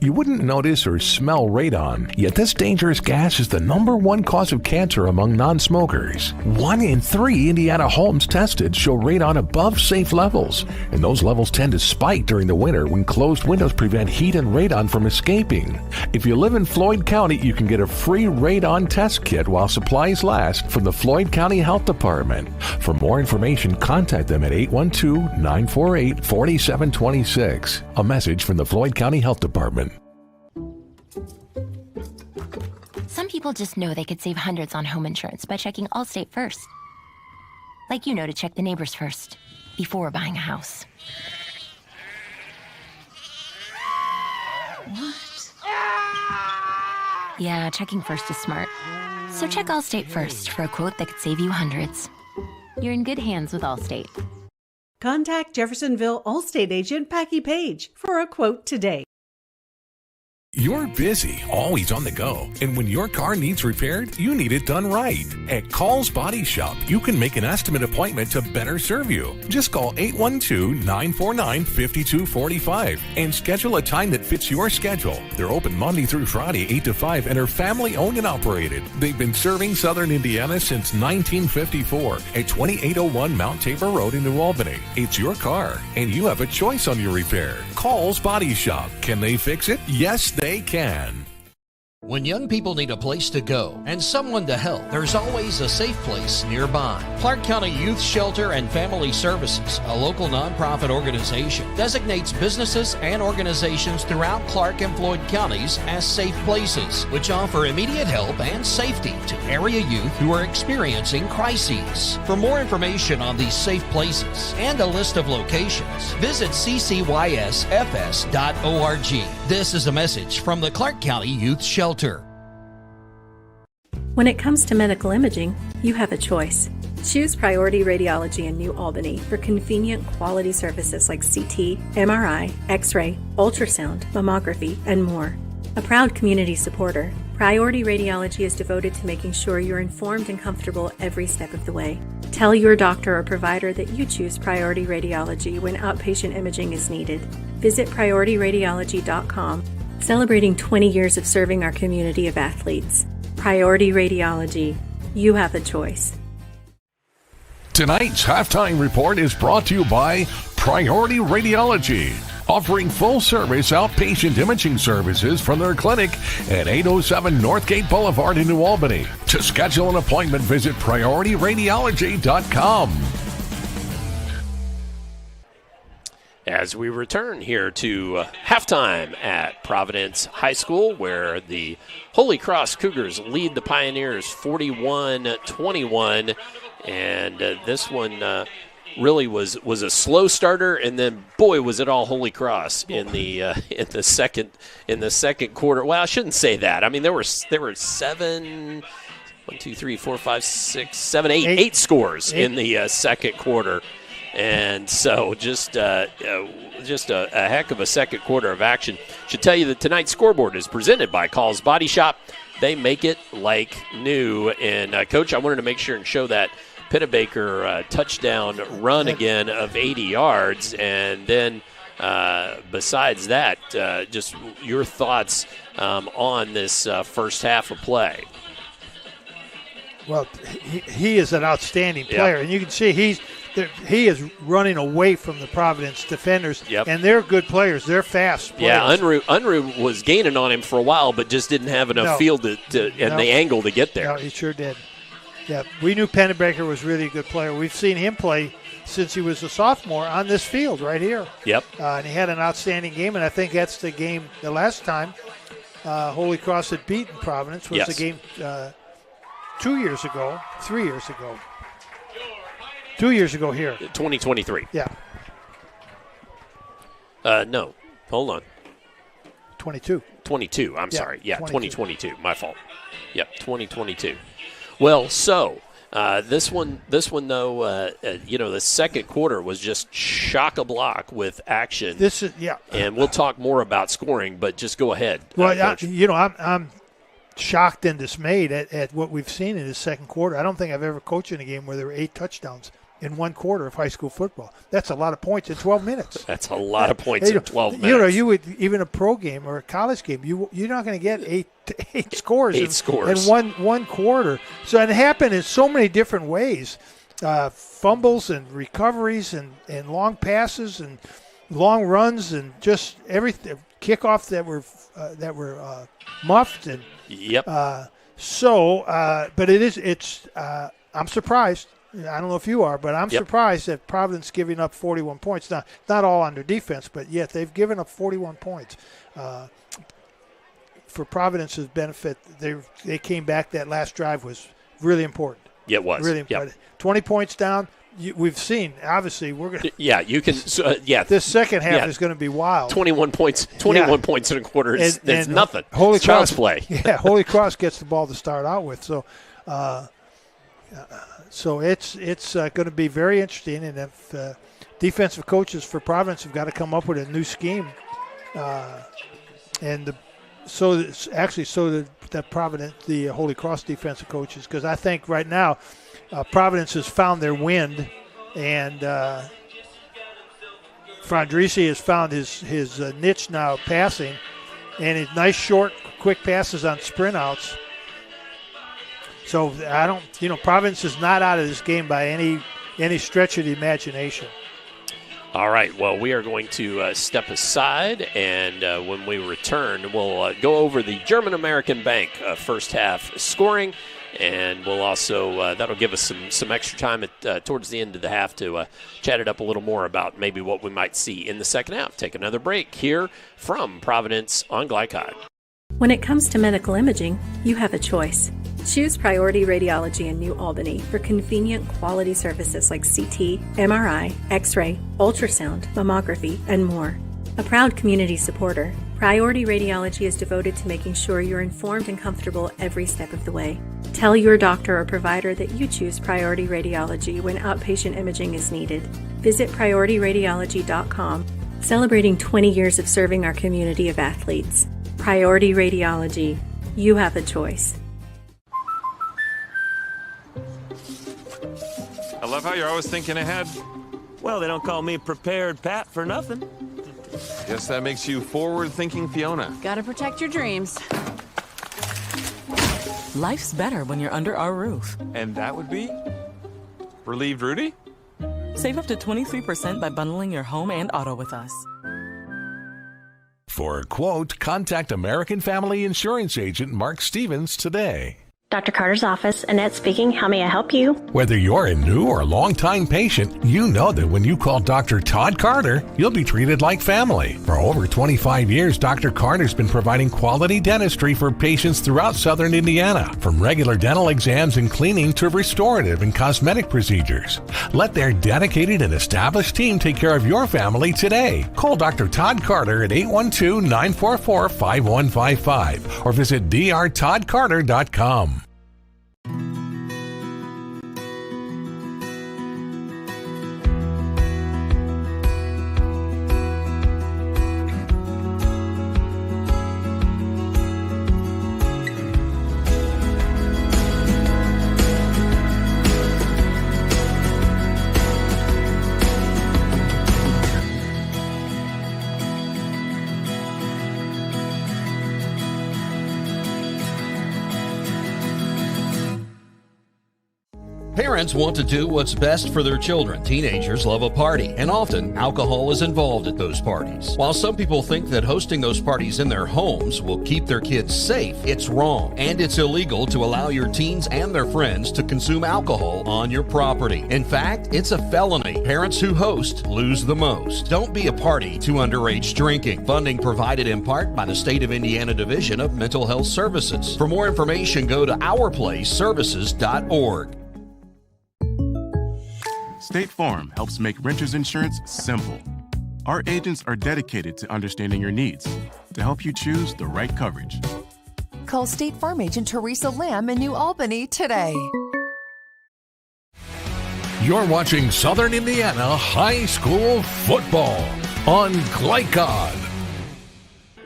You wouldn't notice or smell radon, yet this dangerous gas is the #1 cause of cancer among non-smokers. 1 in 3 Indiana homes tested show radon above safe levels, and those levels tend to spike during the winter when closed windows prevent heat and radon from escaping. If you live in Floyd County, you can get a free radon test kit while supplies last from the Floyd County Health Department. For more information, contact them at 812-948-4726. A message from the Floyd County Health Department. Some people just know they could save hundreds on home insurance by checking Allstate first. Like you know to check the neighbors first before buying a house. What? Yeah, checking first is smart. So check Allstate first for a quote that could save you hundreds. You're in good hands with Allstate. Contact Jeffersonville Allstate agent Packie Page for a quote today. You're busy, always on the go, and when your car needs repaired, you need it done right. At Call's Body Shop, you can make an estimate appointment to better serve you. Just call 812-949-5245 and schedule a time that fits your schedule. They're open Monday through Friday, 8 to 5, and are family owned and operated. They've been serving Southern Indiana since 1954 at 2801 Mount Tabor Road in New Albany. It's your car, and you have a choice on your repair. Call's Body Shop. Can they fix it? Yes, they can. When young people need a place to go and someone to help, there's always a safe place nearby. Clark County Youth Shelter and Family Services, a local nonprofit organization, designates businesses and organizations throughout Clark and Floyd counties as safe places, which offer immediate help and safety to area youth who are experiencing crises. For more information on these safe places and a list of locations, visit ccysfs.org. This is a message from the Clark County Youth Shelter. When it comes to medical imaging, you have a choice. Choose Priority Radiology in New Albany for convenient quality services like CT, MRI, X-ray, ultrasound, mammography, and more. A proud community supporter, Priority Radiology is devoted to making sure you're informed and comfortable every step of the way. Tell your doctor or provider that you choose Priority Radiology when outpatient imaging is needed. Visit PriorityRadiology.com, celebrating 20 years of serving our community of athletes. Priority Radiology. You have a choice. Tonight's halftime report is brought to you by Priority Radiology, offering full-service outpatient imaging services from their clinic at 807 Northgate Boulevard in New Albany. To schedule an appointment, visit PriorityRadiology.com. As we return here to halftime at Providence High School, where the Holy Cross Cougars lead the Pioneers 41-21, and this one really was a slow starter, and then boy was it all Holy Cross in the second quarter. Well, I shouldn't say that. I mean there were 8 scores in the second quarter. And so just a heck of a second quarter of action. Should tell you that tonight's scoreboard is presented by Call's Body Shop. They make it like new. And, Coach, I wanted to make sure and show that Pittebaker touchdown run again of 80 yards. And then besides that, just your thoughts on this first half of play. Well, he is an outstanding player. And you can see he is running away from the Providence defenders, and they're good players. They're fast players. Yeah, Unruh was gaining on him for a while, but just didn't have enough field and the angle to get there. No, he sure did. Yeah, we knew Pennebaker was really a good player. We've seen him play since he was a sophomore on this field right here. Yep. And he had an outstanding game, and I think that's the game the last time Holy Cross had beaten Providence was the game 3 years ago. 2 years ago here. 2023. Yeah. No. Hold on. 22. 22. I'm sorry. Yeah, 22. 2022. My fault. Yep, 2022. Well, so this one though, the second quarter was just chock-a-block with action. And we'll talk more about scoring, but just go ahead. Well, I'm shocked and dismayed at what we've seen in the second quarter. I don't think I've ever coached in a game where there were 8 touchdowns in one quarter of high school football. That's a lot of points in 12 minutes. That's a lot of points in 12 minutes. You know, you would, even a pro game or a college game, you're not going to get eight scores in one quarter. So it happened in so many different ways. Fumbles and recoveries and long passes and long runs and just everything. Kickoff that were muffed and but I'm surprised. I don't know if you are, but I'm surprised that Providence giving up 41 points. Not all on their defense, but yet they've given up 41 points. For Providence's benefit, they came back. That last drive was really important. Yeah, it was. Really important. 20 points down. We've seen, obviously, we're going to. Yeah, you can. This second half is going to be wild. 21 points in a quarter is nothing. Holy it's child's play. Yeah, Holy Cross gets the ball to start out with. So, it's going to be very interesting. And if defensive coaches for Providence have got to come up with a new scheme, that Providence, the Holy Cross defensive coaches, because I think right now. Providence has found their wind, and Frandrisi has found his niche now passing, and his nice short, quick passes on sprint outs. So Providence is not out of this game by any stretch of the imagination. All right, well, we are going to step aside, and when we return, we'll go over the German-American Bank first half scoring. And we'll also that'll give us some extra time towards the end of the half to chat it up a little more about maybe what we might see in the second half. Take another break here from Providence on Glycod. When it comes to medical imaging, you have a choice. Choose Priority Radiology in New Albany for convenient quality services like CT, MRI, X-ray, ultrasound, mammography, and more. A proud community supporter, Priority Radiology is devoted to making sure you're informed and comfortable every step of the way. Tell your doctor or provider that you choose Priority Radiology when outpatient imaging is needed. Visit PriorityRadiology.com, celebrating 20 years of serving our community of athletes. Priority Radiology. You have a choice. I love how you're always thinking ahead. Well, they don't call me Prepared Pat for nothing. Guess that makes you forward-thinking Fiona. Gotta protect your dreams. Life's better when you're under our roof. And that would be? Relieved Rudy? Save up to 23% by bundling your home and auto with us. For a quote, contact American Family Insurance Agent Mark Stevens today. Dr. Carter's office, Annette speaking. How may I help you? Whether you're a new or long-time patient, you know that when you call Dr. Todd Carter, you'll be treated like family. For over 25 years, Dr. Carter's been providing quality dentistry for patients throughout Southern Indiana, from regular dental exams and cleaning to restorative and cosmetic procedures. Let their dedicated and established team take care of your family today. Call Dr. Todd Carter at 812-944-5155 or visit drtoddcarter.com. Parents want to do what's best for their children. Teenagers love a party, and often alcohol is involved at those parties. While some people think that hosting those parties in their homes will keep their kids safe, it's wrong, and it's illegal to allow your teens and their friends to consume alcohol on your property. In fact, it's a felony. Parents who host lose the most. Don't be a party to underage drinking. Funding provided in part by the State of Indiana Division of Mental Health Services. For more information, go to ourplaceservices.org. State Farm helps make renters insurance simple. Our agents are dedicated to understanding your needs to help you choose the right coverage. Call State Farm agent Teresa Lamb in New Albany today. You're watching Southern Indiana High School Football on Glycod.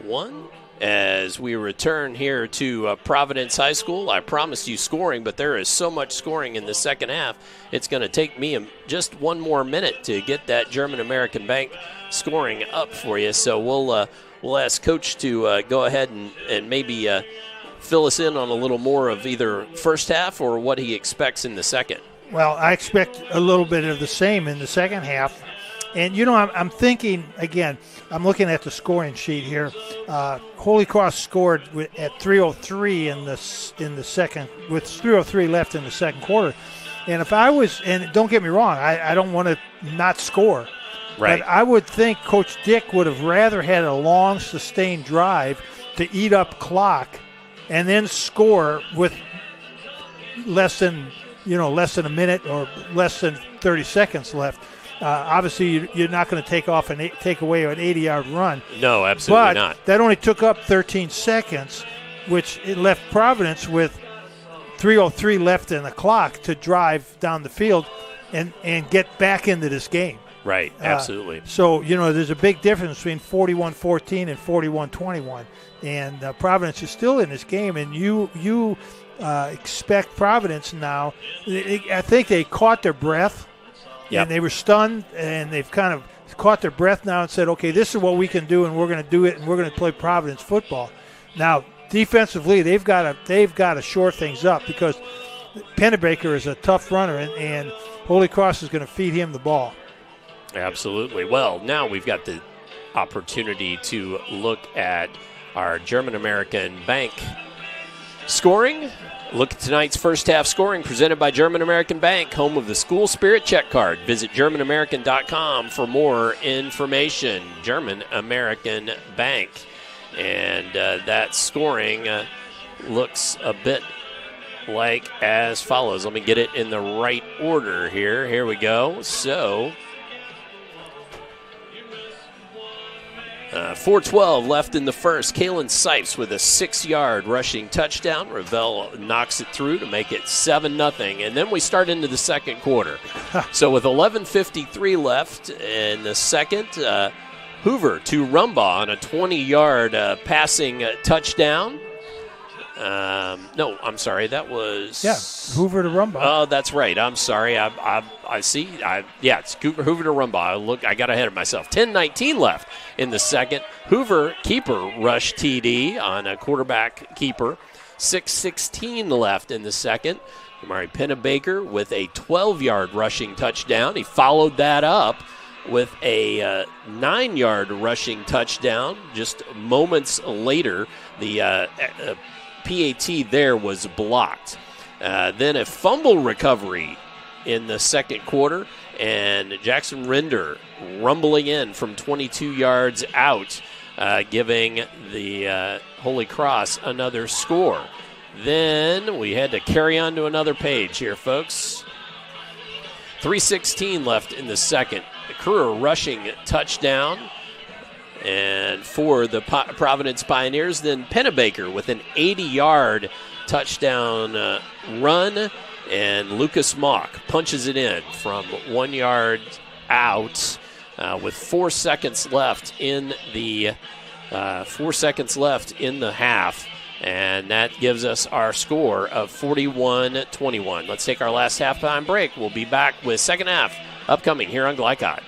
1 as we return here to Providence High School. I promised you scoring, but there is so much scoring in the second half. It's going to take me just one more minute to get that German-American Bank scoring up for you. So we'll ask Coach to go ahead and maybe fill us in on a little more of either first half or what he expects in the second. Well, I expect a little bit of the same in the second half. And, I'm thinking, again, I'm looking at the scoring sheet here. Holy Cross scored at 3:03 in the second, with 3:03 left in the second quarter. And if I was, and don't get me wrong, I don't want to not score. Right. But I would think Coach Dick would have rather had a long, sustained drive to eat up clock and then score with less than a minute or less than 30 seconds left. Obviously, you're not going to take away an 80-yard run. No, absolutely not. But that only took up 13 seconds, which it left Providence with 3:03 left in the clock to drive down the field and get back into this game. Right, absolutely. So, there's a big difference between 41-14 and 41-21. And Providence is still in this game, and you expect Providence now. I think they caught their breath. Yep. And they were stunned, and they've kind of caught their breath now and said, okay, this is what we can do, and we're going to do it, and we're going to play Providence football. Now, defensively, they've got to shore things up because Pennebaker is a tough runner, and Holy Cross is going to feed him the ball. Absolutely. Well, now we've got the opportunity to look at our German-American Bank scoring. Look at tonight's first half scoring presented by German-American Bank, home of the School Spirit Check Card. Visit GermanAmerican.com for more information. German-American Bank. And that scoring looks a bit like as follows. Let me get it in the right order here. Here we go. So 4:12 left in the first. Kalen Sipes with a 6-yard rushing touchdown. Ravel knocks it through to make it 7-0. And then we start into the second quarter. So with 11:53 left in the second, Hoover to Rumbaugh on a 20-yard passing touchdown. No, I'm sorry. That was... Yeah, Hoover to Rumbaugh. Oh, that's right. I'm sorry. I see. It's Hoover to Rumbaugh. I got ahead of myself. 10:19 left in the second. Hoover, keeper, rush TD on a quarterback keeper. 6:16 left in the second. Amari Pennebaker with a 12-yard rushing touchdown. He followed that up with a 9-yard rushing touchdown. Just moments later, the PAT there was blocked. Then a fumble recovery in the second quarter, and Jackson Render rumbling in from 22 yards out, giving the Holy Cross another score. Then we had to carry on to another page here, folks. 3:16 left in the second. Career rushing touchdown. And for the Providence Pioneers, then Pennebaker with an 80-yard touchdown run, and Lucas Mock punches it in from 1 yard out with 4 seconds left in the 4 seconds left in the half, and that gives us our score of 41-21. Let's take our last halftime break. We'll be back with second half upcoming here on Glycod.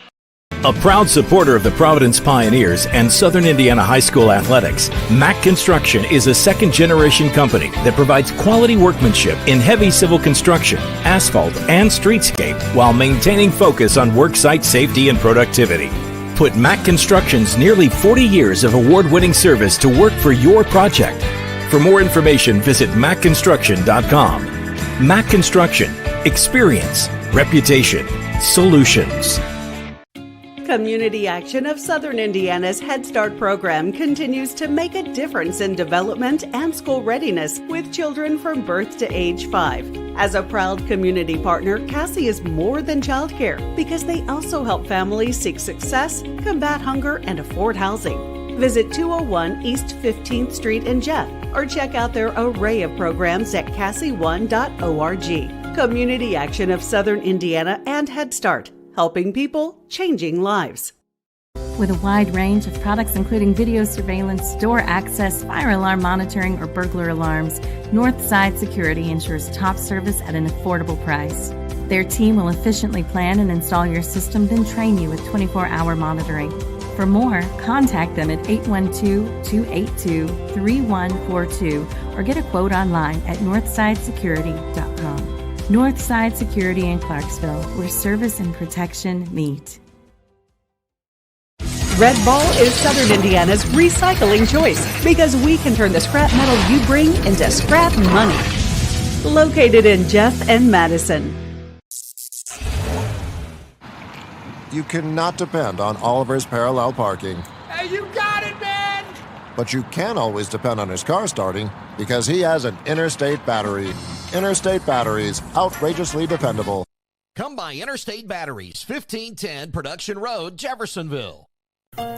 A proud supporter of the Providence Pioneers and Southern Indiana High School athletics, Mack Construction is a second-generation company that provides quality workmanship in heavy civil construction, asphalt, and streetscape while maintaining focus on worksite safety and productivity. Put Mack Construction's nearly 40 years of award-winning service to work for your project. For more information, visit MackConstruction.com. Mack Construction. Experience. Reputation. Solutions. Community Action of Southern Indiana's Head Start program continues to make a difference in development and school readiness with children from birth to age 5. As a proud community partner, Cassie is more than childcare because they also help families seek success, combat hunger, and afford housing. Visit 201 East 15th Street in Jeff or check out their array of programs at cassie1.org. Community Action of Southern Indiana and Head Start. Helping people, changing lives. With a wide range of products including video surveillance, door access, fire alarm monitoring, or burglar alarms, Northside Security ensures top service at an affordable price. Their team will efficiently plan and install your system, then train you with 24-hour monitoring. For more, contact them at 812-282-3142 or get a quote online at northsidesecurity.com. Northside Security in Clarksville, where service and protection meet. Red Ball is Southern Indiana's recycling choice because we can turn the scrap metal you bring into scrap money. Located in Jeff and Madison. You cannot depend on Oliver's parallel parking. Hey, you got it, man! But you can always depend on his car starting because he has an Interstate battery. Interstate batteries, outrageously dependable. Come by Interstate Batteries, 1510 Production Road, Jeffersonville.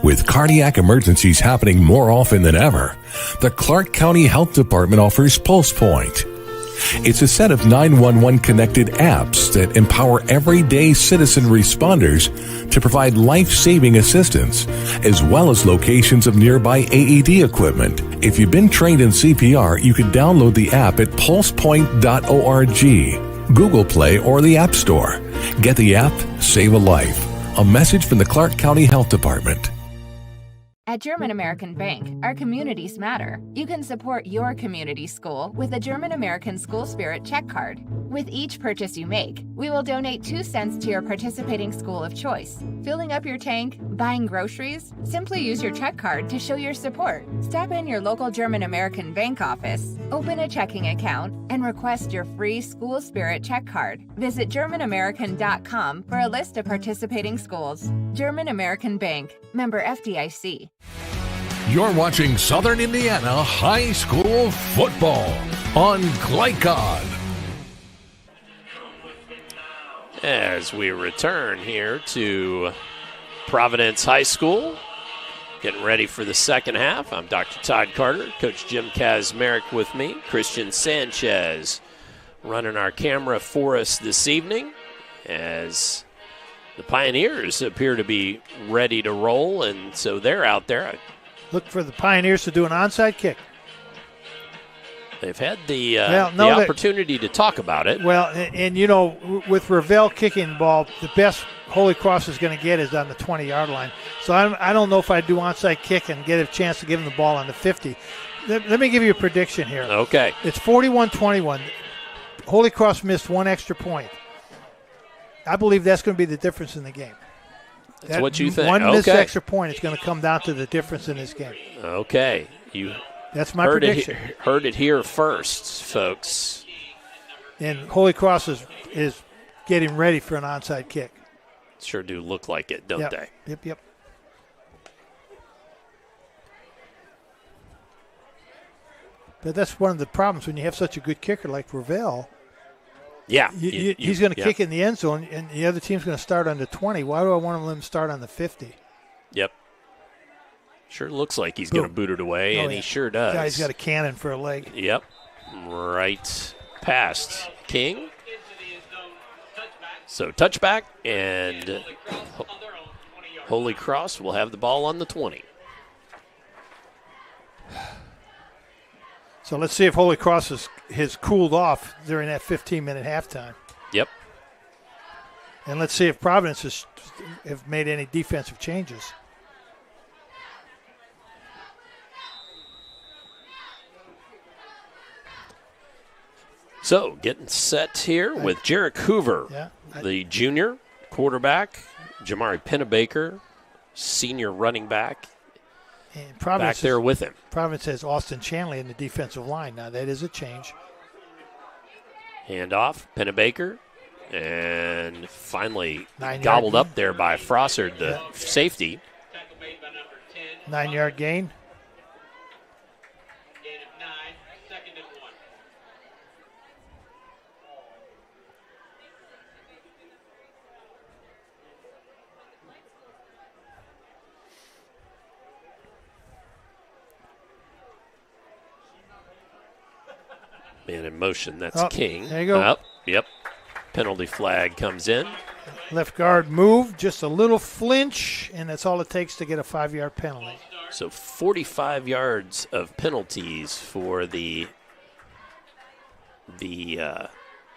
With cardiac emergencies happening more often than ever, the Clark County Health Department offers Pulse Point. It's a set of 911 connected apps that empower everyday citizen responders to provide life-saving assistance, as well as locations of nearby AED equipment. If you've been trained in CPR, you can download the app at pulsepoint.org, Google Play, or the App Store. Get the app, save a life. A message from the Clark County Health Department. At German American Bank, our communities matter. You can support your community school with a German American School Spirit check card. With each purchase you make, we will donate 2 cents to your participating school of choice. Filling up your tank, buying groceries? Simply use your check card to show your support. Stop in your local German American Bank office, open a checking account, and request your free School Spirit check card. Visit GermanAmerican.com for a list of participating schools. German American Bank, member FDIC. You're watching Southern Indiana High School Football on Glycod. As we return here to Providence High School, getting ready for the second half. I'm Dr. Todd Carter, Coach Jim Kazmarek with me, Christian Sanchez running our camera for us this evening as the Pioneers appear to be ready to roll, and so they're out there. Look for the Pioneers to do an onside kick. They've had the opportunity to talk about it. Well, and you know, with Ravel kicking the ball, the best Holy Cross is going to get is on the 20-yard line. So I don't know if I do onside kick and get a chance to give them the ball on the 50. Let me give you a prediction here. Okay. It's 41-21. Holy Cross missed one extra point. I believe that's going to be the difference in the game. That's what you think. One missed extra point is going to come down to the difference in this game. Okay. That's my prediction. Heard it here first, folks. And Holy Cross is getting ready for an onside kick. Sure do look like it, don't they? Yep. But that's one of the problems when you have such a good kicker like Ravel. Yeah. He's going to kick in the end zone, and the other team's going to start on the 20. Why do I want them to start on the 50? Yep. Sure looks like he's going to boot it away, and he sure does. Yeah, he's got a cannon for a leg. Yep. Right past King. So touchback, and Holy Cross will have the ball on the 20. So let's see if Holy Cross has cooled off during that 15-minute halftime. Yep. And let's see if Providence have made any defensive changes. So getting set here with Jarek Hoover, the junior quarterback, Jamari Pennebaker, senior running back, and back there with him. Providence has Austin Chanley in the defensive line. Now, that is a change. Handoff, Pennebaker, and finally gobbled up there by Frossard, the safety. 9-yard gain. Man in motion, that's King. There you go. Yep. Penalty flag comes in. Left guard move, just a little flinch, and that's all it takes to get a 5-yard penalty. So 45 yards of penalties for the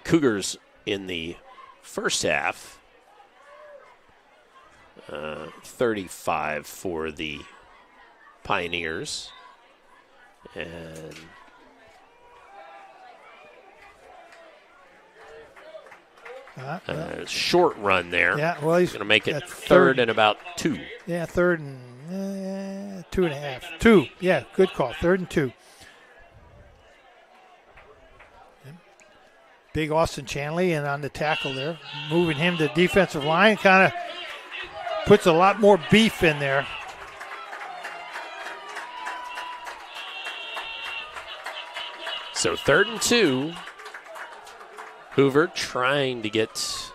Cougars in the first half. 35 for the Pioneers. And short run there. Yeah, well, he's going to make it third and about 2. Yeah, third and 2.5. 2, yeah, good call. 3rd and 2. Big Austin Chanley and on the tackle there, moving him to defensive line, kind of puts a lot more beef in there. So 3rd and 2. Hoover trying to get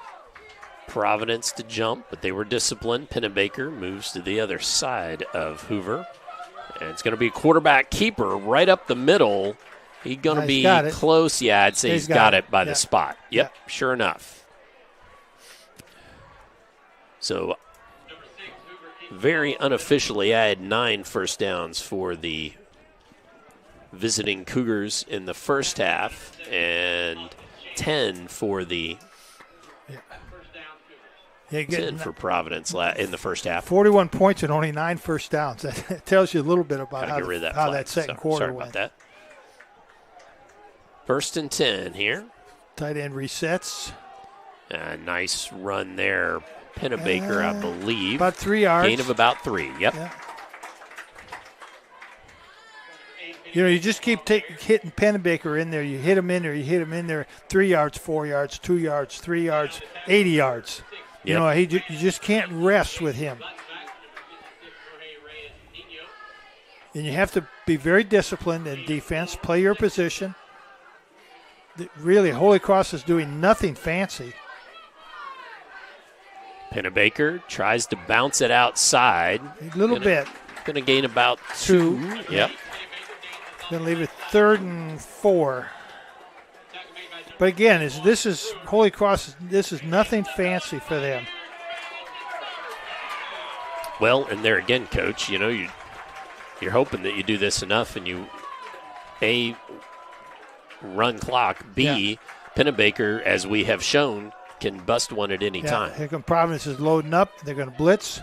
Providence to jump, but they were disciplined. Pennebaker moves to the other side of Hoover. And it's going to be a quarterback keeper right up the middle. He's going to be close. Yeah, I'd say he's got it by the spot. Yep, sure enough. So very unofficially, I had 9 first downs for the visiting Cougars in the first half and 10 for the 10 for Providence in the first half. 41 points and only 9 first downs. That tells you a little bit about how that second quarter Sorry went. About that. 1st and 10 here. Tight end resets. Nice run there. Pennebaker, I believe. About 3 yards. Gain of about 3, yep. Yeah. You know, you just keep hitting Pennebaker in there. You hit him in there. You hit him in there. 3 yards, 4 yards, 2 yards, 3 yards, 80 yards. Yep. You know, you just can't rest with him. And you have to be very disciplined in defense. Play your position. Really, Holy Cross is doing nothing fancy. Pennebaker tries to bounce it outside. A little bit. Going to gain about 2. Yep. Going to leave it 3rd and 4. But again, this is Holy Cross. This is nothing fancy for them. Well, and there again, Coach, you know, you're hoping that you do this enough and you, A, run clock, B, Pennebaker, as we have shown, can bust one at any time. Here come Providence is loading up. They're going to blitz.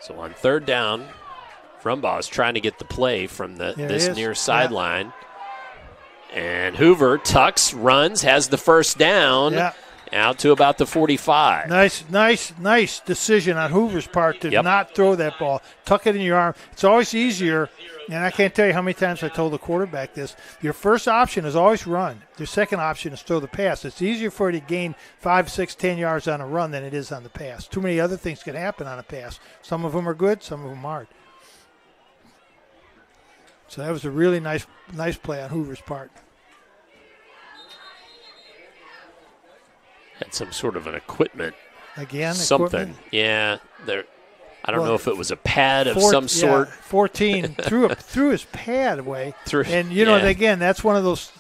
So on 3rd down, Frumbaugh is trying to get the play from this near sideline. And Hoover tucks, runs, has the first down. Yeah. Out to about the 45. Nice decision on Hoover's part to not throw that ball. Tuck it in your arm. It's always easier, and I can't tell you how many times I told the quarterback this. Your first option is always run. Your second option is throw the pass. It's easier for you to gain 5, 6, 10 yards on a run than it is on the pass. Too many other things can happen on a pass. Some of them are good, some of them aren't. So that was a really nice play on Hoover's part. Had some sort of an equipment. Again, something. Yeah. I don't know if it was a pad of some sort. 14 threw his pad away. And, you know, again, that's one of those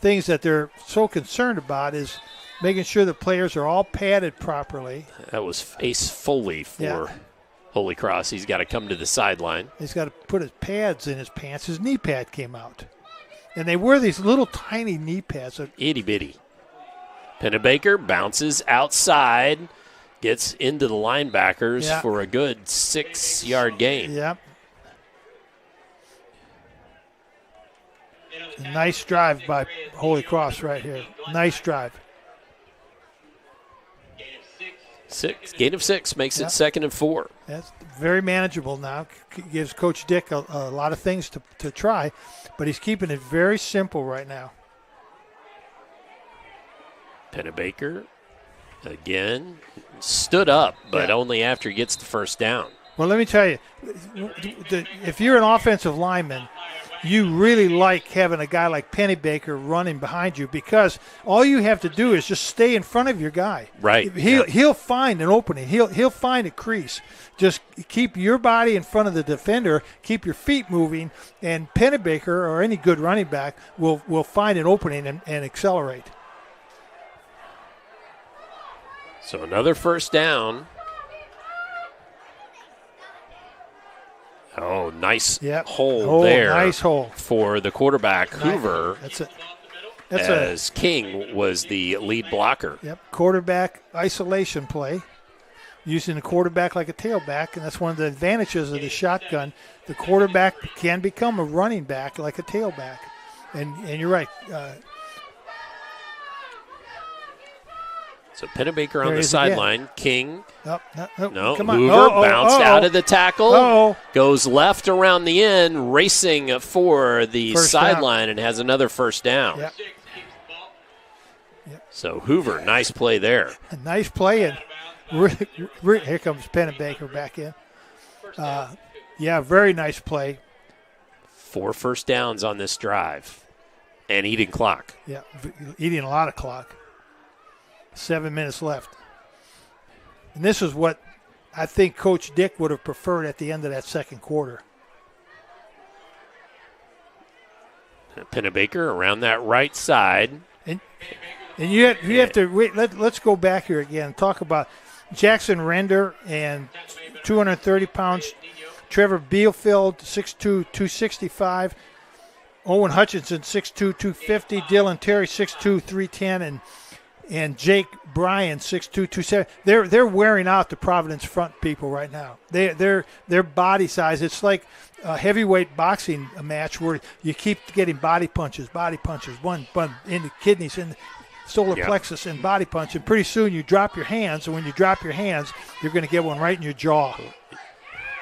things that they're so concerned about is making sure the players are all padded properly. That was Ace Foley for Holy Cross. He's got to come to the sideline. He's got to put his pads in his pants. His knee pad came out. And they wear these little tiny knee pads. Itty bitty. Pennebaker bounces outside, gets into the linebackers for a good 6-yard gain. Yep. Nice drive by Holy Cross right here. Nice drive. Gain of 6 makes it 2nd and 4. That's very manageable now. Gives Coach Dick a lot of things to try, but he's keeping it very simple right now. Pennebaker, again, stood up, but only after he gets the first down. Well, let me tell you, if you're an offensive lineman, you really like having a guy like Pennebaker running behind you because all you have to do is just stay in front of your guy. Right. He'll find an opening. He'll find a crease. Just keep your body in front of the defender, keep your feet moving, and Pennebaker or any good running back will find an opening and accelerate. So another first down. Oh, nice hole there. Nice hole for the quarterback, Hoover. That's it. As King was the lead blocker. Yep, quarterback isolation play, using the quarterback like a tailback, and that's one of the advantages of the shotgun. The quarterback can become a running back like a tailback, and you're right. So Pennebaker on the sideline. King. No, come on. Hoover bounced out of the tackle. Goes left around the end, racing for the sideline, and has another first down. Yep. So Hoover, nice play there. A nice play, and here comes Pennebaker back in. Very nice play. 4 first downs on this drive, and eating clock. Yeah, eating a lot of clock. 7 minutes left. And this is what I think Coach Dick would have preferred at the end of that second quarter. Pennebaker around that right side. And you have to wait. Let's go back here again and talk about Jackson Render and 230 pounds. Trevor Bielfeld, 6'2", 265. Owen Hutchinson, 6'2", 250. Dylan Terry, 6'2", 310. And Jake Bryan, 6'2", 270. They're wearing out the Providence front people right now. Their body size. It's like a heavyweight boxing match where you keep getting body punches, one in the kidneys, in the solar plexus, and body punch. And pretty soon you drop your hands, and when you drop your hands, you're going to get one right in your jaw.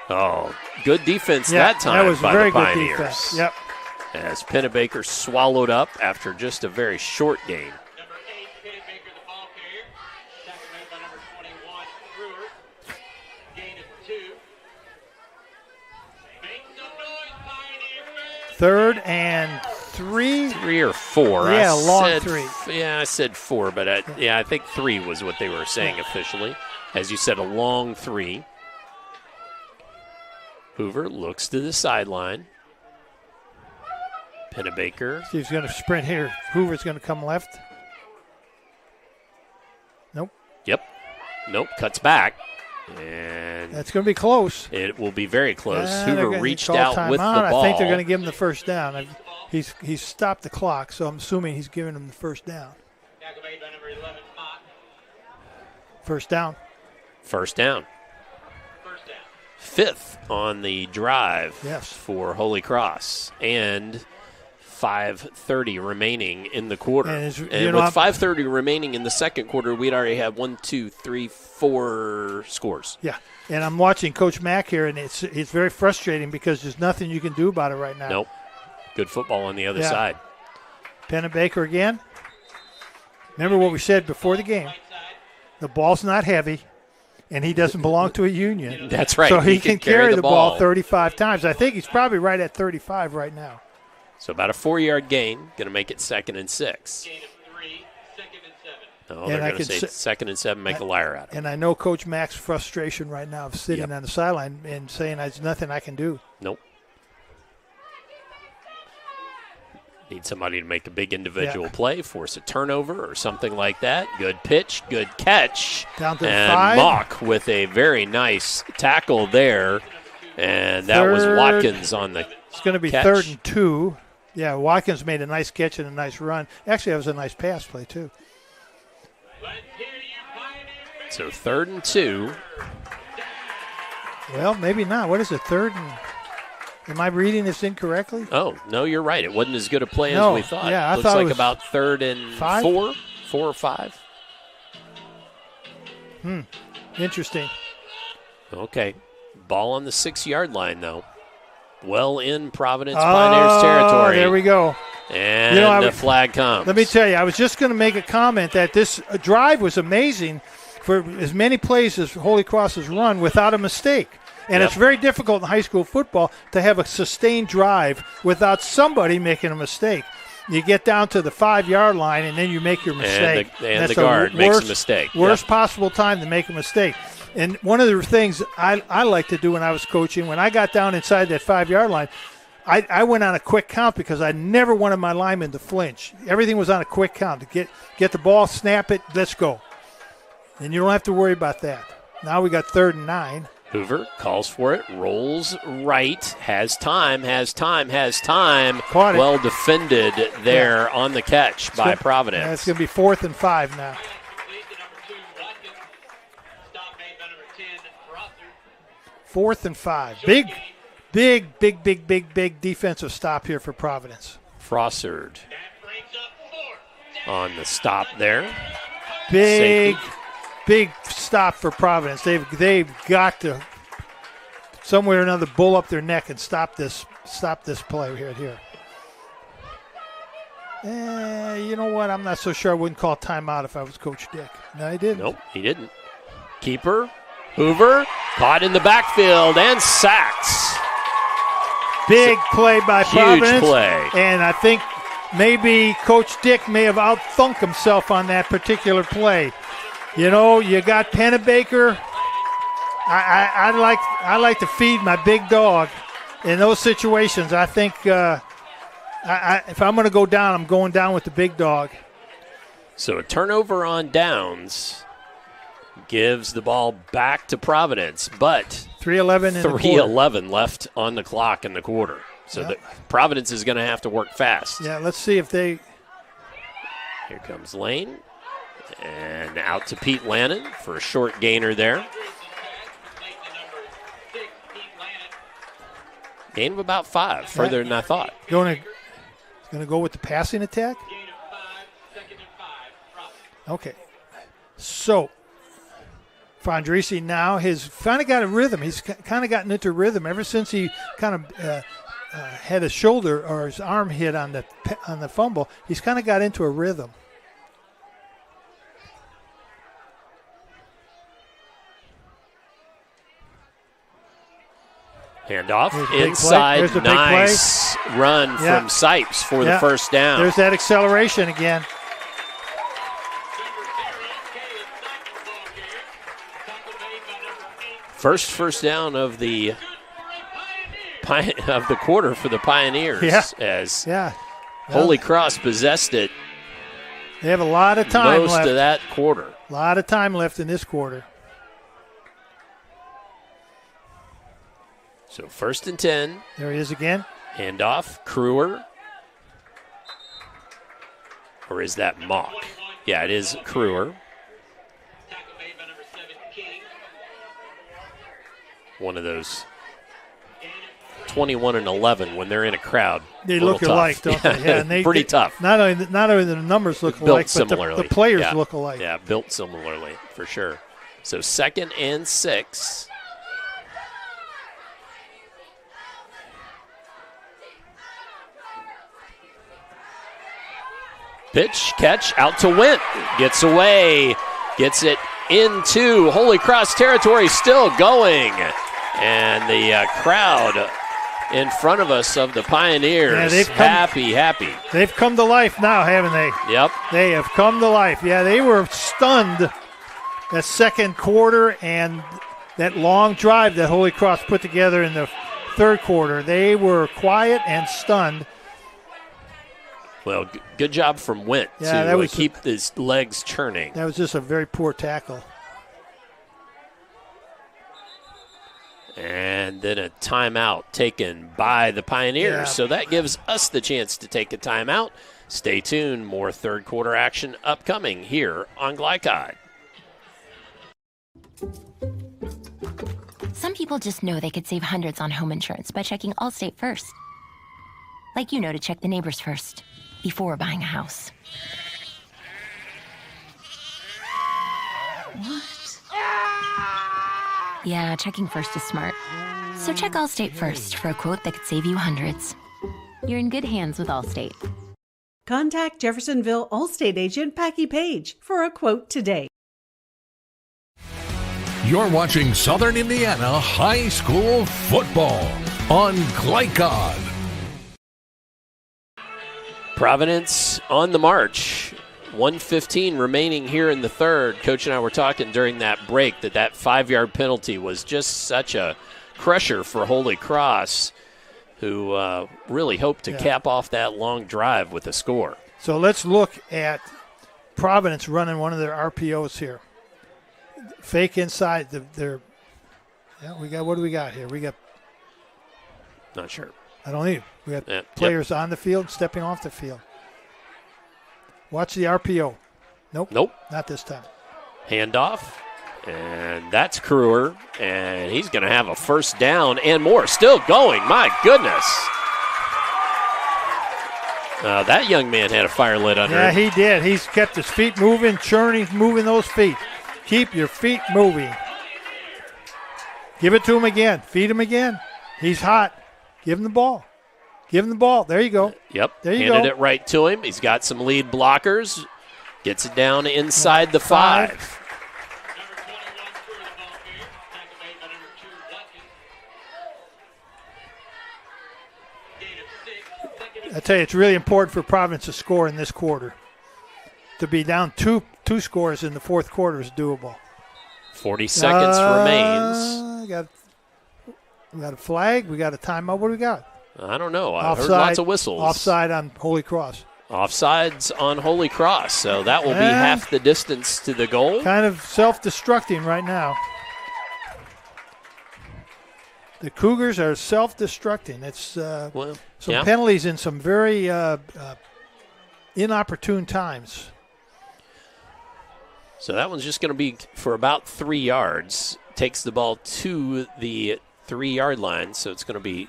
Oh, good defense that time that was by very the Pioneers. Good defense. Yep. As Pennebaker swallowed up after just a very short game. Third and 3. 3 or 4. Yeah, long 3. Yeah, I said 4, but I think 3 was what they were saying officially. As you said, a long 3. Hoover looks to the sideline. Pennebaker. He's going to sprint here. Hoover's going to come left. Nope. Yep. Nope. Cuts back. And that's going to be close. It will be very close. Hoover reached out with the ball. I think they're going to give him the first down. He's stopped the clock, so I'm assuming he's giving him the first down. First down. First down. 5th on the drive for Holy Cross. And 5:30 remaining in the quarter. And with 5:30 remaining in the second quarter, we'd already have 1, 2, 3, 4 scores. Yeah, and I'm watching Coach Mack here, and it's very frustrating because there's nothing you can do about it right now. Nope. Good football on the other side. Pennebaker again. Remember what we said before the game. The ball's not heavy, and he doesn't belong to a union. That's right. So he can carry the ball 35 times. I think he's probably right at 35 right now. So about a 4-yard gain, going to make it 2nd and 6. No, they're going to say 2nd and 7, make a liar out of it. And I know Coach Mack's frustration right now of sitting on the sideline and saying there's nothing I can do. Nope. Need somebody to make a big individual play, force a turnover or something like that. Good pitch, good catch. Down to and 5. Mock with a very nice tackle there. And that was Watkins on the It's going to be catch. 3rd and 2. Yeah, Watkins made a nice catch and a nice run. Actually, that was a nice pass play, too. So 3rd and 2. Well, maybe not. What is it, 3rd and... Am I reading this incorrectly? Oh, no, you're right. It wasn't as good a play as we thought. Yeah, I Looks thought like it was about 3rd and 5? 4 or 5. Interesting. Okay. Ball on the 6-yard line, though. Well in Providence Pioneers territory. There we go. And the flag comes. Let me tell you, I was just going to make a comment that this drive was amazing for as many plays as Holy Cross has run without a mistake. And it's very difficult in high school football to have a sustained drive without somebody making a mistake. You get down to the 5-yard line, and then you make your mistake. And the guard makes a mistake. Worst possible time to make a mistake. And one of the things I like to do when I was coaching, when I got down inside that 5-yard line, I went on a quick count because I never wanted my linemen to flinch. Everything was on a quick count. To get the ball, snap it, let's go. And you don't have to worry about that. Now we got 3rd and 9. Hoover calls for it, rolls right, has time. Caught it. Well defended there on the catch by Providence. Yeah, it's going to be 4th and 5 now. Fourth and 5. Big defensive stop here for Providence. Frossard on the stop there. Big stop for Providence. They've got to somewhere or another bull up their neck and stop this play here. You know what? I'm not so sure I wouldn't call timeout if I was Coach Dick. No, he didn't. Nope, he didn't. Keeper, Hoover, caught in the backfield and sacks. Big play by Providence. Huge play. And I think maybe Coach Dick may have outthunk himself on that particular play. You know, you got Pennebaker. I like to feed my big dog in those situations. I think if I'm going to go down, I'm going down with the big dog. So a turnover on downs gives the ball back to Providence, but 3:11 left on the clock in the quarter. So Providence is going to have to work fast. Yeah, let's see if they. Here comes Lane. And out to Pete Lannon for a short gainer there. Gain of about 5, further than I thought. Going to go with the passing attack? Okay. So, Fondrisi now has kind of got a rhythm. He's kind of gotten into rhythm ever since he kind of had his shoulder or his arm hit on the fumble. He's kind of got into a rhythm. Handoff inside, nice run from Sipes for the first down. There's that acceleration again. First down of the quarter for the Pioneers. As Holy Cross possessed it. They have a lot of time left. Most of that quarter. A lot of time left in this quarter. So 1st and 10. There he is again. Handoff, Kruer. Or is that Mock? Yeah, it is Kruer. One of those 21 and 11 when they're in a crowd. They look alike, don't they? Yeah, and pretty tough. Not only the numbers look alike, but the players look alike. Yeah, built similarly for sure. So 2nd and 6. Pitch, catch, out to Wint. Gets away, gets it into Holy Cross territory, still going. And the crowd in front of us of the Pioneers, happy. They've come to life now, haven't they? Yep. They have come to life. Yeah, they were stunned that second quarter and that long drive that Holy Cross put together in the third quarter. They were quiet and stunned. Well, good job from Wint to keep his legs churning. That was just a very poor tackle. And then a timeout taken by the Pioneers. Yeah. So that gives us the chance to take a timeout. Stay tuned. More third quarter action upcoming here on Glycod. Some people just know they could save hundreds on home insurance by checking Allstate first. Like you know to check the neighbors first before buying a house. What? Yeah, checking first is smart. So check Allstate first for a quote that could save you hundreds. You're in good hands with Allstate. Contact Jeffersonville Allstate agent Packy Page for a quote today. You're watching Southern Indiana High School Football on Glycod. Providence on the march. 1:15 remaining here in the third. Coach and I were talking during that break that 5-yard penalty was just such a crusher for Holy Cross, who really hoped to cap off that long drive with a score. So let's look at Providence running one of their RPOs here. Fake inside. We got. What do we got here? We got. Not sure. I don't need. We got players on the field, stepping off the field. Watch the RPO. Nope. Not this time. Handoff. And that's Kruger. And he's going to have a first down and more. Still going. My goodness. That young man had a fire lit under him. Yeah, he did. He's kept his feet moving, churning, moving those feet. Keep your feet moving. Give it to him again. Feed him again. He's hot. Give him the ball. Give him the ball. There you go. Yep. There you Handed it right to him. He's got some lead blockers. Gets it down inside the 5. I tell you, it's really important for Providence to score in this quarter. To be down two scores in the fourth quarter is doable. 40 seconds remains. We got a flag. We got a timeout. What do we got? I don't know. I've heard lots of whistles. Offside on Holy Cross. Offsides on Holy Cross. So that will be half the distance to the goal. Kind of self-destructing right now. The Cougars are self-destructing. It's some penalties in some very inopportune times. So that one's just going to be for about 3 yards. Takes the ball to the 3-yard line. So it's going to be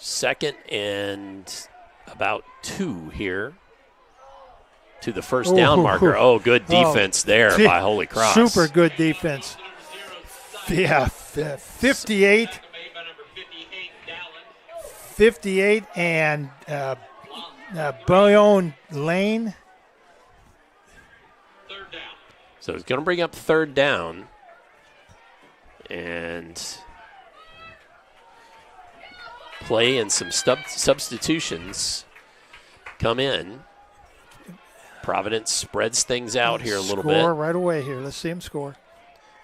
2nd and about 2 here to the first down marker. Oh, good defense there by Holy Cross. Super good defense. Yeah, 58 and Bayonne Lane. So it's going to bring up 3rd down. And play and some substitutions come in. Providence spreads things out here a little bit. Score right away here. Let's see him score.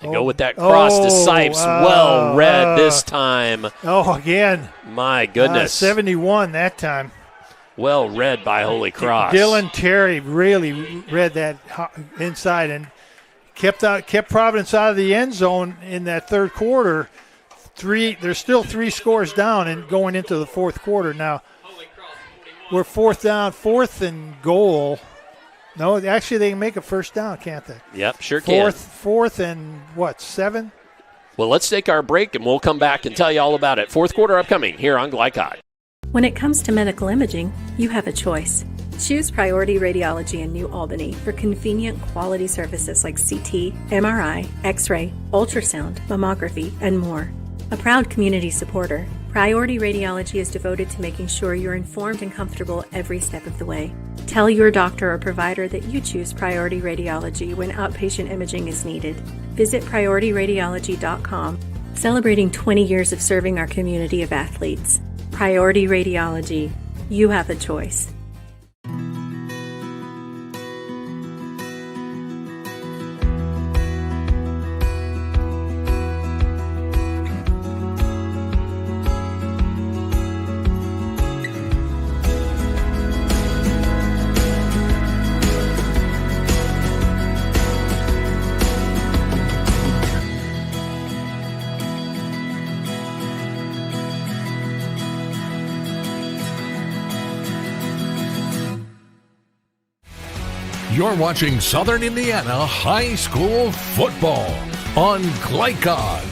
They go with that cross to Sipes. Well read this time. Again. My goodness. 71 that time. Well read by Holy Cross. Dylan Terry really read that inside and kept Providence out of the end zone in that third quarter. There's still 3 scores down and going into the fourth quarter. Now, we're 4th and goal. No, actually, they can make a first down, can't they? Yep, sure can. 4th and 7? Well, let's take our break, and we'll come back and tell you all about it. Fourth quarter upcoming here on Glycod. When it comes to medical imaging, you have a choice. Choose Priority Radiology in New Albany for convenient quality services like CT, MRI, X-ray, ultrasound, mammography, and more. A proud community supporter, Priority Radiology is devoted to making sure you're informed and comfortable every step of the way. Tell your doctor or provider that you choose Priority Radiology when outpatient imaging is needed. Visit PriorityRadiology.com, celebrating 20 years of serving our community of athletes. Priority Radiology. You have a choice. You're watching Southern Indiana High School Football on Glycod.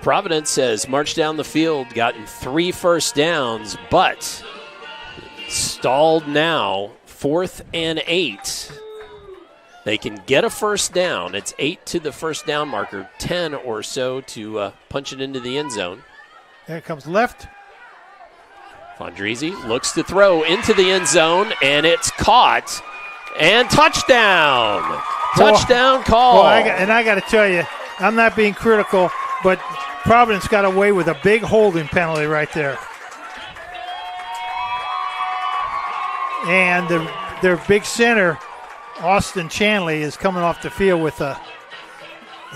Providence has marched down the field, gotten 3 first downs, but stalled now, 4th and 8. They can get a first down. It's 8 to the first down marker, 10 or so to punch it into the end zone. There it comes left. Fondrisi looks to throw into the end zone, and it's caught. And touchdown! Touchdown call. I got to tell you, I'm not being critical, but Providence got away with a big holding penalty right there. And their big center, Austin Chanley, is coming off the field with a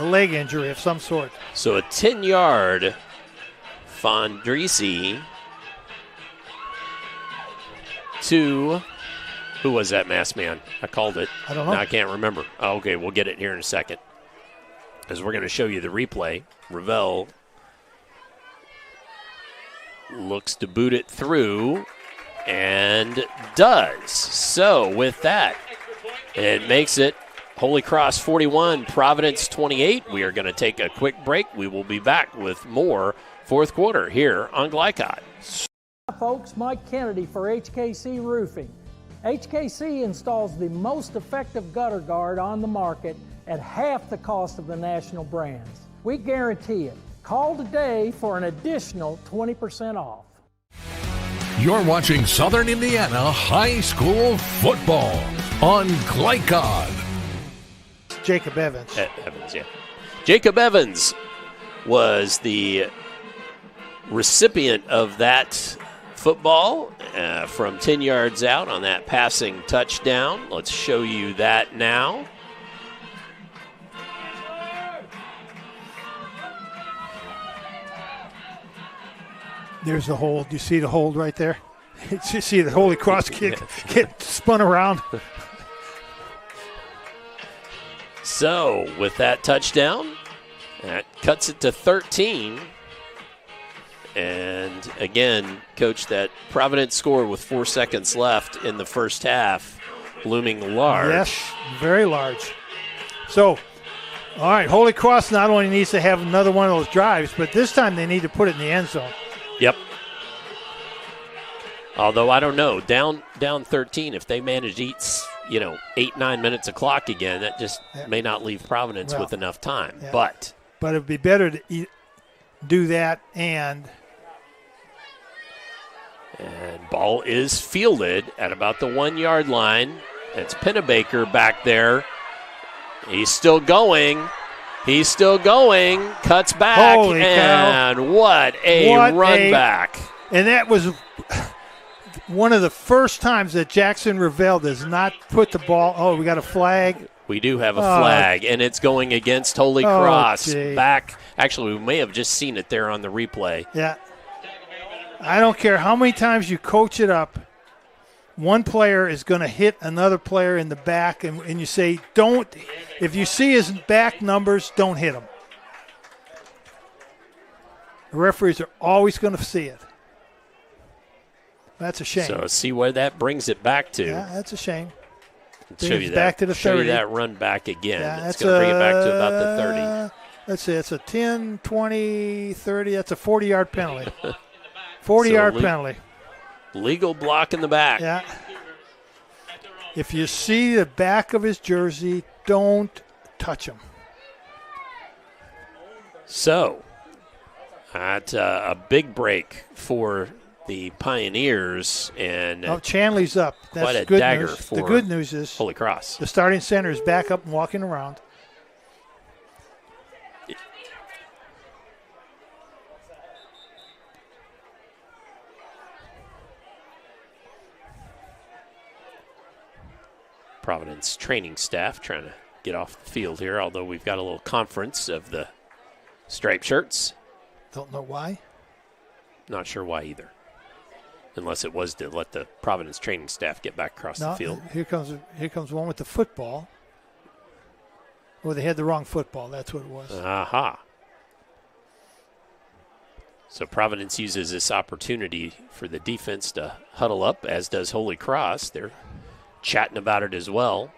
leg injury of some sort. So a 10-yard Fondrisi to Who was that masked man? I called it. I don't know. No, I can't remember. Oh, okay, we'll get it here in a second. As we're going to show you the replay. Ravel looks to boot it through and does. So with that, it makes it Holy Cross 41, Providence 28. We are going to take a quick break. We will be back with more fourth quarter here on Glycod. Hi folks, Mike Kennedy for HKC Roofing. HKC installs the most effective gutter guard on the market at half the cost of the national brands. We guarantee it. Call today for an additional 20% off. You're watching Southern Indiana High School football on Glycod. Jacob Evans. Evans, yeah. Jacob Evans was the recipient of that football from 10 yards out on that passing touchdown. Let's show you that now. There's the hold. You see the hold right there? You see the Holy Cross kick get spun around. So, with that touchdown, that cuts it to 13. And again, Coach, that Providence score with 4 seconds left in the first half, looming large. Yes, very large. So, all right, Holy Cross not only needs to have another one of those drives, but this time they need to put it in the end zone. Yep. Although I don't know, down 13, if they manage to eat, 8-9 minutes of clock again, that just may not leave Providence with enough time. Yeah. But it would be better to do that and ball is fielded at about the 1 yard line. It's Pennebaker back there. He's still going. Cuts back. Holy and cow. What a run back. And that was one of the first times that Jackson Ravel does not put the ball. Oh, we got a flag. We do have a flag, and it's going against Holy Cross. Gee. Back. Actually, we may have just seen it there on the replay. Yeah. I don't care how many times you coach it up. One player is going to hit another player in the back, and you say, don't. If you see his back numbers, don't hit him. The referees are always going to see it. That's a shame. So see where that brings it back to. Yeah, that's a shame. Show you that. Back to the 30. Show you that run back again. Yeah, it's going to bring it back to about the 30. Let's see. It's a 10, 20, 30. That's a 40-yard penalty. 40-yard penalty. Legal block in the back. Yeah. If you see the back of his jersey, don't touch him. So, that's a big break for the Pioneers. And Chanley's up. That's quite a good dagger news. for the good news is Holy Cross. The starting center is back up and walking around. Providence training staff trying to get off the field here, although we've got a little conference of the striped shirts. Don't know why. Not sure why either. Unless it was to let the Providence training staff get back across the field. Here comes one with the football. Or they had the wrong football. That's what it was. Aha. So Providence uses this opportunity for the defense to huddle up, as does Holy Cross. They're chatting about it as well.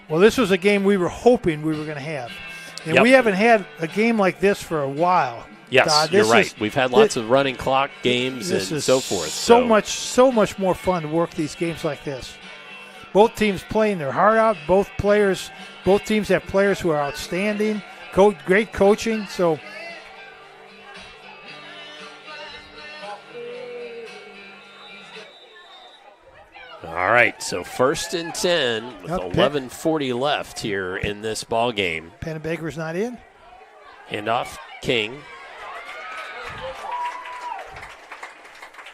Well, this was a game we were hoping we were going to have. And we haven't had a game like this for a while. Yes, you're right. We've had lots of running clock games and so forth. So much more fun to work these games like this. Both teams playing their heart out. Both teams have players who are outstanding. Great coaching. So all right, so 1st and 10 with 11:40 left here in this ball game. Pennebaker's not in. Handoff, King.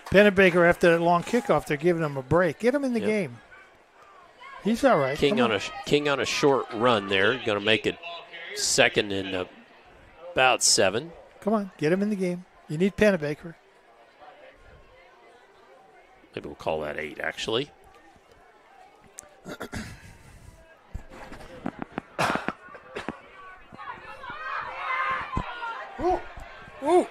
Pennebaker, after that long kickoff, they're giving him a break. Get him in the game. He's all right. King on a short run there. Going to make it 2nd and about 7. Come on, get him in the game. You need Pennebaker. Maybe we'll call that 8, actually. Ooh. Oh,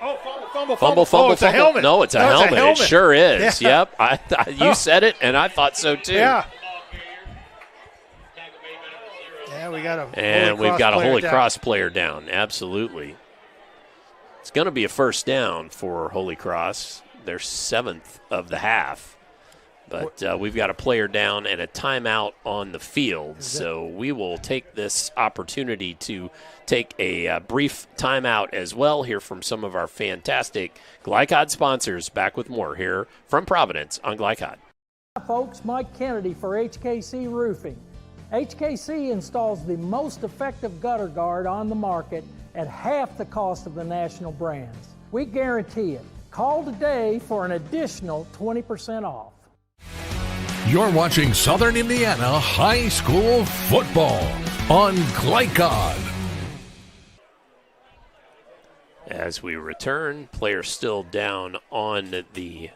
fumble. Fumble. It's a helmet. No, it's a helmet. It sure is. Yeah. Yep. You said it, and I thought so, too. Yeah. Yeah, we've got a Holy Cross player down. Absolutely. It's going to be a first down for Holy Cross. Their 7th of the half. But we've got a player down and a timeout on the field. So we will take this opportunity to take a brief timeout as well, hear from some of our fantastic Glycod sponsors. Back with more here from Providence on Glycod. Hi, folks. Mike Kennedy for HKC Roofing. HKC installs the most effective gutter guard on the market at half the cost of the national brands. We guarantee it. Call today for an additional 20% off. You're watching Southern Indiana High School Football on Glycod. As we return, players still down on the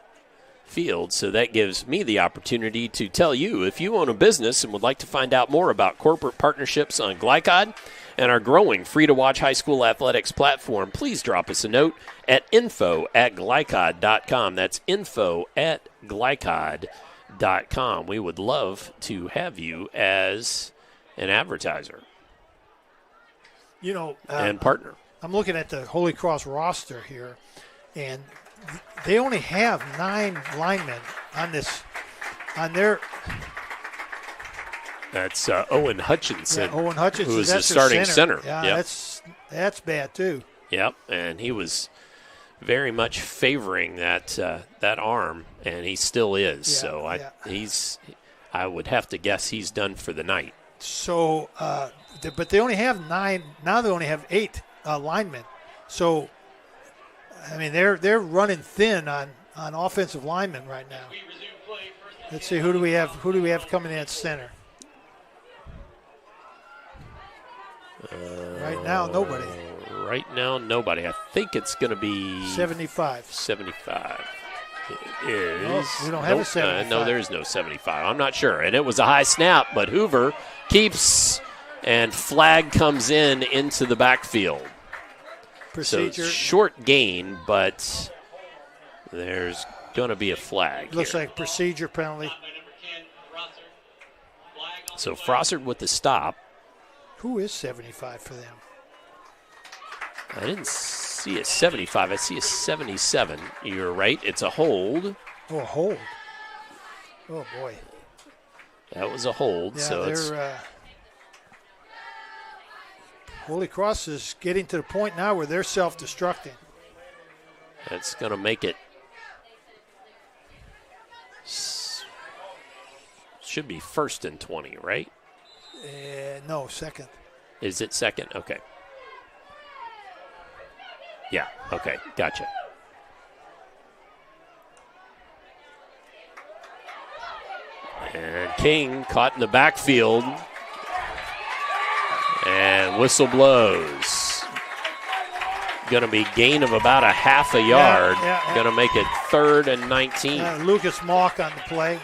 field, so that gives me the opportunity to tell you, if you own a business and would like to find out more about corporate partnerships on Glycod and our growing free-to-watch high school athletics platform, please drop us a note at info@glycod.com. That's info@glycod.com. We would love to have you as an advertiser and partner. I'm looking at the Holy Cross roster here, and they only have 9 linemen on their. That's Owen Hutchinson. Yeah, Owen Hutchinson, who is that's the starting center. center. Yeah, yep. that's bad too. Yep, and he was very much favoring that arm, and he still is. Yeah, I would have to guess he's done for the night. So, but they only have 9. Now they only have 8 linemen. So, I mean, they're running thin on offensive linemen right now. Let's see, who do we have coming in at center? Right now, nobody. Right now, nobody. I think it's going to be 75. 75. It is. No, we don't have a 75. No, there is no 75. I'm not sure. And it was a high snap, but Hoover keeps, and flag comes into the backfield. Procedure. So short gain, but there's going to be a flag. Looks here. like procedure penalty. So Frossard with the stop. Who is 75 for them? I didn't see a 75. I see a 77. You're right. It's a hold. Oh, a hold. Oh, boy. That was a hold. Yeah, so it's Holy Cross is getting to the point now where they're self-destructing. That's going to make it. Should be 1st and 20, right? No, second. Is it second? Okay. Yeah, okay, gotcha. And King caught in the backfield. And whistle blows. Going to be gain of about a half a yard. Yeah. Going to make it 3rd and 19. Lucas Mock on the play.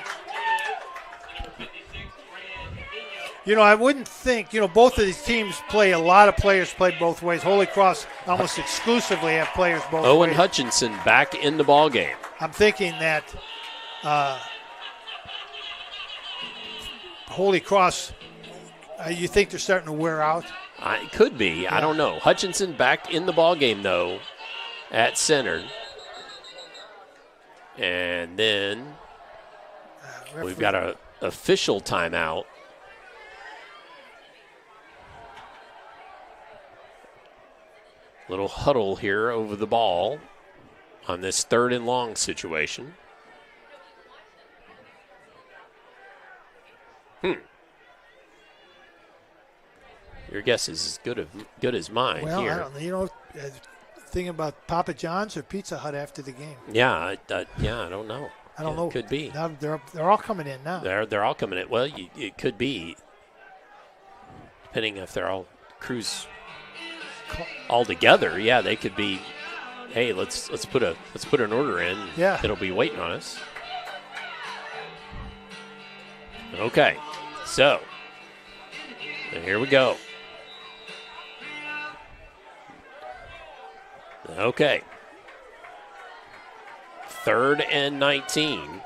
I wouldn't think, both of these teams a lot of players play both ways. Holy Cross almost exclusively have players both ways. Owen Hutchinson back in the ball game. I'm thinking that Holy Cross, you think they're starting to wear out? It could be. Yeah. I don't know. Hutchinson back in the ball game, though, at center. And then we've got an official timeout. Little huddle here over the ball on this 3rd and long situation. Your guess is as good as mine well, here. I don't know. Thinking about Papa John's or Pizza Hut after the game. Yeah, I don't know. I don't know. Could be. Now they're all coming in now. They're all coming in. Well, it could be, depending if they're all crews all together. Yeah, they could be. Hey, let's put an order in. Yeah, it'll be waiting on us. Okay, so here we go. Okay. 3rd and 19.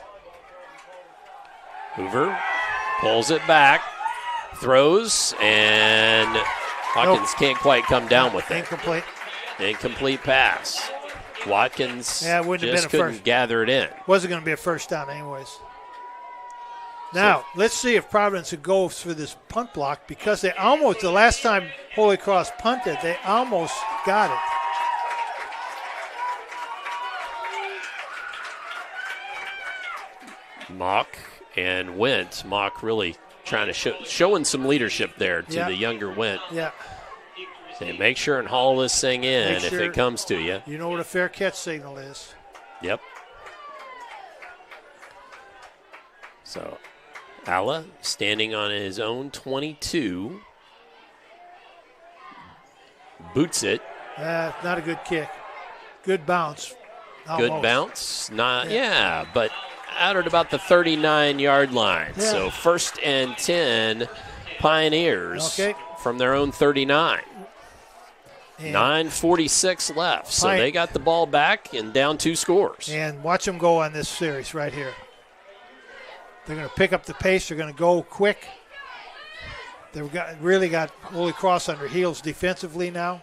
Hoover pulls it back, throws, and Watkins can't quite come down with it. Incomplete pass. Watkins just couldn't gather it in. Wasn't going to be a first down anyways. Now, let's see if Providence goes for this punt block, because they almost, the last time Holy Cross punted, they almost got it. Mock and Went. Mock really trying to showing some leadership there to the younger Went. Yeah. Say, make sure and haul this thing in if it comes to you. You know what a fair catch signal is. Yep. So, Alla standing on his own 22. Boots it. Not a good kick. Good bounce. Almost. Good bounce. But out at about the 39-yard line. Yeah. So 1st and 10, Pioneers from their own 39. And 9:46 left. So they got the ball back and down 2 scores. And watch them go on this series right here. They're going to pick up the pace. They're going to go quick. They've really got Holy Cross on their heels defensively now.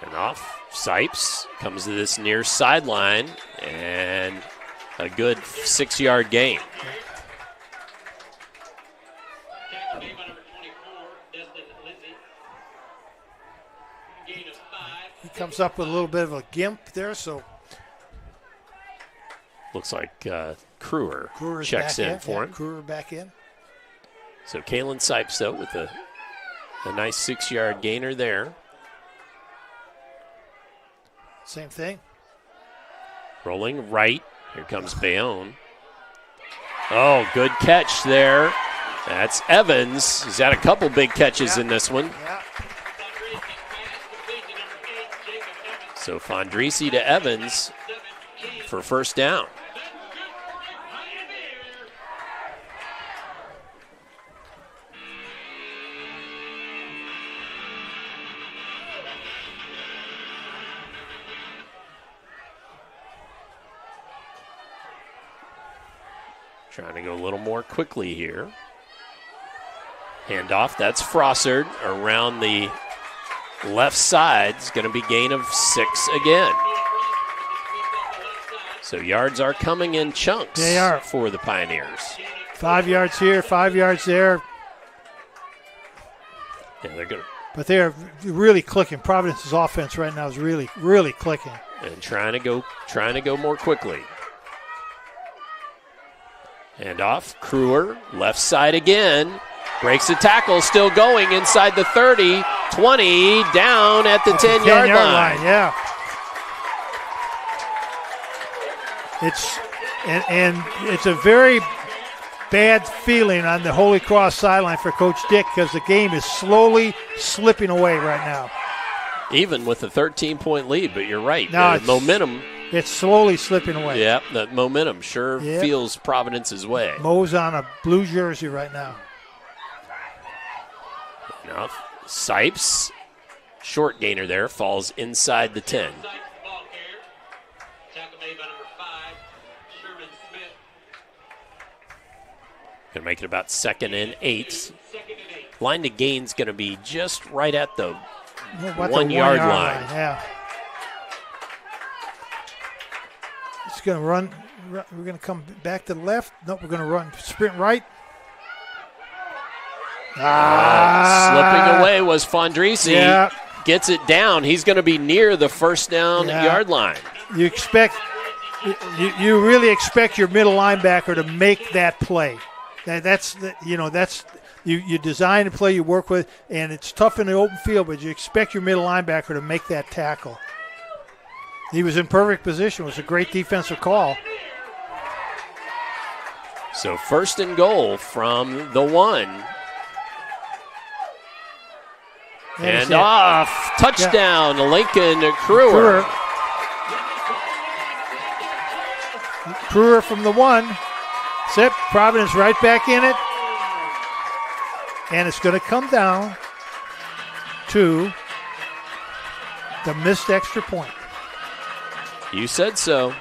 And off. Sipes comes to this near sideline, and a good 6-yard gain. He comes up with a little bit of a gimp there, so. Looks like Kruer checks in for him. Kruer back in. So Kalen Sipes, though, with a nice 6-yard gainer there. Same thing. Rolling right. Here comes Bayonne. Oh, good catch there. That's Evans. He's had a couple big catches in this one. Yeah. So Fondrisi to Evans for first down. Trying to go a little more quickly here. Handoff, that's Frossard around the left side. It's going to be gain of 6 again. So yards are coming in chunks for the Pioneers. 5 yards here, 5 yards there. Yeah, they're good. But they're really clicking. Providence's offense right now is really, really clicking. And trying to go more quickly. And off, Kruer, left side again. Breaks the tackle, still going inside the 30, 20, down at the 10-yard line. Yeah. It's a very bad feeling on the Holy Cross sideline for Coach Dick, because the game is slowly slipping away right now. Even with a 13-point lead, but you're right. The momentum. It's slowly slipping away. Yeah, that momentum sure feels Providence's way. Mo's on a blue jersey right now. Now, Sipes, short gainer there, falls inside the 10. Going to make it about 2nd and 8. Line to gain's going to be just right at the 1 yard line. Yeah. It's going to run. We're going to come back to the left. Nope, we're going to run sprint right. Slipping away was Fondrisi. Yeah. Gets it down. He's going to be near the first down yard line. You really expect your middle linebacker to make that play. You design a play, you work with, and it's tough in the open field, but you expect your middle linebacker to make that tackle. He was in perfect position. It was a great defensive call. So 1st and goal from the 1. And off. Touchdown, Lincoln Kruer. Kruer from the 1. Zip. Providence right back in it. And it's going to come down to the missed extra point. You said so.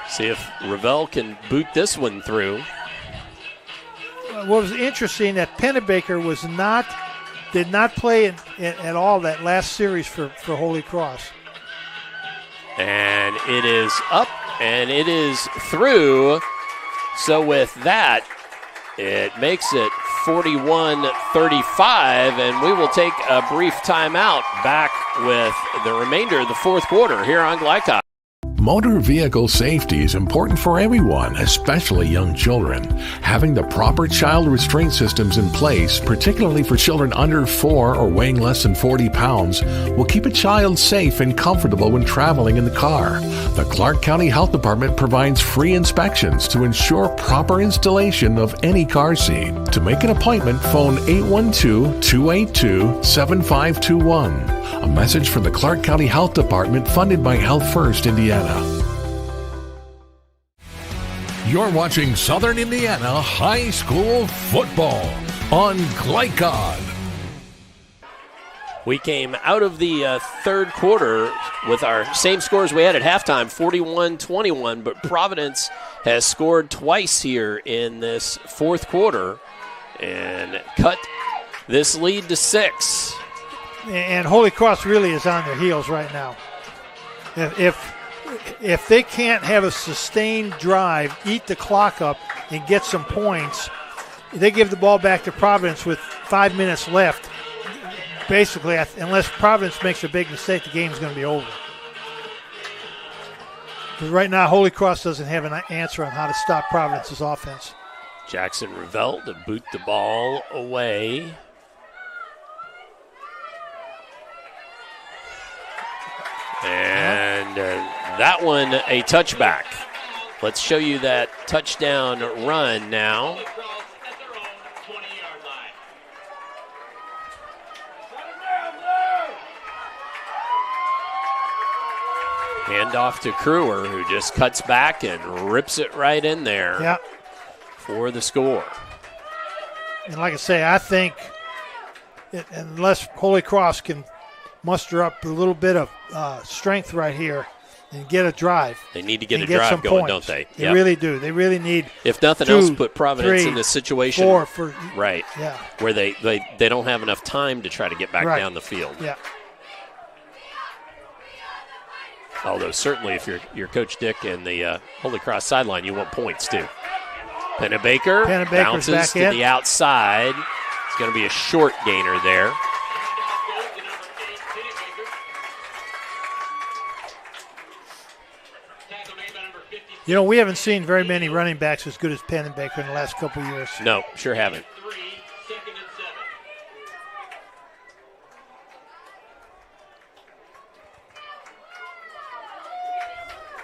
See if Ravel can boot this one through. What was interesting that Pennebaker did not play at all that last series for Holy Cross. And it is up and it is through. So with that, it makes it 41-35, and we will take a brief timeout. Back with the remainder of the fourth quarter here on Glycom. Motor vehicle safety is important for everyone, especially young children. Having the proper child restraint systems in place, particularly for children under 4 or weighing less than 40 pounds, will keep a child safe and comfortable when traveling in the car. The Clark County Health Department provides free inspections to ensure proper installation of any car seat. To make an appointment, phone 812-282-7521. A message from the Clark County Health Department funded by Health First Indiana. You're watching Southern Indiana High School football on Glycod. We came out of the third quarter with our same scores we had at halftime, 41-21, but Providence has scored twice here in this fourth quarter and cut this lead to 6. And Holy Cross really is on their heels right now. If they can't have a sustained drive, eat the clock up, and get some points, they give the ball back to Providence with 5 minutes left. Basically, unless Providence makes a big mistake, the game's going to be over. Because right now, Holy Cross doesn't have an answer on how to stop Providence's offense. Jackson Revelle to boot the ball away. And that one a touchback. Let's show you that touchdown run now. Handoff to Kruer, who just cuts back and rips it right in there for the score. And like I say, I think unless Holy Cross can muster up a little bit of strength right here and get a drive. They need to get a drive going, points. Don't they? They really do. They really need. If nothing else, put Providence in this situation. 4 for right. Yeah. Where they don't have enough time to try to get back down the field. Yeah. Although certainly if you're Coach Dick and the Holy Cross sideline, you want points too. Pennebaker bounces to the outside. It's going to be a short gainer there. You know, we haven't seen very many running backs as good as Pennebaker in the last couple of years. No, sure haven't.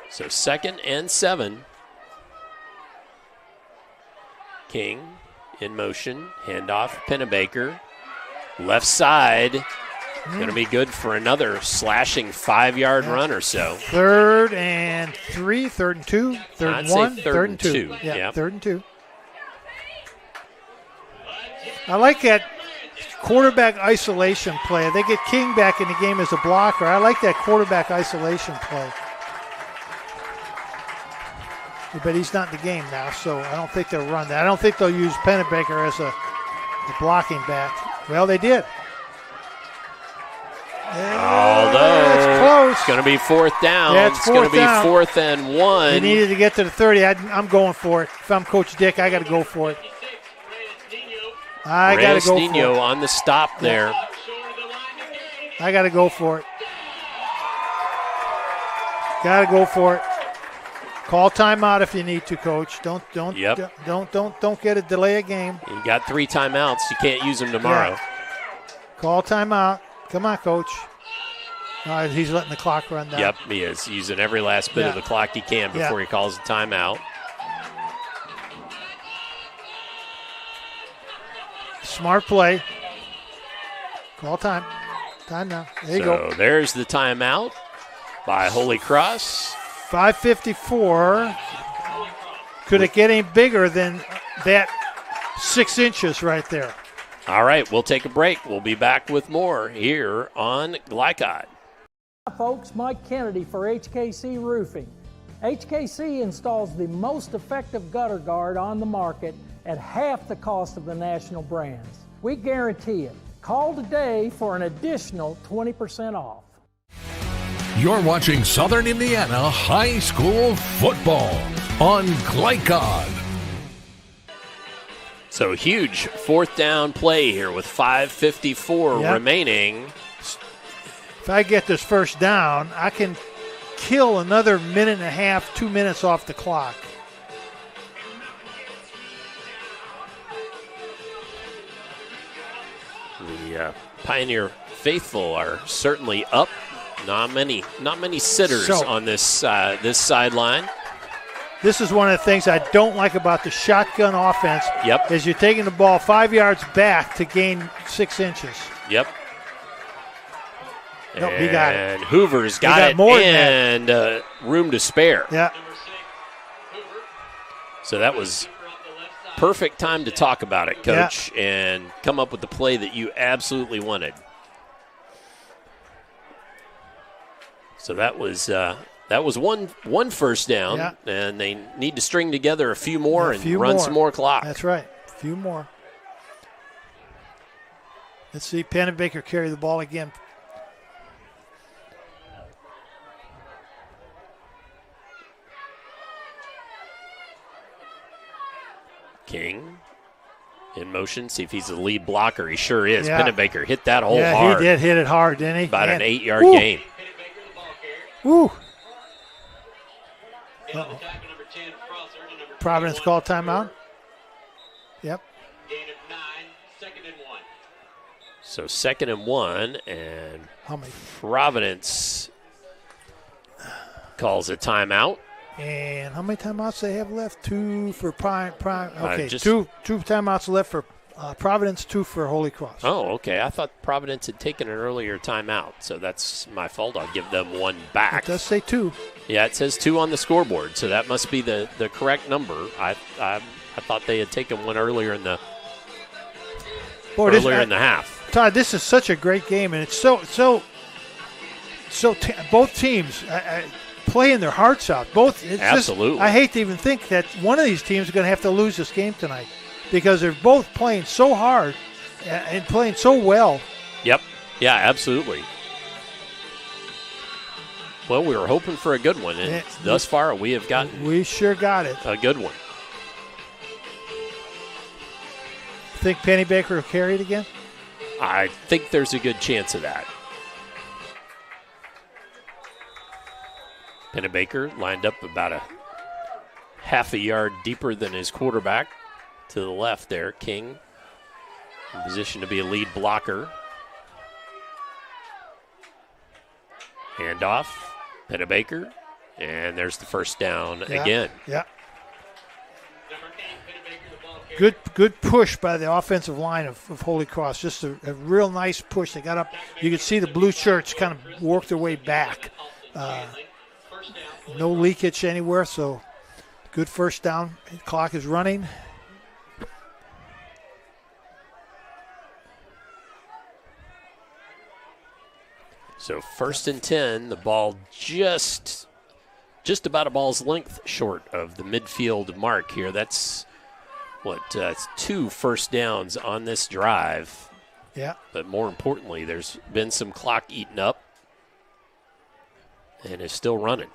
So 2nd and 7. King in motion. Handoff. Pennebaker. Left side. Going to be good for another slashing 5-yard run or so. 3rd and 3, 3rd and 2, 3rd and 1, 3rd and 2. Yeah, yep. 3rd and 2. I like that quarterback isolation play. They get King back in the game as a blocker. I like that quarterback isolation play. But he's not in the game now, so I don't think they'll run that. I don't think they'll use Pennebaker as a blocking back. Well, they did. Although it's close. It's going to be 4th down. Yeah, it's going to be down. 4th and 1. They needed to get to the 30. I'm going for it. If I'm Coach Dick, I got to go for it. I got to go for it. Nino on the stop there. I got to go for it. Got to go for it. Call timeout if you need to, Coach. Don't get a delay a game. You got 3 timeouts. You can't use them tomorrow. Yeah. Call timeout. Come on, Coach. All right, he's letting the clock run down. Yep, he is. Using every last bit of the clock he can before he calls a timeout. Smart play. Call time. Time now. There you go. So there's the timeout by Holy Cross. 5:54. Could it get any bigger than that 6 inches right there? All right, we'll take a break. We'll be back with more here on Glycod. Hi, folks. Mike Kennedy for HKC Roofing. HKC installs the most effective gutter guard on the market at half the cost of the national brands. We guarantee it. Call today for an additional 20% off. You're watching Southern Indiana High School Football on Glycod. So huge fourth down play here with 5:54 remaining. If I get this first down, I can kill another minute and a half, 2 minutes off the clock. The Pioneer faithful are certainly up. Not many sitters on this sideline. This is one of the things I don't like about the shotgun offense. Yep. Is you're taking the ball 5 yards back to gain 6 inches. Yep. No, he got it. And Hoover's got it, more and room to spare. Yeah. So that was perfect time to talk about it, Coach, and come up with the play that you absolutely wanted. So that was one first down, and they need to string together a few more and run some more clock. That's right, a few more. Let's see Pennebaker carry the ball again. King in motion, see if he's the lead blocker. He sure is. Yeah. Pennebaker hit that hole hard. He did hit it hard, didn't he? About an 8-yard gain. Woo. Providence call timeout. Yep. So 2nd and 1, and Providence calls a timeout. And how many timeouts they have left? 2 for Prime. Okay, just 2 timeouts left for Providence, 2 for Holy Cross. Oh, okay. I thought Providence had taken an earlier timeout, so that's my fault. I'll give them 1 back. It does say 2. Yeah, it says 2 on the scoreboard, so that must be the correct number. I thought they had taken 1 earlier in the in the half. Todd, this is such a great game, and it's so both teams playing their hearts out. Absolutely. I hate to even think that one of these teams is going to have to lose this game tonight because they're both playing so hard and playing so well. Yep. Yeah, absolutely. Well, we were hoping for a good one, and thus far we have gotten. We sure got it. A good one. Think Pennebaker will carry it again? I think there's a good chance of that. Pennebaker lined up about a half a yard deeper than his quarterback to the left there. King in position to be a lead blocker. Handoff, Pennebaker, and there's the first down again. Yeah. Good push by the offensive line of Holy Cross. Just a real nice push. They got up. You could see the blue shirts kind of work their way back. No leakage anywhere, so good first down. The clock is running. So 1st and 10, the ball just about a ball's length short of the midfield mark here. That's it's 2 first downs on this drive. Yeah. But more importantly, there's been some clock eaten up and is still running.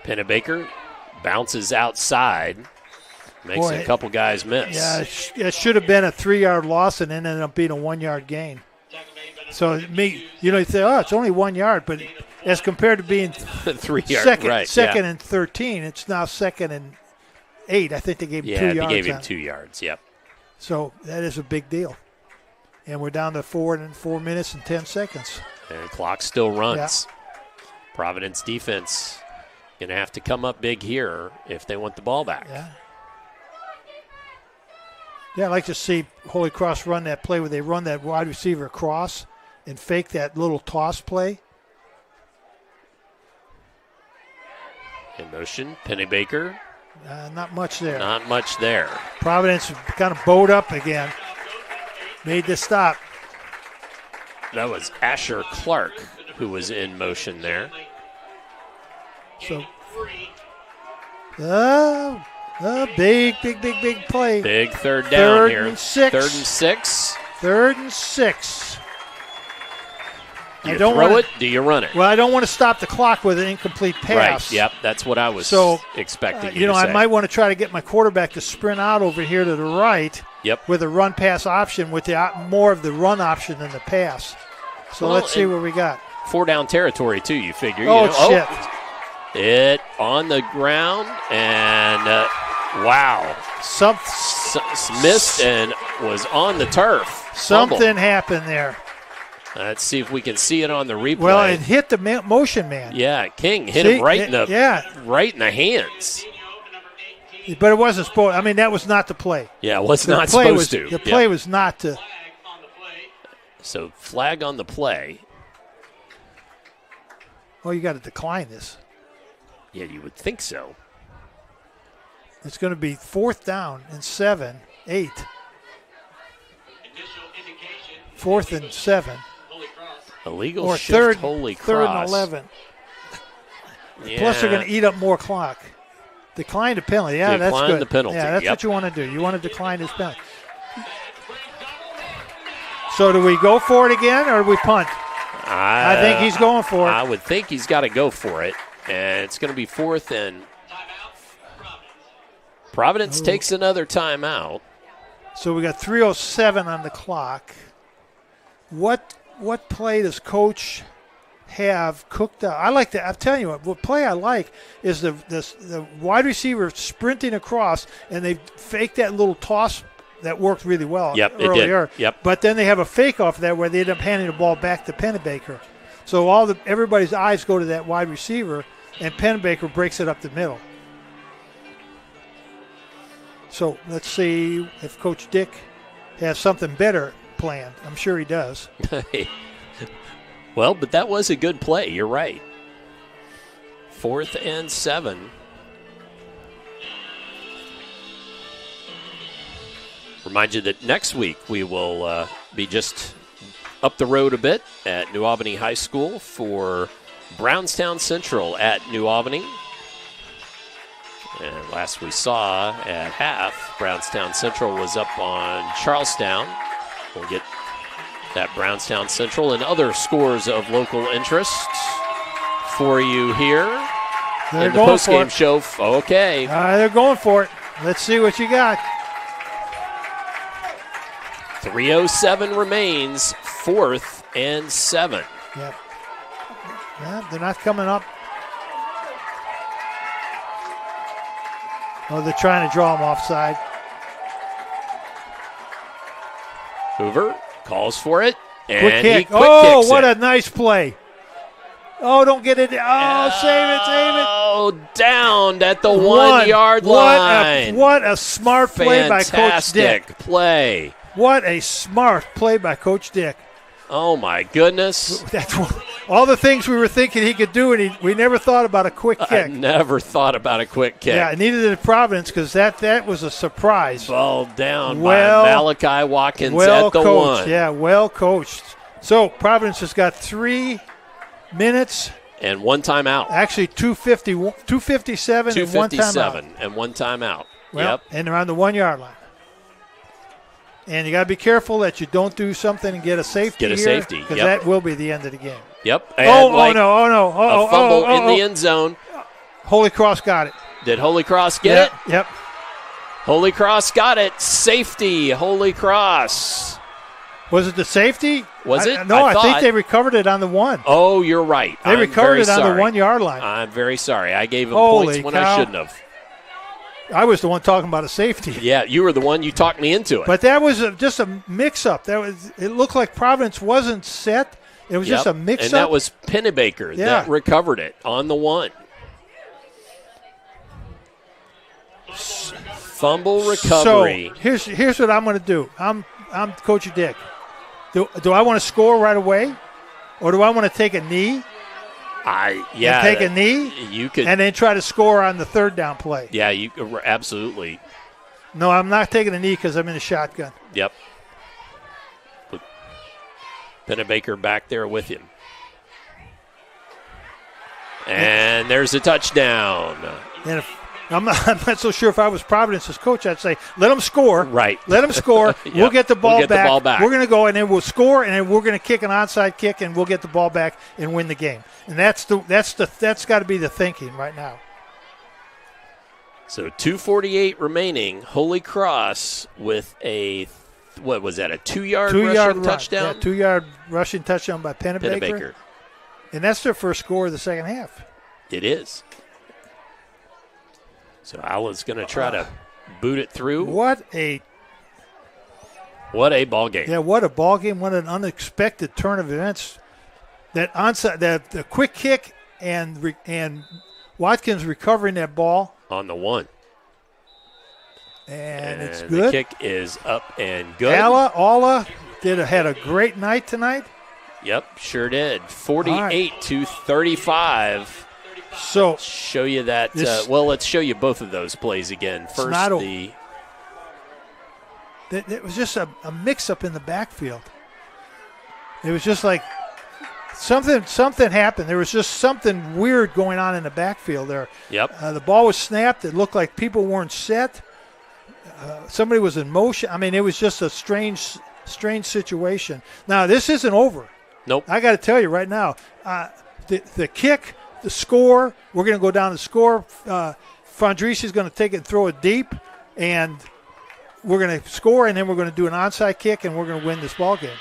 Pennebaker bounces outside, makes a couple guys miss. Yeah, it should have been a 3-yard loss and then ended up being a 1-yard gain. So, you say, it's only 1 yard, but as compared to being 3 yards, second and 13, it's now 2nd and 8. I think they gave him 2 yards. Yeah, they gave him 2 yards, yep. So that is a big deal. And we're down to 4 minutes and 10 seconds. And the clock still runs. Yeah. Providence defense going to have to come up big here if they want the ball back. Yeah. Yeah, I'd like to see Holy Cross run that play where they run that wide receiver across and fake that little toss play. In motion, Pennebaker. Not much there. Not much there. Providence kind of bowed up again. Made the stop. That was Asher Clark who was in motion there. So, big play. Big third down here. And 6. 3rd and 6. 3rd and 6. Do you throw it? Do you run it? Well, I don't want to stop the clock with an incomplete pass. Right, yep, that's what I was expecting you to I say. might want to try to get my quarterback to sprint out over here to the right with a run-pass option with more of the run option than the pass. So let's see what we got. 4-down territory, too, you figure. Shit. It on the ground, and wow. Missed and was on the turf. Something happened there. Let's see if we can see it on the replay. Well, it hit the motion man. Yeah, King hit him right in the hands. But it wasn't supposed. I mean, that was not the play. Yeah, it was not supposed to. The play was not to. So flag on the play. Oh, you got to decline this. Yeah, you would think so. It's going to be 4th down and 7, 8. 4th and 7. Illegal or shift, third, Holy Cross. 3rd and 11. Yeah. Plus, they're going to eat up more clock. Decline the penalty. Yeah, that's good. Decline the penalty. Yeah, that's what you want to do. You want to decline this penalty. So do we go for it again or do we punt? I think he's going for it. I would think he's got to go for it. And it's going to be 4th and Providence takes another timeout. So we got 3:07 on the clock. What play does Coach have cooked up? I like that. I'm telling you what play I like is the wide receiver sprinting across, and they fake that little toss that worked really well earlier. It did. Yep. But then they have a fake off that where they end up handing the ball back to Pennebaker. So everybody's eyes go to that wide receiver, and Pennebaker breaks it up the middle. So let's see if Coach Dick has something better planned. I'm sure he does. Well, but that was a good play. You're right. 4th and 7. Remind you that next week we will be just up the road a bit at New Albany High School for Brownstown Central at New Albany. And last we saw at half, Brownstown Central was up on Charlestown. We'll get that Brownstown Central and other scores of local interest for you here in the postgame show. Okay. They're going for it. Let's see what you got. 3:07 remains, 4th and 7. Yep. Yeah, they're not coming up. Oh, they're trying to draw them offside. Hoover calls for it, and quick kick. He kicks what it. A nice play. Oh, don't get it. Oh, save it. Oh, down at the 1 yard line. What a smart play by Coach Dick. Fantastic play. What a smart play by Coach Dick. Oh, my goodness. That's all the things we were thinking he could do, and we never thought about a quick kick. I never thought about a quick kick. Yeah, neither did Providence because that was a surprise. Ball down by Malachi Watkins at the coached. 1. Yeah, well coached. So Providence has got 3 minutes. And one timeout. Actually, 2:57 and one timeout. And one timeout. Well, and they're on the 1 yard line. And you got to be careful that you don't do something and get a safety. Because that will be the end of the game. Yep. And no. A fumble in the end zone. Holy Cross got it. Did Holy Cross get it? Yep. Holy Cross got it. Safety, Holy Cross. Was it the safety? Was it? No, I think they recovered it on the 1. Oh, you're right. They recovered it on the 1 yard line. I'm very sorry. I gave him points when I shouldn't have. I was the one talking about a safety. Yeah, you were the one. You talked me into it. But that was just a mix-up. It looked like Providence wasn't set. It was just a mix-up. And that was Pennebaker that recovered it on the 1. fumble recovery. So here's what I'm going to do. I'm Coach Dick. Do I want to score right away, or do I want to take a knee? Take a knee. You could, and then try to score on the third down play. Yeah, you absolutely. No, I'm not taking a knee because I'm in a shotgun. Yep. Put Pennebaker back there with him. And there's a touchdown. And if I'm not so sure if I was Providence's coach, I'd say, let them score. Right. Let them score. Yep. We'll get the ball back. We're going to go, and then we'll score, and then we're going to kick an onside kick, and we'll get the ball back and win the game. And that's got to be the thinking right now. So 2:48 remaining. Holy Cross with a, what was that, a 2-yard rushing touchdown? Yeah, 2-yard rushing touchdown by Pennebaker. And that's their first score of the second half. It is. So Allen's going to try to boot it through. What a ball game. Yeah, what a ball game. What an unexpected turn of events. That onside, the quick kick and Watkins recovering that ball. On the one. And it's good. The kick is up and good. Alla had a great night tonight. Yep, sure did. 48-35. So show you that. Let's show you both of those plays again. First, it was just a mix-up in the backfield. It was just like something happened. There was just something weird going on in the backfield there. Yep. The ball was snapped. It looked like people weren't set. Somebody was in motion. I mean, it was just a strange situation. Now, this isn't over. Nope. I got to tell you right now, the kick, the score, we're going to go down the score. Fondrisi is going to take it and throw it deep, and we're going to score, and then we're going to do an onside kick, and we're going to win this ball game.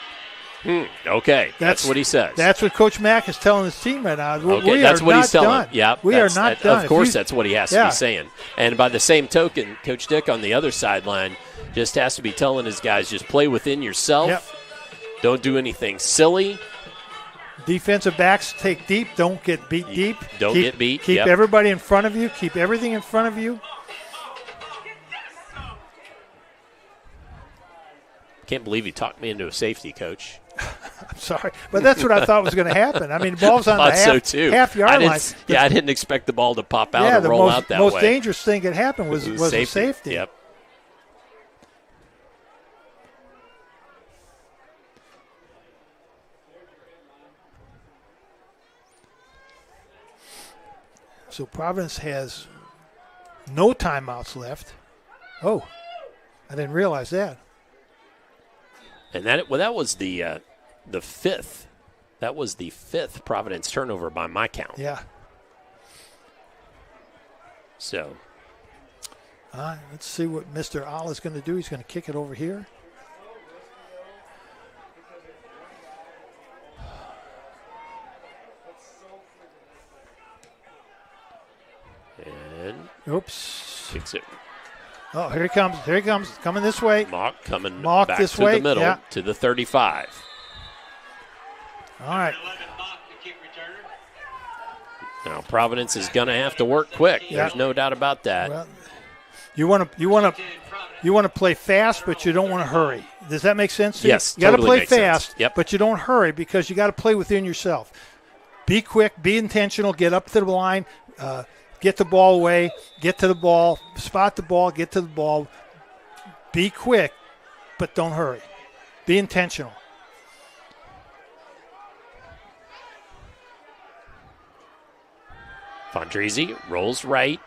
Okay, that's what he says. That's what Coach Mack is telling his team right now. Okay, that's what he's telling. Yeah, we are not done. Of course, that's what he has to be saying. And by the same token, Coach Dick on the other sideline just has to be telling his guys, just play within yourself. Yep. Don't do anything silly. Defensive backs take deep. Don't get beat deep. Don't get beat. Keep everybody in front of you. Keep everything in front of you. Can't believe you talked me into a safety, Coach. I'm sorry, but that's what I thought was going to happen. I mean, the ball's on the half-yard line. I didn't expect the ball to pop out and roll out that way. The most dangerous thing that happened was a safety. Yep. So Providence has no timeouts left. Oh, I didn't realize that. And that was the fifth. That was the fifth Providence turnover by my count. Yeah. So. Let's see what Mr. Alla is going to do. He's going to kick it over here. And. Oops. Kicks it. Oh, here he comes. Here he comes. Coming this way. Mock coming back this to way. the middle to the 35. All right. Now Providence is going to have to work quick. There's no doubt about that. Well, you want to play fast, but you don't want to hurry. Does that make sense to you? Yes, you got to totally play makes fast, sense. but you don't hurry because you got to play within yourself. Be quick, be intentional, get up to the line, get the ball away, get to the ball, spot the ball, get to the ball. Be quick, but don't hurry. Be intentional. Fondrisi rolls right.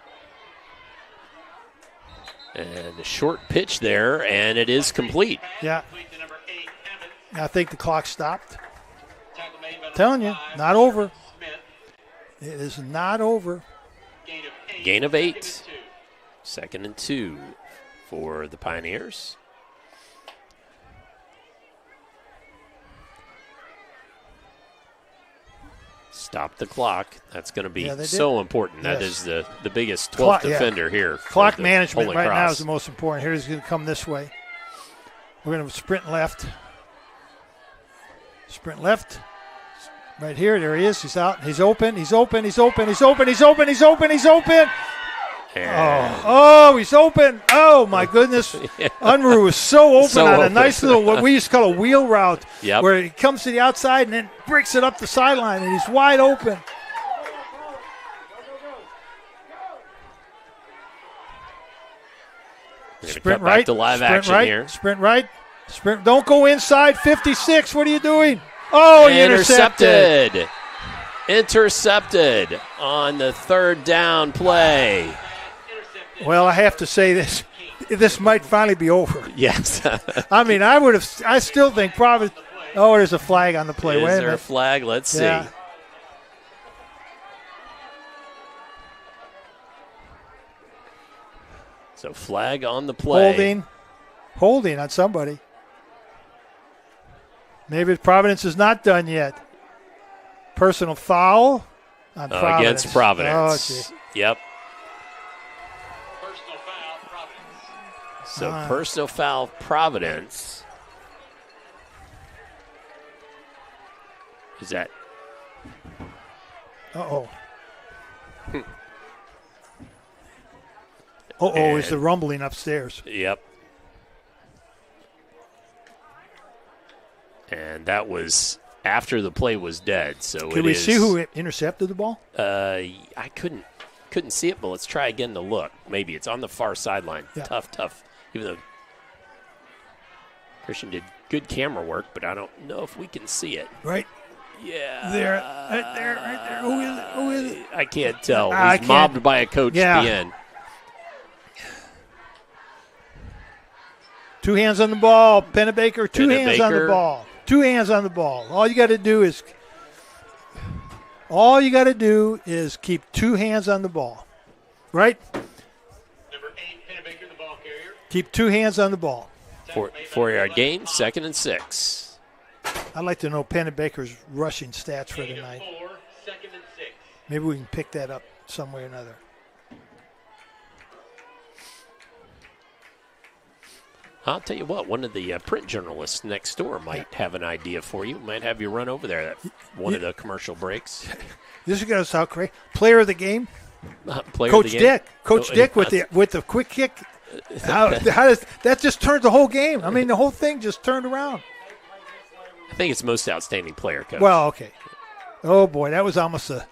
And a short pitch there, and it is complete. Yeah. I think the clock stopped. I'm telling you, not over. It is not over. Gain of 8. 2nd and 2 for the Pioneers. Stop the clock. That's going to be so important. Yes. That is the biggest 12th defender here. Clock management right now is the most important. Here's going to come this way. We're going to sprint left. Sprint left. Right here. There he is. He's out. He's open. He's open. He's open. He's open. He's open. He's open. He's open. Oh, he's open. Oh, my goodness. Yeah. Unruh was so open So on a open. nice little, what we used to call a wheel route, Yep. where he comes to the outside and then breaks it up the sideline, and he's wide open. Sprint right. Back to live sprint action right, here. Sprint right. Sprint. Don't go inside. 56. What are you doing? Oh, he intercepted. Intercepted on the third down play. Well, I have to say this. This might finally be over. Yes. I mean, I still think Providence. Oh, there's a flag on the play. Is Wait a there minute. a flag? Let's Yeah. see. So flag on the play. Holding on somebody. Maybe Providence is not done yet. Personal foul on Providence. Against Providence. Oh, gee. Yep. So personal foul, Providence. Is that? Uh-oh. Is the rumbling upstairs. Yep. And that was after the play was dead. So Can we see who intercepted the ball? I couldn't see it, but let's try again to look. Maybe it's on the far sideline. Yeah. Tough. Even though Christian did good camera work, but I don't know if we can see it. Right. Yeah. There. Right there. Who is it? I can't tell. I He's mobbed by a coach Yeah. at the end. Two hands on the ball. Pennebaker, two hands on the Pennebaker. ball. Two hands on the ball. All you got to do is keep two hands on the ball. Right? Number 8, Pennebaker, the ball carrier. Keep two hands on the ball. 4-yard gain, 2nd and 6. I'd like to know Pennebaker's rushing stats for tonight. 4, 2nd and 6. Maybe we can pick that up some way or another. I'll tell you what, one of the print journalists next door might have an idea for you. Might have you run over there at one of the commercial breaks. This is going to sound great. Player of the game? Player Coach of the game? Dick. Coach Dick with the quick kick. How does that just turned the whole game? I mean, the whole thing just turned around. I think it's most outstanding player, Coach. Well, okay. Oh boy, that was almost a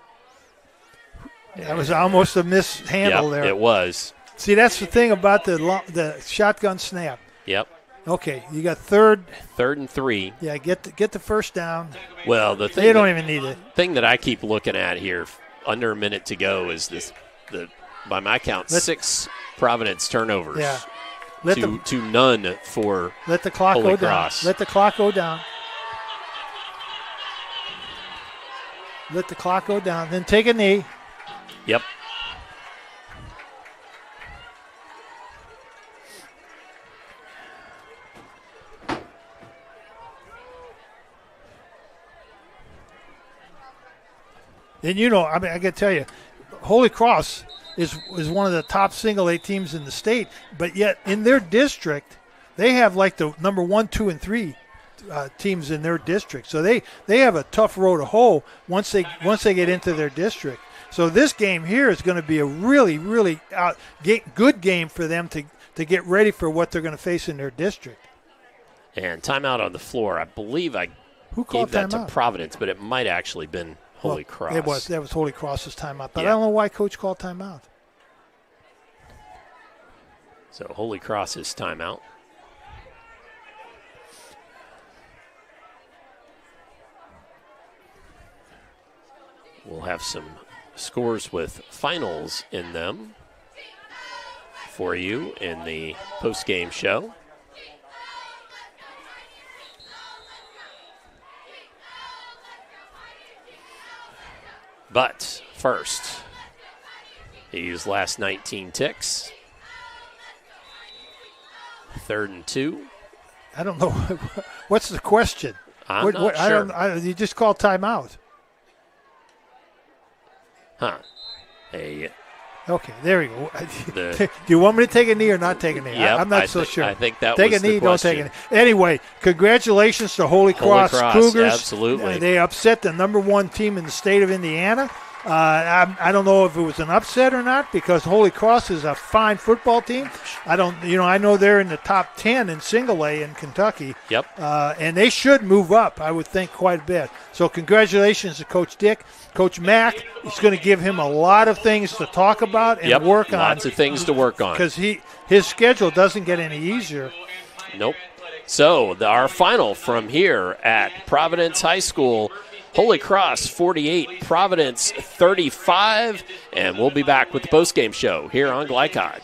mishandle there. It was. See, that's the thing about the shotgun snap. Yep. Okay, you got third and 3. Yeah, get the first down. Well, the thing they don't even need it. Thing that I keep looking at here, under a minute to go, is by my count, 6 Providence turnovers. Yeah. To none for let the clock Holy go Cross. down. Let the clock go down. Let the clock go down. Then take a knee. Yep. And I got to tell you, Holy Cross is one of the top single A teams in the state, but yet in their district, they have like the number 1, 2, and 3 teams in their district. So they have a tough road to hoe once they get into their district. So this game here is going to be a really, really good game for them to get ready for what they're going to face in their district. And timeout on the floor. I believe Who called gave that timeout? to Providence, but it might actually been Holy Cross. That was Holy Cross's timeout, but Yeah. I don't know why Coach called timeout. So Holy Cross's timeout. We'll have some scores with finals in them for you in the post-game show. But first, these last 19 ticks. 3rd and 2. I don't know. What's the question? I'm not sure. You just called timeout. Huh. Okay, there we go. Do you want me to take a knee or not take a knee? Yep, I'm not so sure. I think that take was a knee, the don't take a question. knee. Anyway, congratulations to Holy Cross Cougars. Absolutely. They upset the number 1 team in the state of Indiana. I don't know if it was an upset or not because Holy Cross is a fine football team. I know they're in the top 10 in single A in Kentucky. Yep. And they should move up, I would think, quite a bit. So congratulations to Coach Dick. Coach Mack is going to give him a lot of things to talk about and work on. Lots of things to work on. Because his schedule doesn't get any easier. Nope. So our final from here at Providence High School, Holy Cross 48, Providence 35, and we'll be back with the postgame show here on Glycod.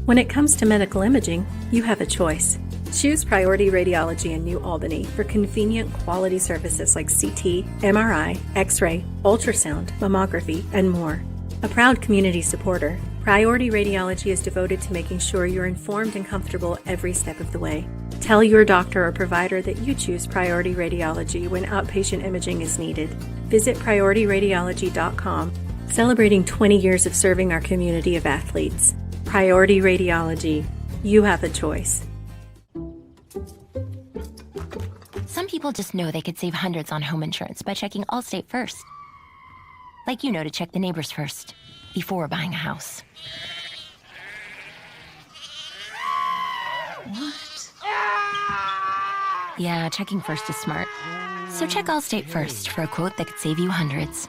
When it comes to medical imaging, you have a choice. Choose Priority Radiology in New Albany for convenient quality services like CT, MRI, X-ray, ultrasound, mammography, and more. A proud community supporter, Priority Radiology is devoted to making sure you're informed and comfortable every step of the way. Tell your doctor or provider that you choose Priority Radiology when outpatient imaging is needed. Visit PriorityRadiology.com, celebrating 20 years of serving our community of athletes. Priority Radiology. You have a choice. Some people just know they could save hundreds on home insurance by checking Allstate first. Like you know to check the neighbors first before buying a house. What? Yeah, checking first is smart. So check Allstate first for a quote that could save you hundreds.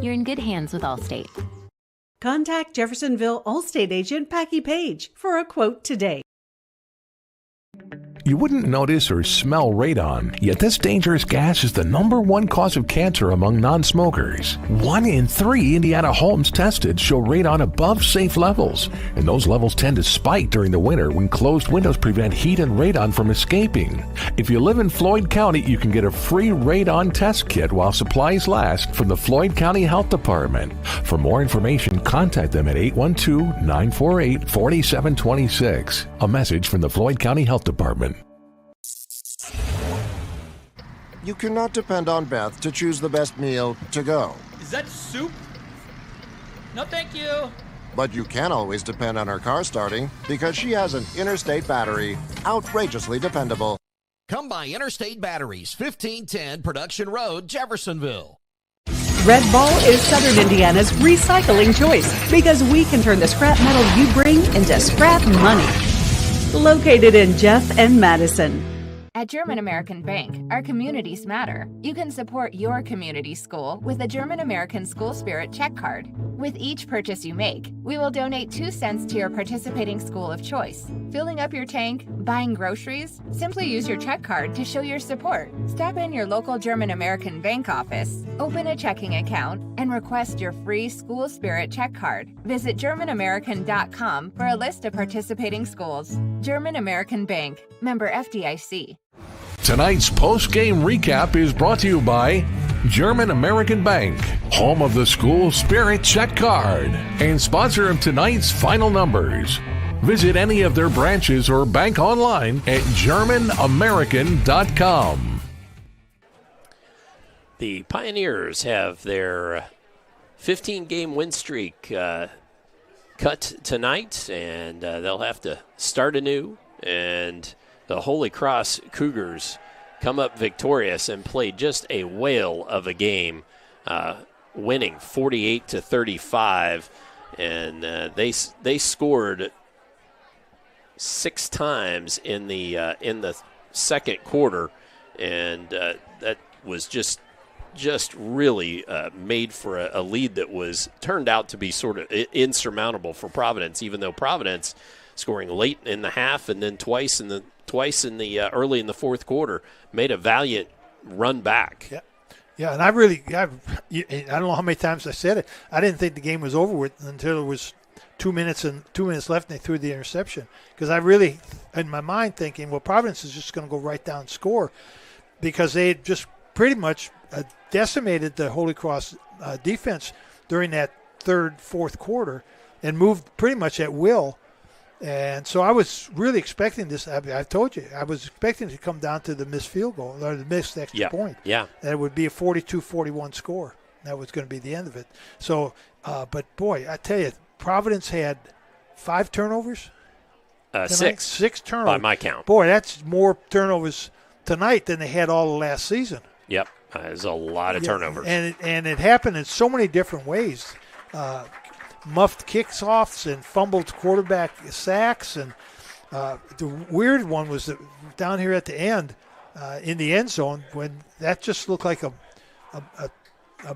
You're in good hands with Allstate. Contact Jeffersonville Allstate agent Packy Page for a quote today. You wouldn't notice or smell radon, yet this dangerous gas is the #1 cause of cancer among non-smokers. 1 in 3 Indiana homes tested show radon above safe levels, and those levels tend to spike during the winter when closed windows prevent heat and radon from escaping. If you live in Floyd County, you can get a free radon test kit while supplies last from the Floyd County Health Department. For more information, contact them at 812-948-4726. A message from the Floyd County Health Department. You cannot depend on Beth to choose the best meal to go. Is that soup? No, thank you. But you can always depend on her car starting because she has an Interstate battery. Outrageously dependable. Come by Interstate Batteries, 1510 Production Road, Jeffersonville. Red Ball is Southern Indiana's recycling choice because we can turn the scrap metal you bring into scrap money. Located in Jeff and Madison. At German American Bank, our communities matter. You can support your community school with a German American School Spirit check card. With each purchase you make, we will donate 2 cents to your participating school of choice. Filling up your tank, buying groceries? Simply use your check card to show your support. Stop in your local German American Bank office, open a checking account, and request your free School Spirit check card. Visit GermanAmerican.com for a list of participating schools. German American Bank, member FDIC. Tonight's post-game recap is brought to you by German American Bank, home of the School Spirit check card, and sponsor of tonight's final numbers. Visit any of their branches or bank online at GermanAmerican.com. The Pioneers have their 15-game win streak cut tonight, and they'll have to start anew. And the Holy Cross Cougars come up victorious and played just a whale of a game, winning 48-35, and they scored 6 times in the second quarter, and that was just really made for a lead that was turned out to be sort of insurmountable for Providence, even though Providence scoring late in the half and then twice in the early in the fourth quarter made a valiant run back. Yeah, and I don't know how many times I said it. I didn't think the game was over with until it was 2 minutes left and they threw the interception, because I really, in my mind, thinking, well, Providence is just going to go right down and score, because they had just pretty much decimated the Holy Cross defense during that third, fourth quarter and moved pretty much at will. And so I was really expecting this. I told you, I was expecting it to come down to the missed field goal or the missed extra point. Yeah. That it would be a 42-41 score. That was going to be the end of it. So, but boy, I tell you, Providence had 5 turnovers. 6. 6 turnovers. By my count. Boy, that's more turnovers tonight than they had all of last season. Yep. There's a lot of turnovers. And it happened in so many different ways. Muffed kicks-offs and fumbled quarterback sacks. And the weird one was that down here at the end, in the end zone, when that just looked like a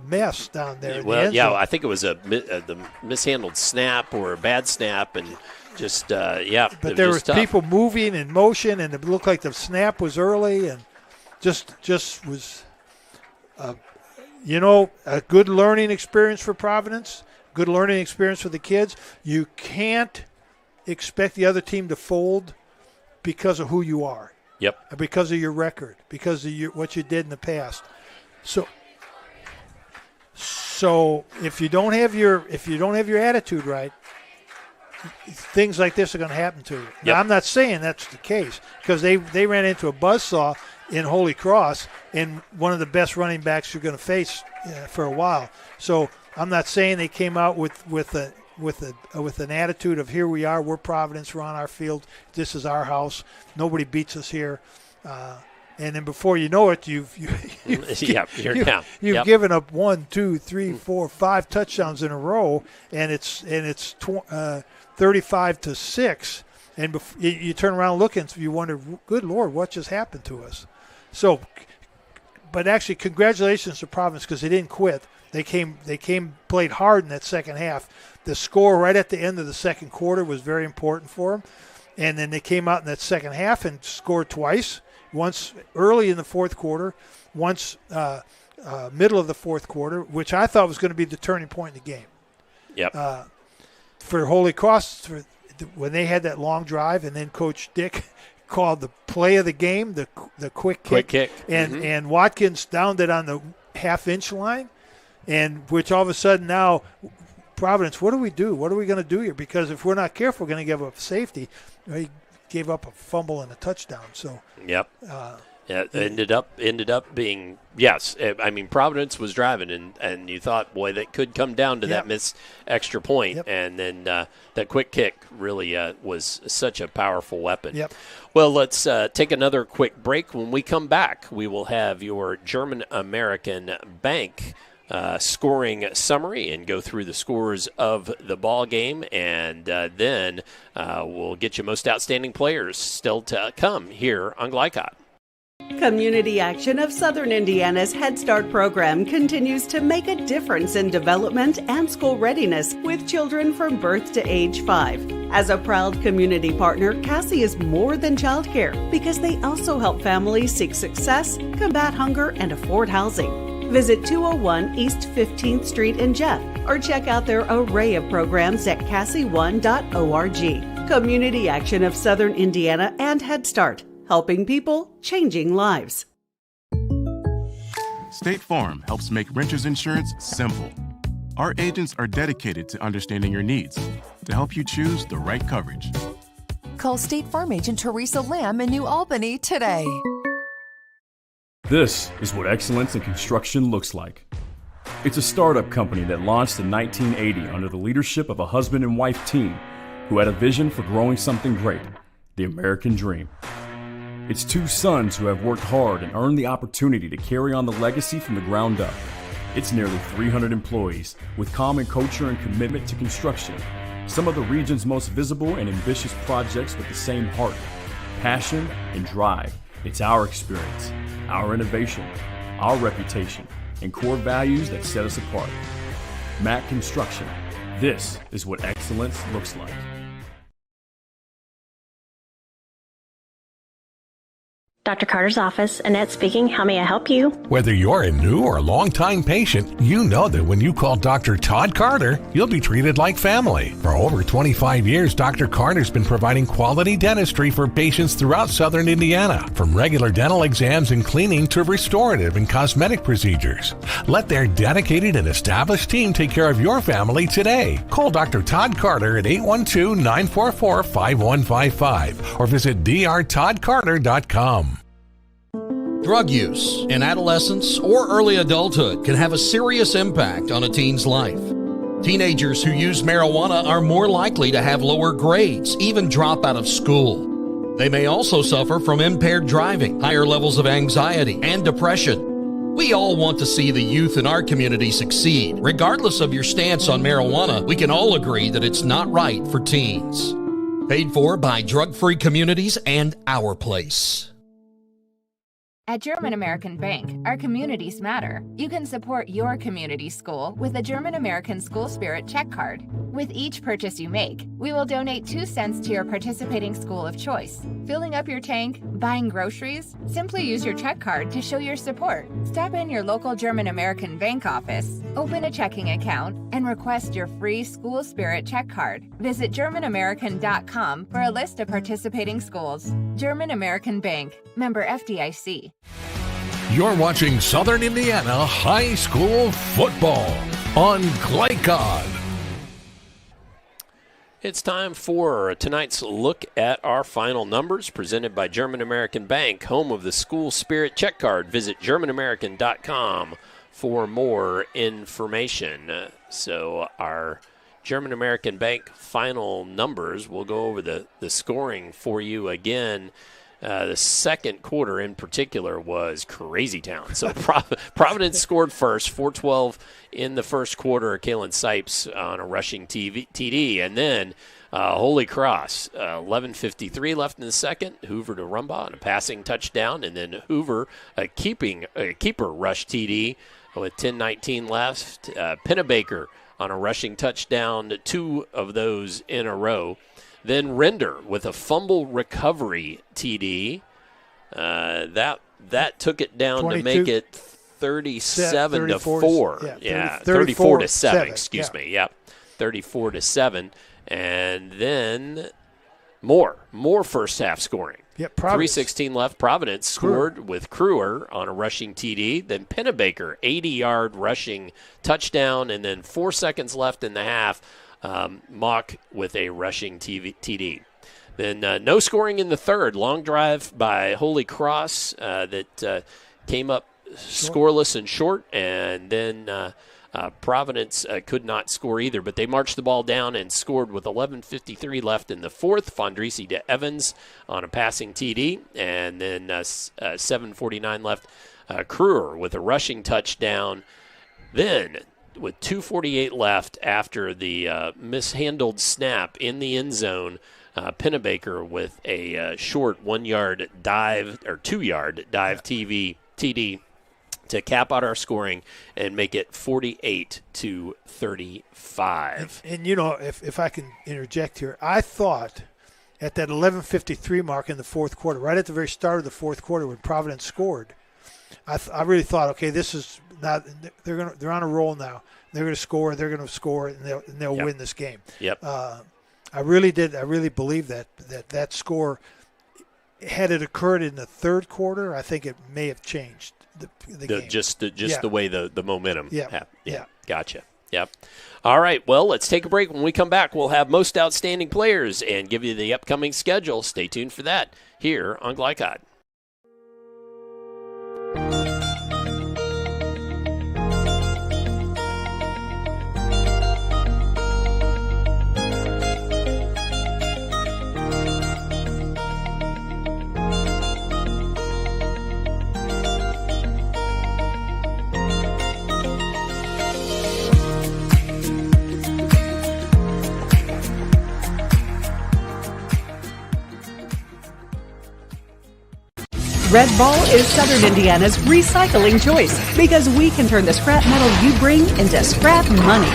mess down there. Well, yeah, I think it was the mishandled snap or a bad snap, and just But there was people moving in motion, and it looked like the snap was early, and just was, a good learning experience for Providence. Good learning experience for the kids. You can't expect the other team to fold because of who you are. Yep. Because of your record, because of what you did in the past. So if you don't have your attitude right, things like this are going to happen to you. Yep. Now, I'm not saying that's the case because they ran into a buzzsaw in Holy Cross and one of the best running backs you're going to face for a while. So I'm not saying they came out with an attitude of here we are, we're Providence, we're on our field, this is our house, nobody beats us here. And then before you know it, you've given up 1, 2, 3, 4, 5 touchdowns in a row, and it's 35-6. And you turn around looking, you wonder, good Lord, what just happened to us? So, but actually, congratulations to Providence because they didn't quit. They played hard in that second half. The score right at the end of the second quarter was very important for them, and then they came out in that second half and scored twice. Once early in the fourth quarter, once middle of the fourth quarter, which I thought was going to be the turning point in the game. Yep. For Holy Cross, when they had that long drive, and then Coach Dick called the play of the game, the quick kick. And Watkins downed it on the half-inch line, and which all of a sudden now, Providence, what do we do? What are we going to do here? Because if we're not careful, we're going to give up safety. He gave up a fumble and a touchdown. So yep. It ended up being, yes. I mean, Providence was driving, and you thought, boy, that could come down to that missed extra point. Yep. And then that quick kick really was such a powerful weapon. Yep. Well, let's take another quick break. When we come back, we will have your German American Bank scoring summary and go through the scores of the ball game, and then we'll get you most outstanding players still to come here on Glycott. Community Action of Southern Indiana's Head Start program continues to make a difference in development and school readiness with children from birth to age 5. As a proud community partner, Cassie is more than childcare because they also help families seek success, combat hunger, and afford housing. Visit 201 East 15th Street in Jeff or check out their array of programs at cassie1.org. Community Action of Southern Indiana and Head Start. Helping people, changing lives. State Farm helps make renters insurance simple. Our agents are dedicated to understanding your needs to help you choose the right coverage. Call State Farm agent Teresa Lamb in New Albany today. This is what excellence in construction looks like. It's a startup company that launched in 1980 under the leadership of a husband and wife team who had a vision for growing something great, the American dream. It's 2 sons who have worked hard and earned the opportunity to carry on the legacy from the ground up. It's nearly 300 employees with common culture and commitment to construction. Some of the region's most visible and ambitious projects with the same heart, passion, and drive. It's our experience, our innovation, our reputation, and core values that set us apart. Mack Construction. This is what excellence looks like. Dr. Carter's office, Annette speaking. How may I help you? Whether you're a new or long-time patient, you know that when you call Dr. Todd Carter, you'll be treated like family. For over 25 years, Dr. Carter's been providing quality dentistry for patients throughout southern Indiana, from regular dental exams and cleaning to restorative and cosmetic procedures. Let their dedicated and established team take care of your family today. Call Dr. Todd Carter at 812-944-5155 or visit drtoddcarter.com. Drug use in adolescence or early adulthood can have a serious impact on a teen's life. Teenagers who use marijuana are more likely to have lower grades, even drop out of school. They may also suffer from impaired driving, higher levels of anxiety, and depression. We all want to see the youth in our community succeed. Regardless of your stance on marijuana, we can all agree that it's not right for teens. Paid for by Drug Free Communities and Our Place. At German American Bank, our communities matter. You can support your community school with a German American School Spirit check card. With each purchase you make, we will donate 2 cents to your participating school of choice. Filling up your tank, buying groceries? Simply use your check card to show your support. Stop in your local German American Bank office, open a checking account, and request your free School Spirit check card. Visit GermanAmerican.com for a list of participating schools. German American Bank, member FDIC. You're watching Southern Indiana High School football on Glycod. It's time for tonight's look at our final numbers presented by German American Bank, home of the School Spirit check card. Visit GermanAmerican.com for more information. So our German American Bank final numbers, we'll go over the scoring for you again. The second quarter in particular was crazy town. So Providence scored first, 4-12 in the first quarter. Kalen Sipes on a rushing TD. And then Holy Cross, 11:53 left in the second. Hoover to Rumbaugh on a passing touchdown. And then Hoover, a keeper rush TD with 10:19 left. Pennebaker on a rushing touchdown, 2 of those in a row. Then Render with a fumble recovery TD. That took it down 22, to make it 37-4. Yeah, 34-7. Excuse me. Yeah, 34-7. And then more first half scoring. Yep, 3:16 left. Providence scored with Kruer on a rushing TD. Then Pennebaker, 80-yard rushing touchdown. And then 4 seconds left in the half. Mock with a rushing TD. Then no scoring in the third. Long drive by Holy Cross that came up scoreless and short. And then Providence could not score either. But they marched the ball down and scored with 11:53 left in the fourth. Fondrisi to Evans on a passing TD. And then 7:49 left. Kruer with a rushing touchdown. Then with 2:48 left after the mishandled snap in the end zone, Pennebaker with a short 1-yard dive or 2-yard dive TD to cap out our scoring and make it 48-35. And you know, if I can interject here, I thought at that 11:53 mark in the fourth quarter, right at the very start of the fourth quarter when Providence scored, I really thought, okay, this is not. They're on a roll now. They're going to score. They're going to score, and they'll win this game. Yep. I really did. I really believe that score, had it occurred in the third quarter, I think it may have changed the game. Just the way the momentum happened. Yeah. Gotcha. Yep. All right. Well, let's take a break. When we come back, we'll have most outstanding players and give you the upcoming schedule. Stay tuned for that here on Glycod. Red Ball is Southern Indiana's recycling choice because we can turn the scrap metal you bring into scrap money.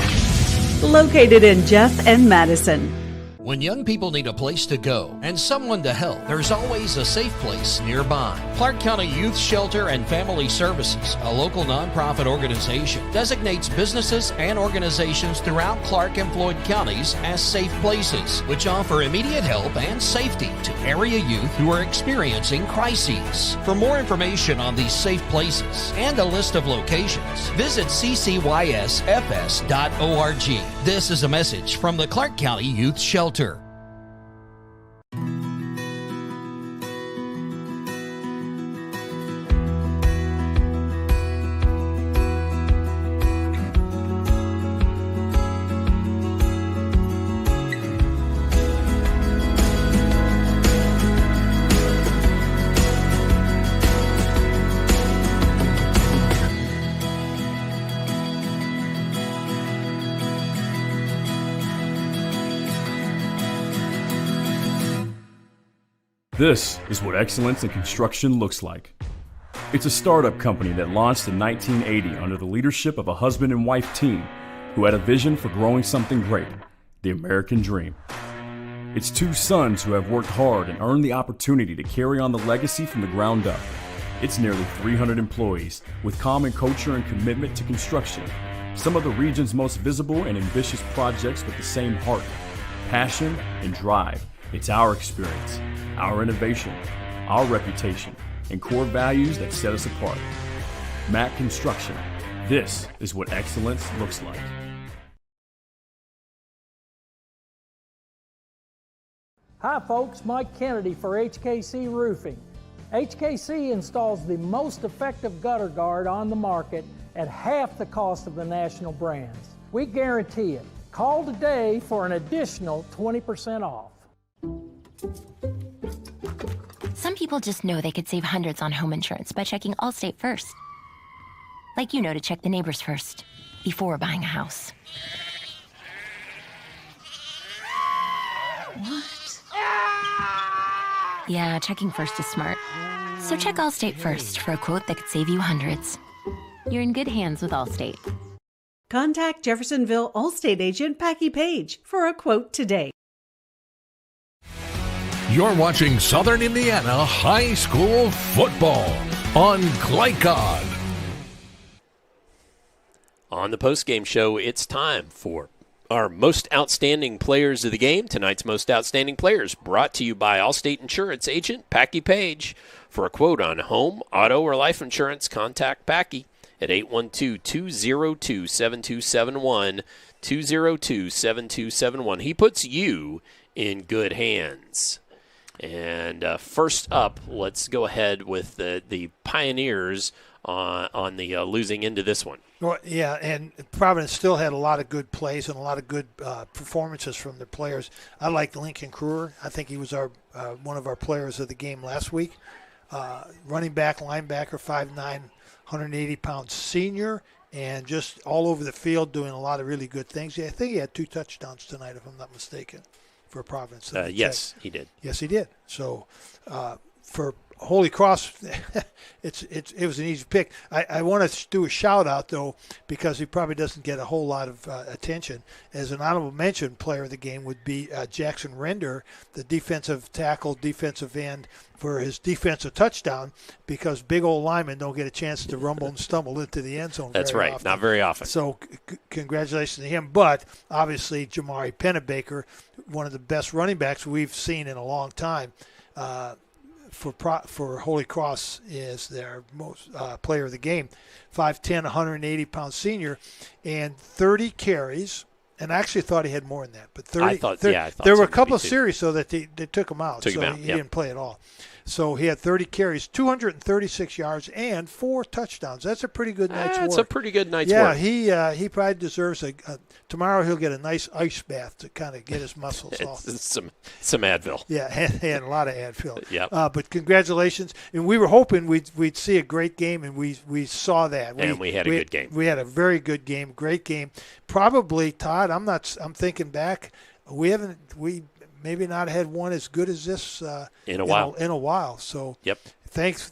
Located in Jeff and Madison. When young people need a place to go and someone to help, there's always a safe place nearby. Clark County Youth Shelter and Family Services, a local nonprofit organization, designates businesses and organizations throughout Clark and Floyd counties as safe places, which offer immediate help and safety to area youth who are experiencing crises. For more information on these safe places and a list of locations, visit ccysfs.org. This is a message from the Clark County Youth Shelter. This is what excellence in construction looks like. It's a startup company that launched in 1980 under the leadership of a husband and wife team who had a vision for growing something great, the American dream. It's two sons who have worked hard and earned the opportunity to carry on the legacy from the ground up. It's nearly 300 employees with common culture and commitment to construction. Some of the region's most visible and ambitious projects with the same heart, passion, and drive. It's our experience, our innovation, our reputation, and core values that set us apart. Mack Construction. This is what excellence looks like. Hi folks, Mike Kennedy for HKC Roofing. HKC installs the most effective gutter guard on the market at half the cost of the national brands. We guarantee it. Call today for an additional 20% off. Some people just know they could save hundreds on home insurance by checking Allstate first. Like you know to check the neighbors first before buying a house. What? Yeah, checking first is smart. So check Allstate first for a quote that could save you hundreds. You're in good hands with Allstate. Contact Jeffersonville Allstate agent Packy Page for a quote today. You're watching Southern Indiana High School Football on Glycod. On the postgame show, it's time for our most outstanding players of the game. Tonight's most outstanding players brought to you by Allstate Insurance agent Packy Page. For a quote on home, auto, or life insurance, contact Packy at 812-202-7271, 202-7271. He puts you in good hands. And first up, let's go ahead with the Pioneers on the losing end of this one. Well, yeah, and Providence still had a lot of good plays and a lot of good performances from their players. I like Lincoln Kruger. I think he was our one of our players of the game last week. Running back, linebacker, 5'9", 180-pound senior, and just all over the field doing a lot of really good things. Yeah, I think he had 2 touchdowns tonight, if I'm not mistaken, for Providence. Yes, he did. Yes, he did. So for Holy Cross, it was an easy pick. I want to do a shout out though, because he probably doesn't get a whole lot of attention. As an honorable mention, player of the game would be Jackson Render, the defensive tackle, defensive end, for his defensive touchdown, because big old linemen don't get a chance to rumble and stumble into the end zone. That's right, often. Not very often. So congratulations to him. But obviously Jamari Pennebaker, one of the best running backs we've seen in a long time, for Holy Cross, is their most player of the game. 5'10", 180-pound senior, and 30 carries. And I actually thought he had more than that. But 30. I thought there were a couple of series so that they took him out. He didn't play at all. So he had 30 carries, 236 yards, and 4 touchdowns. That's a pretty good night's work. That's a pretty good night's work. Yeah, he probably deserves tomorrow he'll get a nice ice bath to kind of get his muscles off. Some Advil. Yeah, and a lot of Advil. Yep. But congratulations. And we were hoping we'd see a great game, and we saw that. We had a good game. We had a very good game, great game. Probably, Todd, I'm thinking back, we maybe not had one as good as this in a while. In a while. So yep. Thanks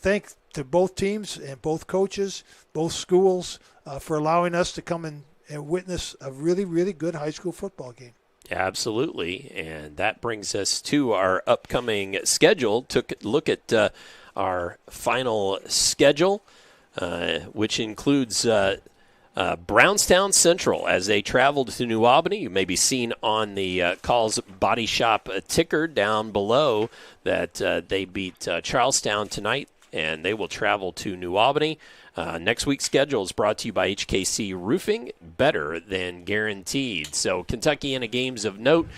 to both teams and both coaches, both schools, for allowing us to come and witness a really, really good high school football game. Absolutely, and that brings us to our upcoming schedule. Took a look at our final schedule, which includes Brownstown Central as they travel to New Albany. You may be seen on the Calls Body Shop ticker down below that they beat Charlestown tonight, and they will travel to New Albany. Next week's schedule is brought to you by HKC Roofing, better than guaranteed. So Kentuckiana games of note,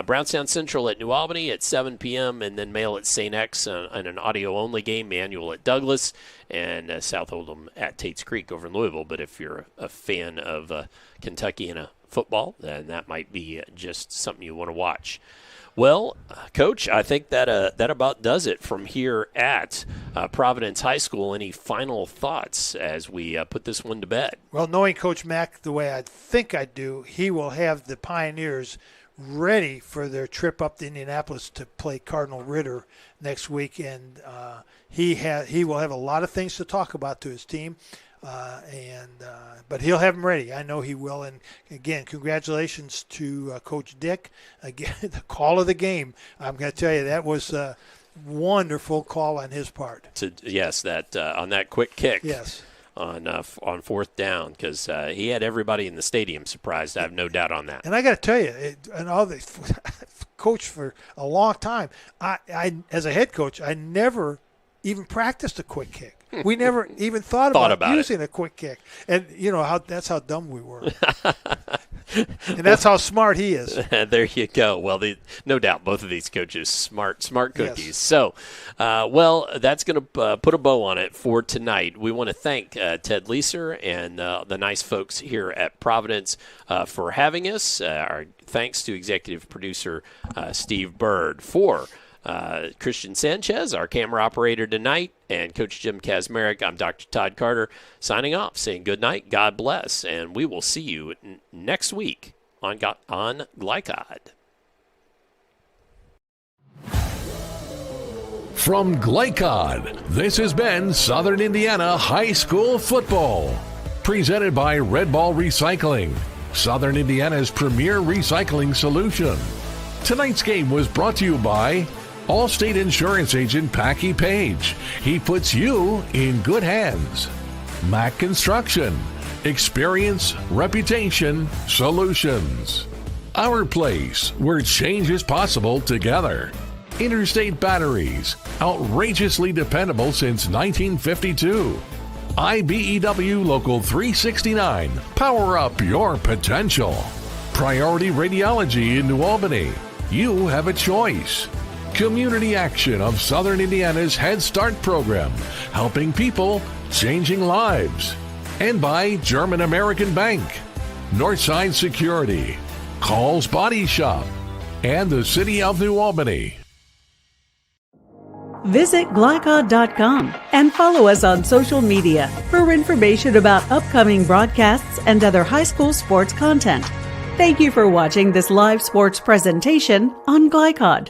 Brownstown Central at New Albany at 7 p.m., and then Mail at St. X and an audio-only game, Manual at Douglas, and South Oldham at Tate's Creek over in Louisville. But if you're a fan of Kentuckiana football, then that might be just something you want to watch. Well, Coach, I think that about does it from here at Providence High School. Any final thoughts as we put this one to bed? Well, knowing Coach Mack the way I think I do, he will have the Pioneers ready for their trip up to Indianapolis to play Cardinal Ritter next week, and he will have a lot of things to talk about to his team. But he'll have them ready. I know he will. And again, congratulations to Coach Dick. Again, the call of the game. I'm going to tell you, that was a wonderful call on his part. Yes, that on that quick kick. Yes. On fourth down, because he had everybody in the stadium surprised. I have no doubt on that. And I got to tell you, coach for a long time. I as a head coach, I never even practiced a quick kick. We never even thought about using a quick kick. And, that's how dumb we were. And that's how smart he is. There you go. Well, no doubt both of these coaches, smart cookies. Yes. So, that's going to put a bow on it for tonight. We want to thank Ted Leeser and the nice folks here at Providence for having us. Our thanks to executive producer Steve Bird for Christian Sanchez, our camera operator tonight, and Coach Jim Kazmarek. I'm Dr. Todd Carter signing off, saying good night, God bless, and we will see you next week on Glycod. From Glycod, this has been Southern Indiana High School Football, presented by Red Ball Recycling, Southern Indiana's premier recycling solution. Tonight's game was brought to you by Allstate Insurance Agent Packy Page. He puts you in good hands. Mack Construction. Experience, reputation, solutions. Our place, where change is possible together. Interstate Batteries. Outrageously dependable since 1952. IBEW Local 369. Power up your potential. Priority Radiology in New Albany. You have a choice. Community Action of Southern Indiana's Head Start program, helping people, changing lives. And by German American Bank, Northside Security, Calls Body Shop, and the City of New Albany. Visit Glycod.com and follow us on social media for information about upcoming broadcasts and other high school sports content. Thank you for watching this live sports presentation on Glycod.